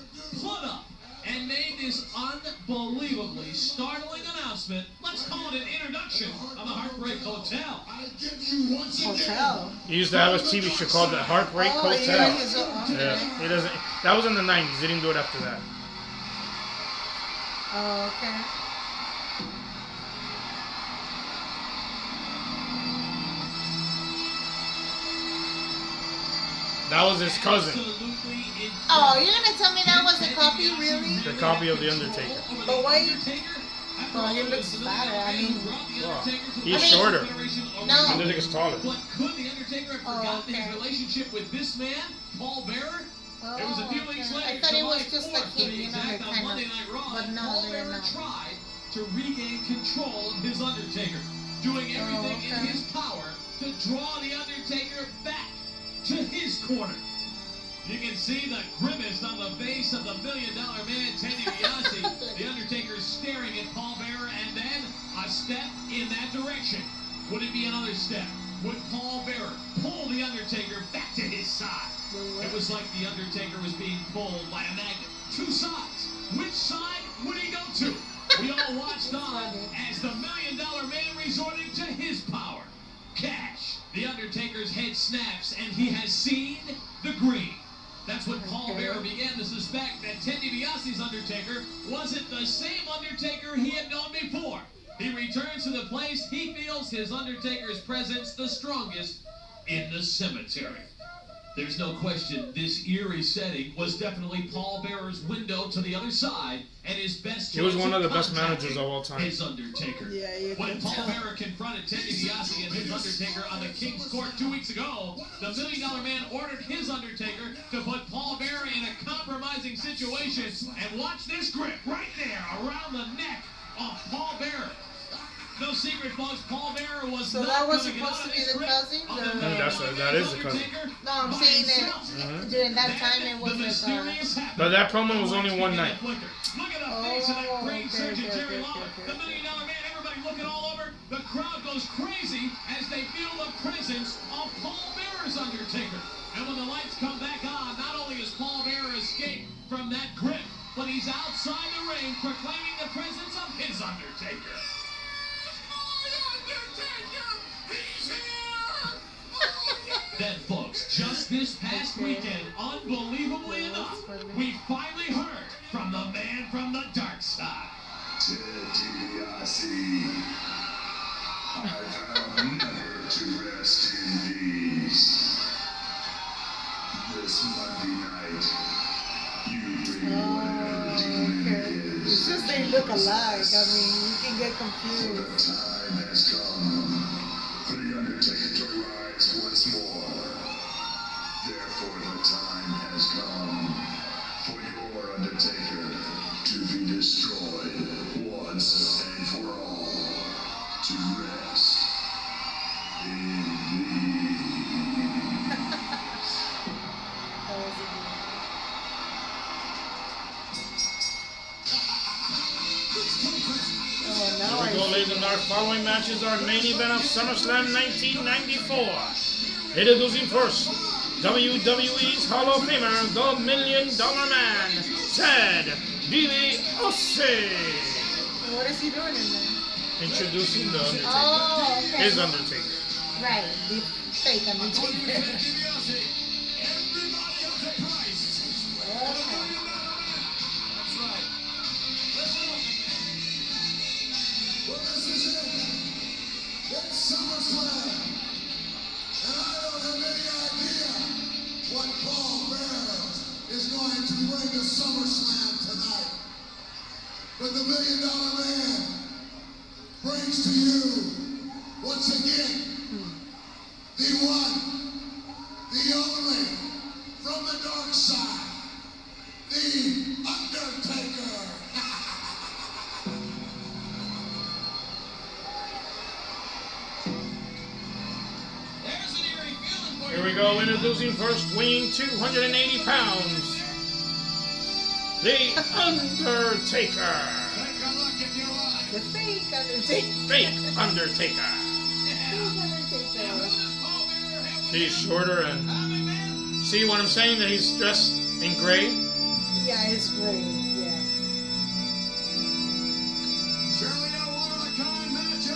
put up, and made this unbelievably startling announcement. Let's call it an introduction of the Heartbreak Hotel. I give you once again. Hotel. He used to have a TV show called The Heartbreak Oh, Hotel. yeah, he's okay. Yeah, he doesn't. That was in the 90s. He didn't do it after that. Oh, okay. That was his cousin. Oh, you're gonna tell me that was a copy, really? The copy of The Undertaker. But why you... Oh, he looks fatter. I mean... Wow. He's shorter. No. Undertaker's taller. But could The Undertaker have forgotten okay. his relationship with this man, Paul Bearer? Oh, It was a few weeks okay. later, I thought it was July just 4th, like to him, be you know, exact, like on kind Monday of... Night Raw, But no, Paul they're Bearer not. tried to regain control of his Undertaker, doing everything in okay. his power to draw The Undertaker back to his corner. You can see the grimace on the face of the $1 million man, Ted DiBiase. The Undertaker staring at Paul Bearer, and then a step in that direction. Would it be another step? would Paul Bearer pull The Undertaker back to his side. It was like The Undertaker was being pulled by a magnet. Two sides. Which side would he go to? We all watched on as the $1 Million Man resorted to his power. Cash. The Undertaker's head snaps and he has seen the green. That's when Paul Bearer began to suspect that Ted DiBiase's Undertaker wasn't the same Undertaker he had known before. He returns to the place he feels his Undertaker's presence the strongest in the cemetery. There's no question this eerie setting was definitely Paul Bearer's window to the other side and his best. He was one of the best managers of all time. His Undertaker. Yeah, when Paul Bearer confronted Ted DiBiase and his Undertaker on the King's Court 2 weeks ago, the $1 Million Man ordered his Undertaker to put Paul Bearer in a compromising situation. And watch this grip right there around the neck of Paul Bearer. No secret, folks. Paul Bearer was so not that was going to supposed to be get the out of cousin? That is the cousin. No, I'm saying that during that time it was But that promo was only one night. Look at the face of that brain surgeon, Jerry Lawler. The $1 Million Man, everybody looking all over. The crowd goes crazy as they feel the presence of Paul Bearer's Undertaker. And when the lights come back on, not only has Paul Bearer escaped from that grip, but he's outside the ring proclaiming the presence of his Undertaker. Then, folks, just this past weekend, unbelievably enough, we finally heard from the man from the dark side. Ted DiBiase, I vow never to rest in peace. This Monday night, you bring whatever demon It's is. just they look alike. I mean, you can get confused. The time has come for the Undertaker to rise once more. Therefore, the time has come for your Undertaker to be destroyed once and for all. To rest in peace. Here we go, ladies and gentlemen. Our following matches are main event of SummerSlam 1994. Introducing first, WWE's Hall of Famer, the $1 Million Man, Ted DiBiase. What is he doing in there? Introducing the Undertaker. Oh, okay. His Undertaker. Right, the fake Undertaker. Well, this is it. It's SummerSlam. And I don't have any idea what Paul Bearer is going to bring to SummerSlam tonight. But the $1 Million Man brings to you, once again, the one, the only, from the dark side, the Undertaker. Here we go, introducing first, weighing 280 pounds, the Undertaker. The fake Undertaker. Fake Undertaker. He's shorter and... See what I'm saying? That he's dressed in gray? Yeah, it's gray, yeah.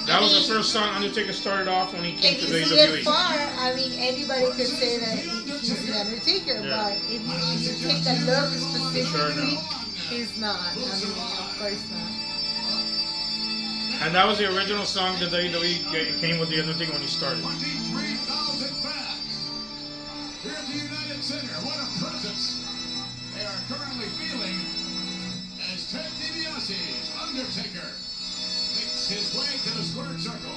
That was the first song Undertaker started off when he came If to you WWE. see it far, I mean, anybody could say that he's the Undertaker, Yeah. but if you take a look specifically, he's not. I mean, of course not. And that was the original song that WWE came with the Undertaker when he started. 23,000 fans here at the United Center. What a presence they are currently feeling as Ted DiBiase's Undertaker makes his way to the squared circle.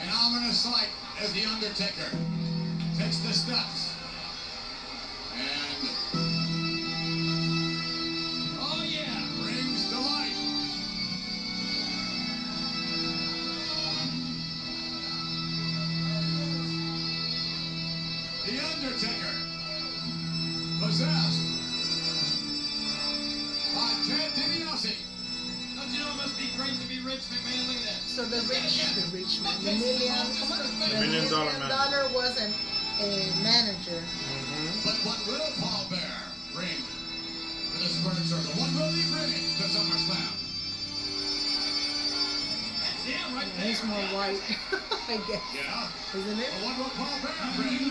An ominous sight as the Undertaker takes the steps. And oh yeah, brings to light. The Undertaker. Possessed by Ted DiBiase. Don't you know it must be great to be rich, McMahon? Look at that. So the rich man, the million, come on, the $1 million dollar wasn't a manager. But what will Paul Bear bring to the squared circle? What will he bring to SummerSlam? That's him right there. He's more white, I guess. Yeah. Isn't it? But what will Paul Bear bring?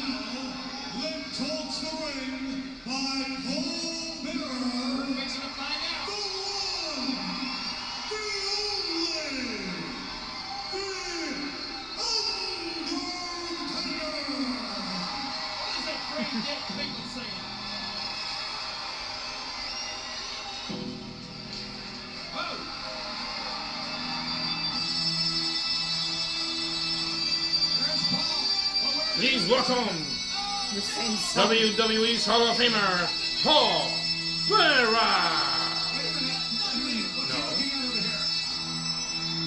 Lynn Talks the Ring by Paul Bear. We're fixing to find out. The one, the only, the Undertaker. What is that great Dick Finkel saying? Whoa! There's Paul. But where Please welcome The same song. WWE's Hall of Famer, Paul Bearer.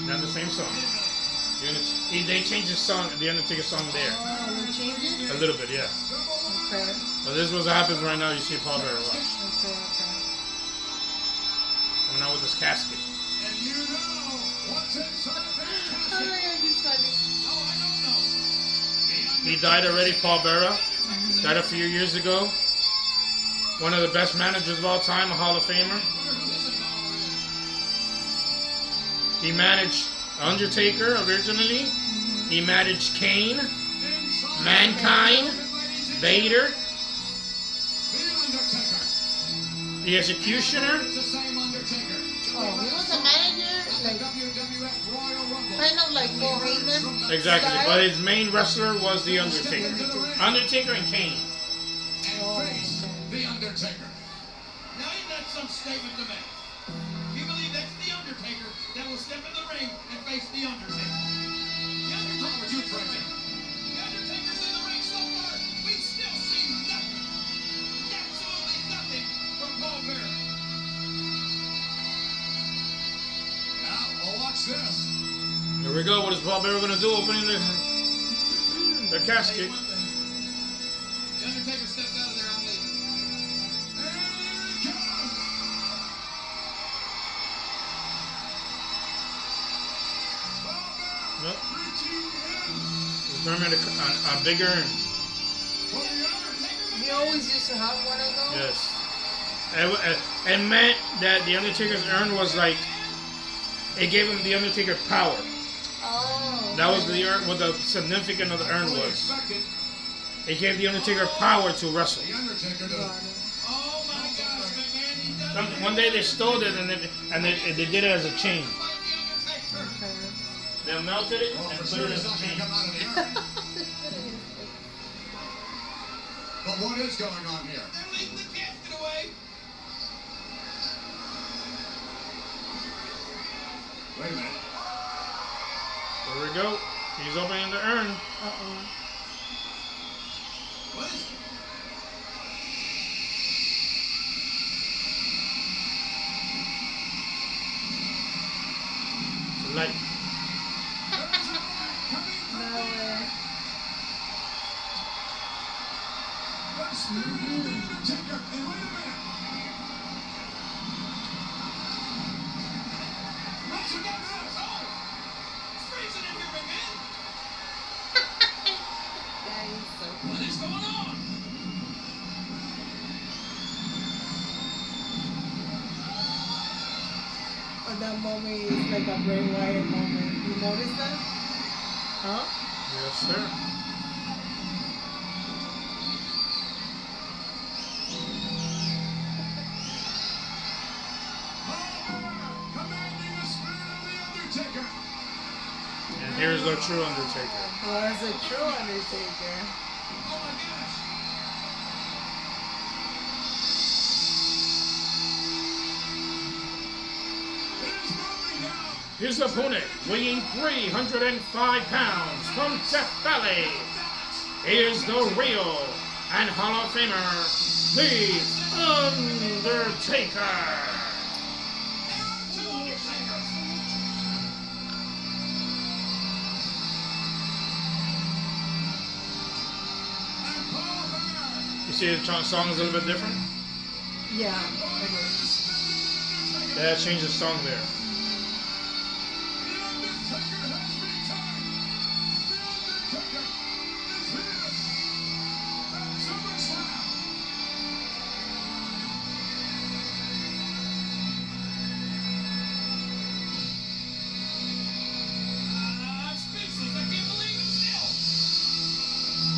Not the same song. They changed the song, the Undertaker song there. Oh, they changed it? A little bit, yeah. Okay. But this is what happens right now. You see Paul Bearer watch. Okay. Coming out with this casket. And you know what's inside that Oh casket? my God, he's funny. Oh, I don't know. He died already, Paul Bearer. Died a few years ago. One of the best managers of all time, a Hall of Famer. He managed Undertaker originally. He managed Kane, Mankind, Vader, The Undertaker. the Executioner. It's the same Undertaker. Oh, he was a manager, like WWF Royal Rumble. kind of like Paul Heyman. Exactly. style. But his main wrestler was the Undertaker. Undertaker and Kane. And face the Undertaker. Now ain't that some statement to make? You believe that's the Undertaker that will step in the ring and face the Undertaker? The Undertaker's in the ring. The Undertaker's in the ring so far. We've still seen nothing. Absolutely nothing from Paul Bearer. Now, well, watch this. Here we go. What is Paul Bearer going to do? Opening the casket. The Undertaker stepped out of there. I'm leaving. And here he comes. Nope. Reaching in Just remember a big urn. for the Undertaker. He always used to have one of those. Yes. It meant that the Undertaker's urn was like, it gave him the Undertaker power. Oh. That was the urn, what the significance of the urn Fully was. expected. It gave the Undertaker power to wrestle. The Undertaker to Oh my gosh, McMahon, he does it. One day they stole it and they did it as a chain. The Undertaker. They melted it well, and for put sure it he's as a not going chain. to come out of the urn. But what is going on here? They're leaving the casket away. Wait a minute. There we go. He's opening the urn. Uh-oh. What is it? It's a light. No way. The spirit of the Undertaker. And wait a minute. What's he got for us? Oh! It's freezing in here, McMahon. Yeah, he's so What is going on? But that moment is like a Bray Wyatt moment. You notice that? Huh? Yes, sir. Commanding the spirit of the Undertaker. And here's the true Undertaker. Oh, that's a true Undertaker. Oh my gosh. It is moving now. His opponent, weighing 305 pounds from Death Valley, is the real and Hall of Famer, the Undertaker. There are two Undertakers. And Paul See, the song is a little bit different. Yeah, it is. Yeah, change the song there.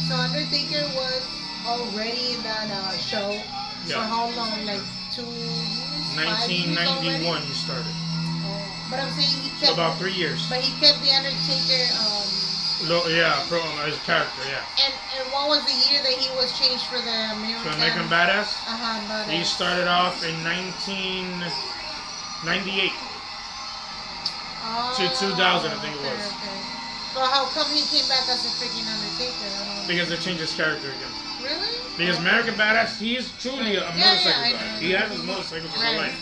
So Undertaker was already in that show for Yeah. how long? Like 2 years? 1991 he started. But I'm saying he So kept. about 3 years. But he kept the Undertaker. Yeah, as a character, yeah. And what was the year that he was changed for the American? So American Badass. Badass. He started off in 1998 to 2000, I think it was. Okay. So how come he came back as a freaking Undertaker? Because they changed his character again. Really? Because American Badass, he is truly a motorcycle I guy. know. He has his motorcycles his whole life.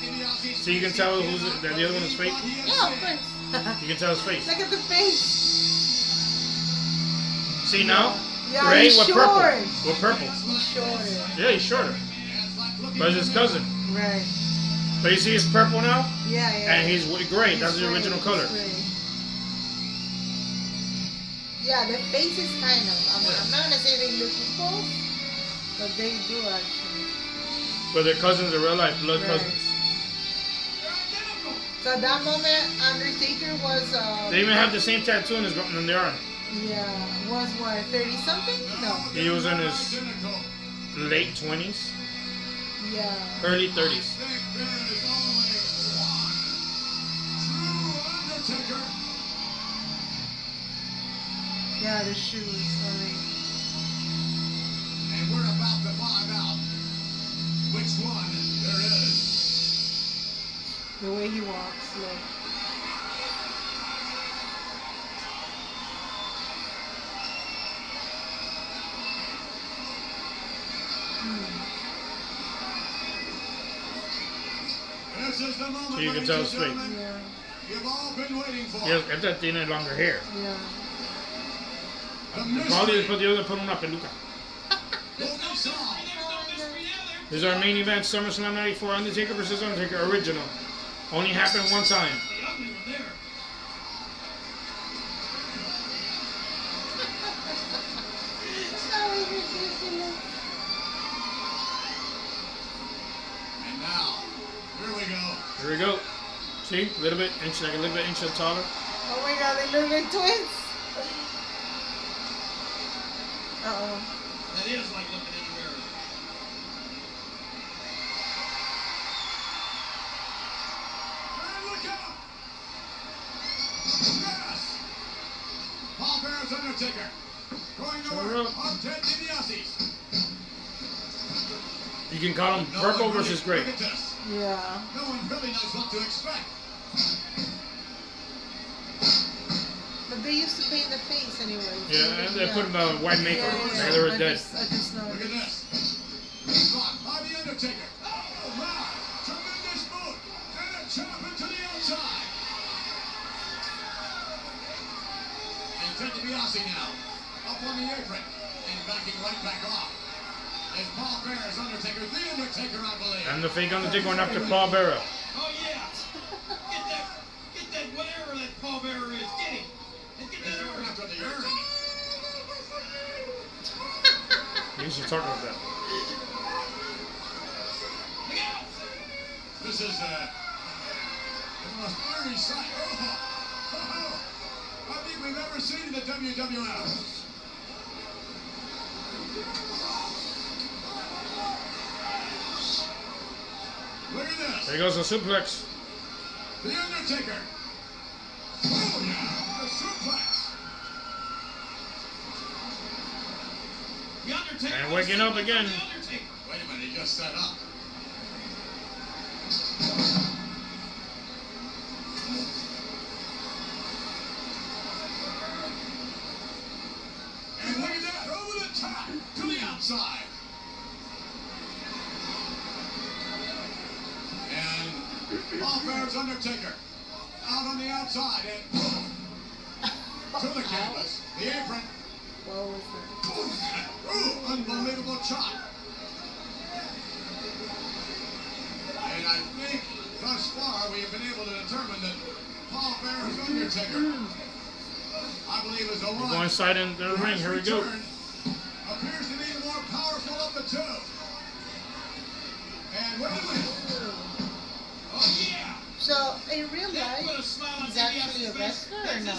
So you can tell that the other one is fake. Yeah, of course. You can tell his face. Look at the face. See now? Yeah, Gray he's with short. purple. With purple. He's shorter. Yeah, he's shorter. But it's his cousin. Right. But you see his purple now? Yeah. And he's gray. That's the original color. Gray. Yeah, the face is kind of. I'm not gonna say they look equal, but they do actually. But they're cousins in real life, blood Right. cousins. So at that moment, Undertaker was. They even have the same tattoo on their arm. Yeah, was what, 30 something? No. He was in his late 20s, Yeah. early 30s. Yeah, the shoes. And we're about to find out which one there is. The way he walks, look. This is the moment, So you can ladies tell and it's fake. gentlemen, you've all been waiting for. He tiene longer hair. Yeah. Probably put una peluca. This is our main event, SummerSlam 94, Undertaker vs. Undertaker, original. Only happened one time. And now, here we go. Here we go. See, a little bit inch taller. Oh my god, they look like twins. Uh-oh. That is like looking in the mirror. And look out! Yes! Paul Bear's Undertaker. Going to work on Ted DiBiase's. You can call him purple versus gray. Look at this. Yeah. No one really knows what to expect. But they used to paint the face anyway. Yeah, and they put white makeup. Like they were dead. I just know. Look at this. Caught by the Undertaker. Oh my! Tremendous move. And a chop into the outside. And Ted DiBiase now. Up on the apron. And backing right back off. And Paul Bear's Undertaker. The Undertaker, I believe. And the fake Undertaker going after Paul Bearer. Oh yeah! Get that whatever that pallbearer is. Get him. And get that over After the urn. You should talk about that. Look out! This is the most eerie sight. I think we've ever seen in the WWF. Look at this. There goes the suplex. The Undertaker. Oh yeah, the suplex. The Undertaker. And waking up again. The Undertaker. Wait a minute, he just set up. And look at that, over the top, to the outside. And Paul Bear's Undertaker, out on the outside, and boom, to the canvas, the apron. What was that? Ooh, unbelievable chop. Paul Bearer's Undertaker. I believe is the one. Go inside in the ring. Here we go. Appears to be the more powerful of the two. And wait. Oh yeah. So in real life, he's actually a wrestler or no?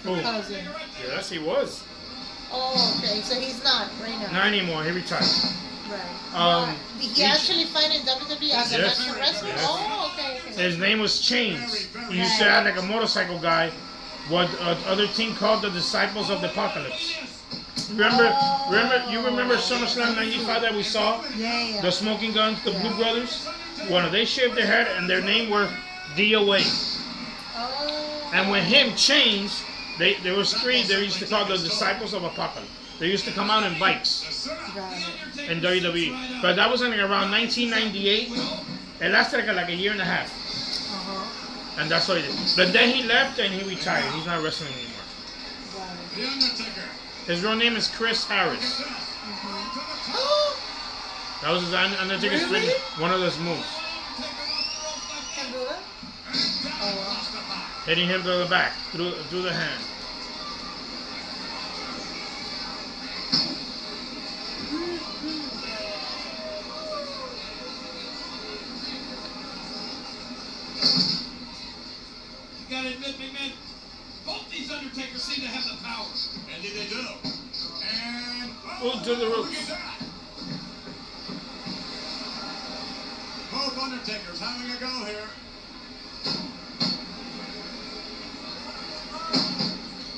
Oh. Cousin. Yes, he was. Oh, okay. So he's not right now. Not anymore. He retired. Right. Did he actually fight in WWE as a natural wrestler? Yes. Oh, okay. His name was Chains. He used to act like a motorcycle guy. What other team called the Disciples of the Apocalypse. Remember SummerSlam '95 that we saw? Yeah. The Smoking Guns, the Blue Brothers. Well, they shaved their head and their name were DOA. Oh. And when him Chains, there was three. They used to call the Disciples of Apocalypse. They used to come out in bikes in WWE. But that was like around 1998. It lasted like a year and a half. And that's what he did. But then he left and he retired. He's not wrestling anymore. His real name is Chris Harris. That was his Undertaker's one of those moves. Hitting him to the back, through the hand. You gotta admit, big man, both these Undertakers seem to have the power. Indeed they do. And To the ropes. both Undertakers having a go here.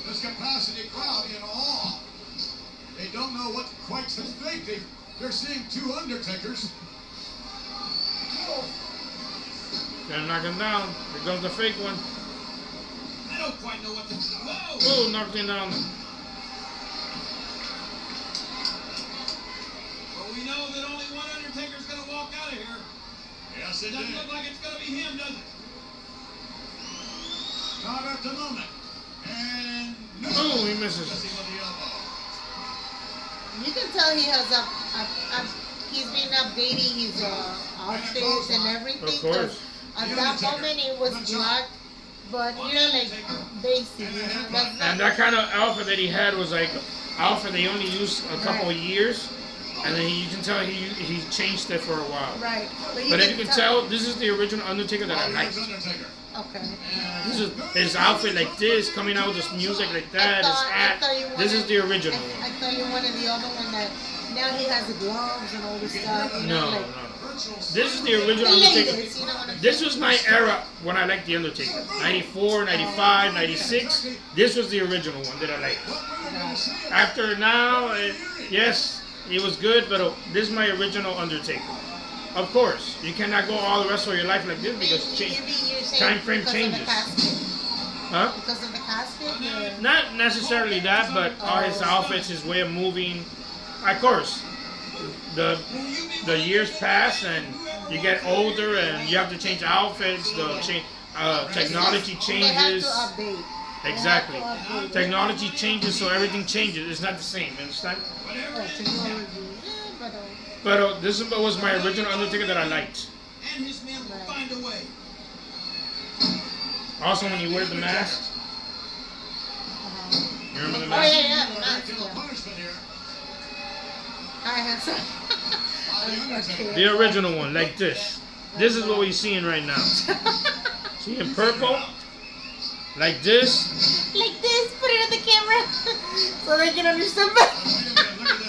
This capacity crowd in awe. They don't know what quite to think. They're seeing two Undertakers. Gonna knock him down. Here goes the fake one. I don't quite know what to do. Whoa! Oh, knocked him down. Well, we know that only one Undertaker's gonna walk out of here. Yes, it Doesn't did. look like it's gonna be him, does it? Not at the moment. And no. Oh, he misses. You can tell he has he's been updating his outfits and everything. Of course. At that moment it was black, but like basic. That's And that kind of outfit that he had was like outfit they only used a couple of years, and then you can tell he changed it for a while. Right. But if you can tell, this is the original Undertaker that I liked. Okay. This is his outfit like this, coming out with this music like that, his hat. This is the original one. I thought you wanted the other one that now he has the gloves and all this stuff. No. This is the original Undertaker. This was my era when I liked the Undertaker. 94, 95, 96. This was the original one that I liked. After now, yes, it was good, but this is my original Undertaker. Of course, you cannot go all the rest of your life like this because time frame changes. Huh? Because of the casket? Not necessarily that, but all his outfits, his way of moving. Of course, the years pass and you get older and you have to change outfits. Technology changes. They have to update. Exactly. Technology changes, so everything changes. It's not the same. You understand? But this was my original Undertaker that I liked. And his men will find a way. Also, when you wear the mask. You remember the mask? Oh, yeah, the mask. Yeah. The original one, like this. This is what we're seeing right now. See in purple? Like this. Like this, put it on the camera so they can understand better.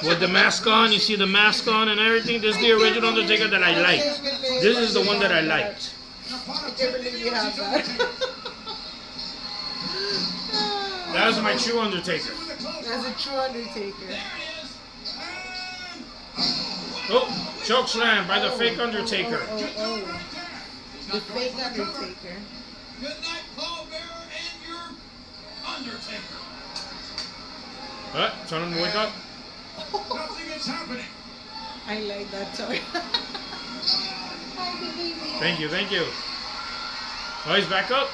With the mask on, you see the mask on and everything. This is the original Undertaker that I liked. This is the one that I liked. I can't believe you have that. That was my true Undertaker. That's a true Undertaker. Oh, choke slam by the fake Undertaker. Oh. The fake Undertaker. Good night, Paul Bearer and your Undertaker. What? Tell him to wake up. Nothing is happening. I like that toy. Thank you. Oh, he's back up.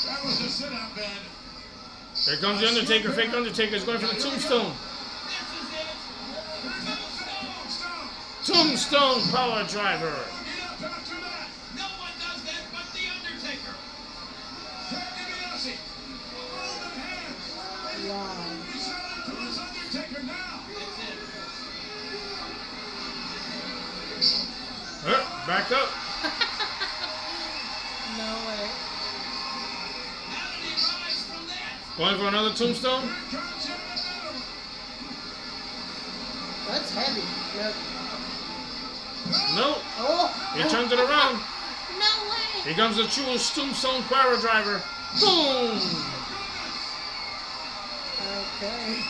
That was a sit-up, Ben. There comes the Undertaker. Fake Undertaker is going for the tombstone. Tombstone power driver. No one does that but the Undertaker. Back up. No way. Going for another tombstone? That's heavy. Yep. No. Oh. He turns it around. No way. Here comes the true tombstone power driver. Boom. Okay.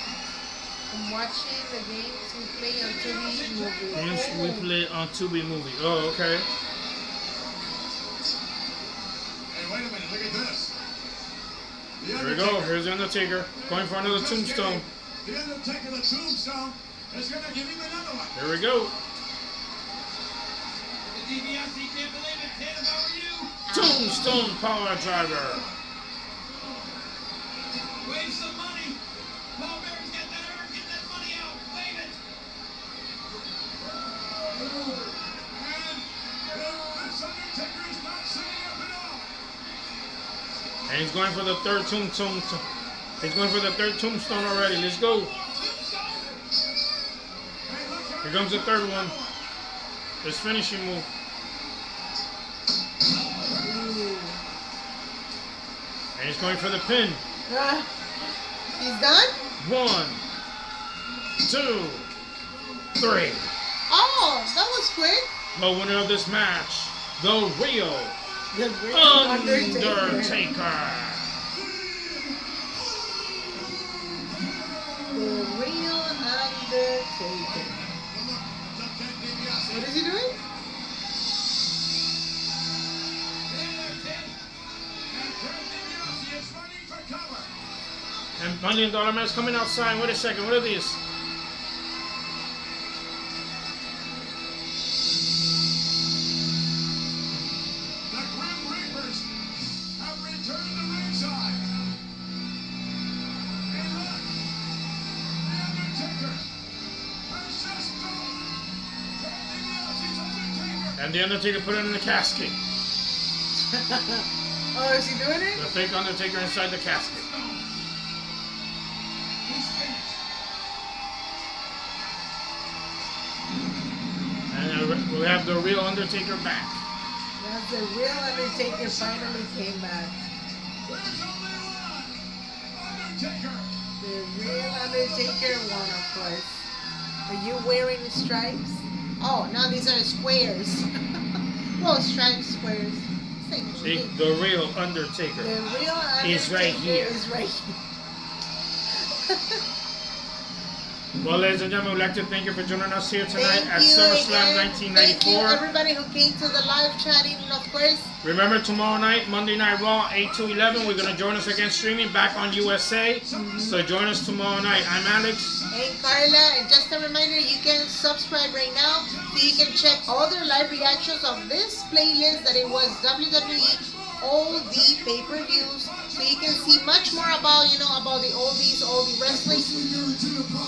I'm watching the games we play on Tubi movie. Games we play on Tubi movie. Oh, okay. Hey, wait a minute. Look at this. Here we go. Here's the Undertaker. Going for another tombstone. The Undertaker, the tombstone, is going to give him another one. Here we go. The DiBiase can't believe it. Ted, if I were you. Tombstone power driver. Wave some money. Paul Bear's got that urn. Get that money out. Wave it. And this Undertaker is not sitting up at all. And he's going for the third tombstone. He's going for the third tombstone already. Let's go. Here comes the third one. His finishing move. And he's going for the pin. He's done? 1, 2, 3. Oh, that was quick. The winner of this match, the real Undertaker. The real Undertaker. What is he doing? And $1 Million Man's coming outside. Wait a second. What are these? The Grim Reapers have returned to ringside. And look, the Undertaker has just Undertaker. And the Undertaker put it in the casket. Oh, is he doing it? The fake Undertaker inside the casket. And we have the real Undertaker back. That's the real Undertaker finally came back. There's only one Undertaker. The real Undertaker won, of course. Are you wearing the stripes? Oh, no, these are squares. Well, stripes, squares. Same See, thing. the real Undertaker. The real Undertaker is right here. Is right here. Well, ladies and gentlemen, we'd like to thank you for joining us here tonight at Thank you SummerSlam again. 1994. Thank you, everybody who came to the live chatting, and of course, Remember, tomorrow night, Monday Night Raw, 8 to 11, we're going to join us again streaming back on USA. So join us tomorrow night. I'm Alex. and Carla, and just a reminder, you can subscribe right now so you can check all their live reactions of this playlist that it was WWE OLDIE pay-per-views, so you can see much more about, about the oldies, oldie wrestling.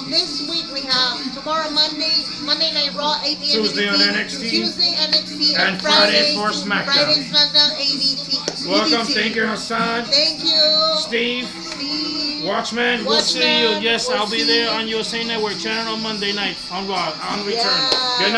This week we have tomorrow Monday Night Raw, 8 p.m. Tuesday on NXT. Tuesday NXT, And Friday for SmackDown. Friday SmackDown, ADT. Welcome. Thank you, Hassan. Thank you. Steve. Watchman. We'll see you. Yes, I'll be there on USA Network channel on Monday night on Raw, on return. Yeah. Good night.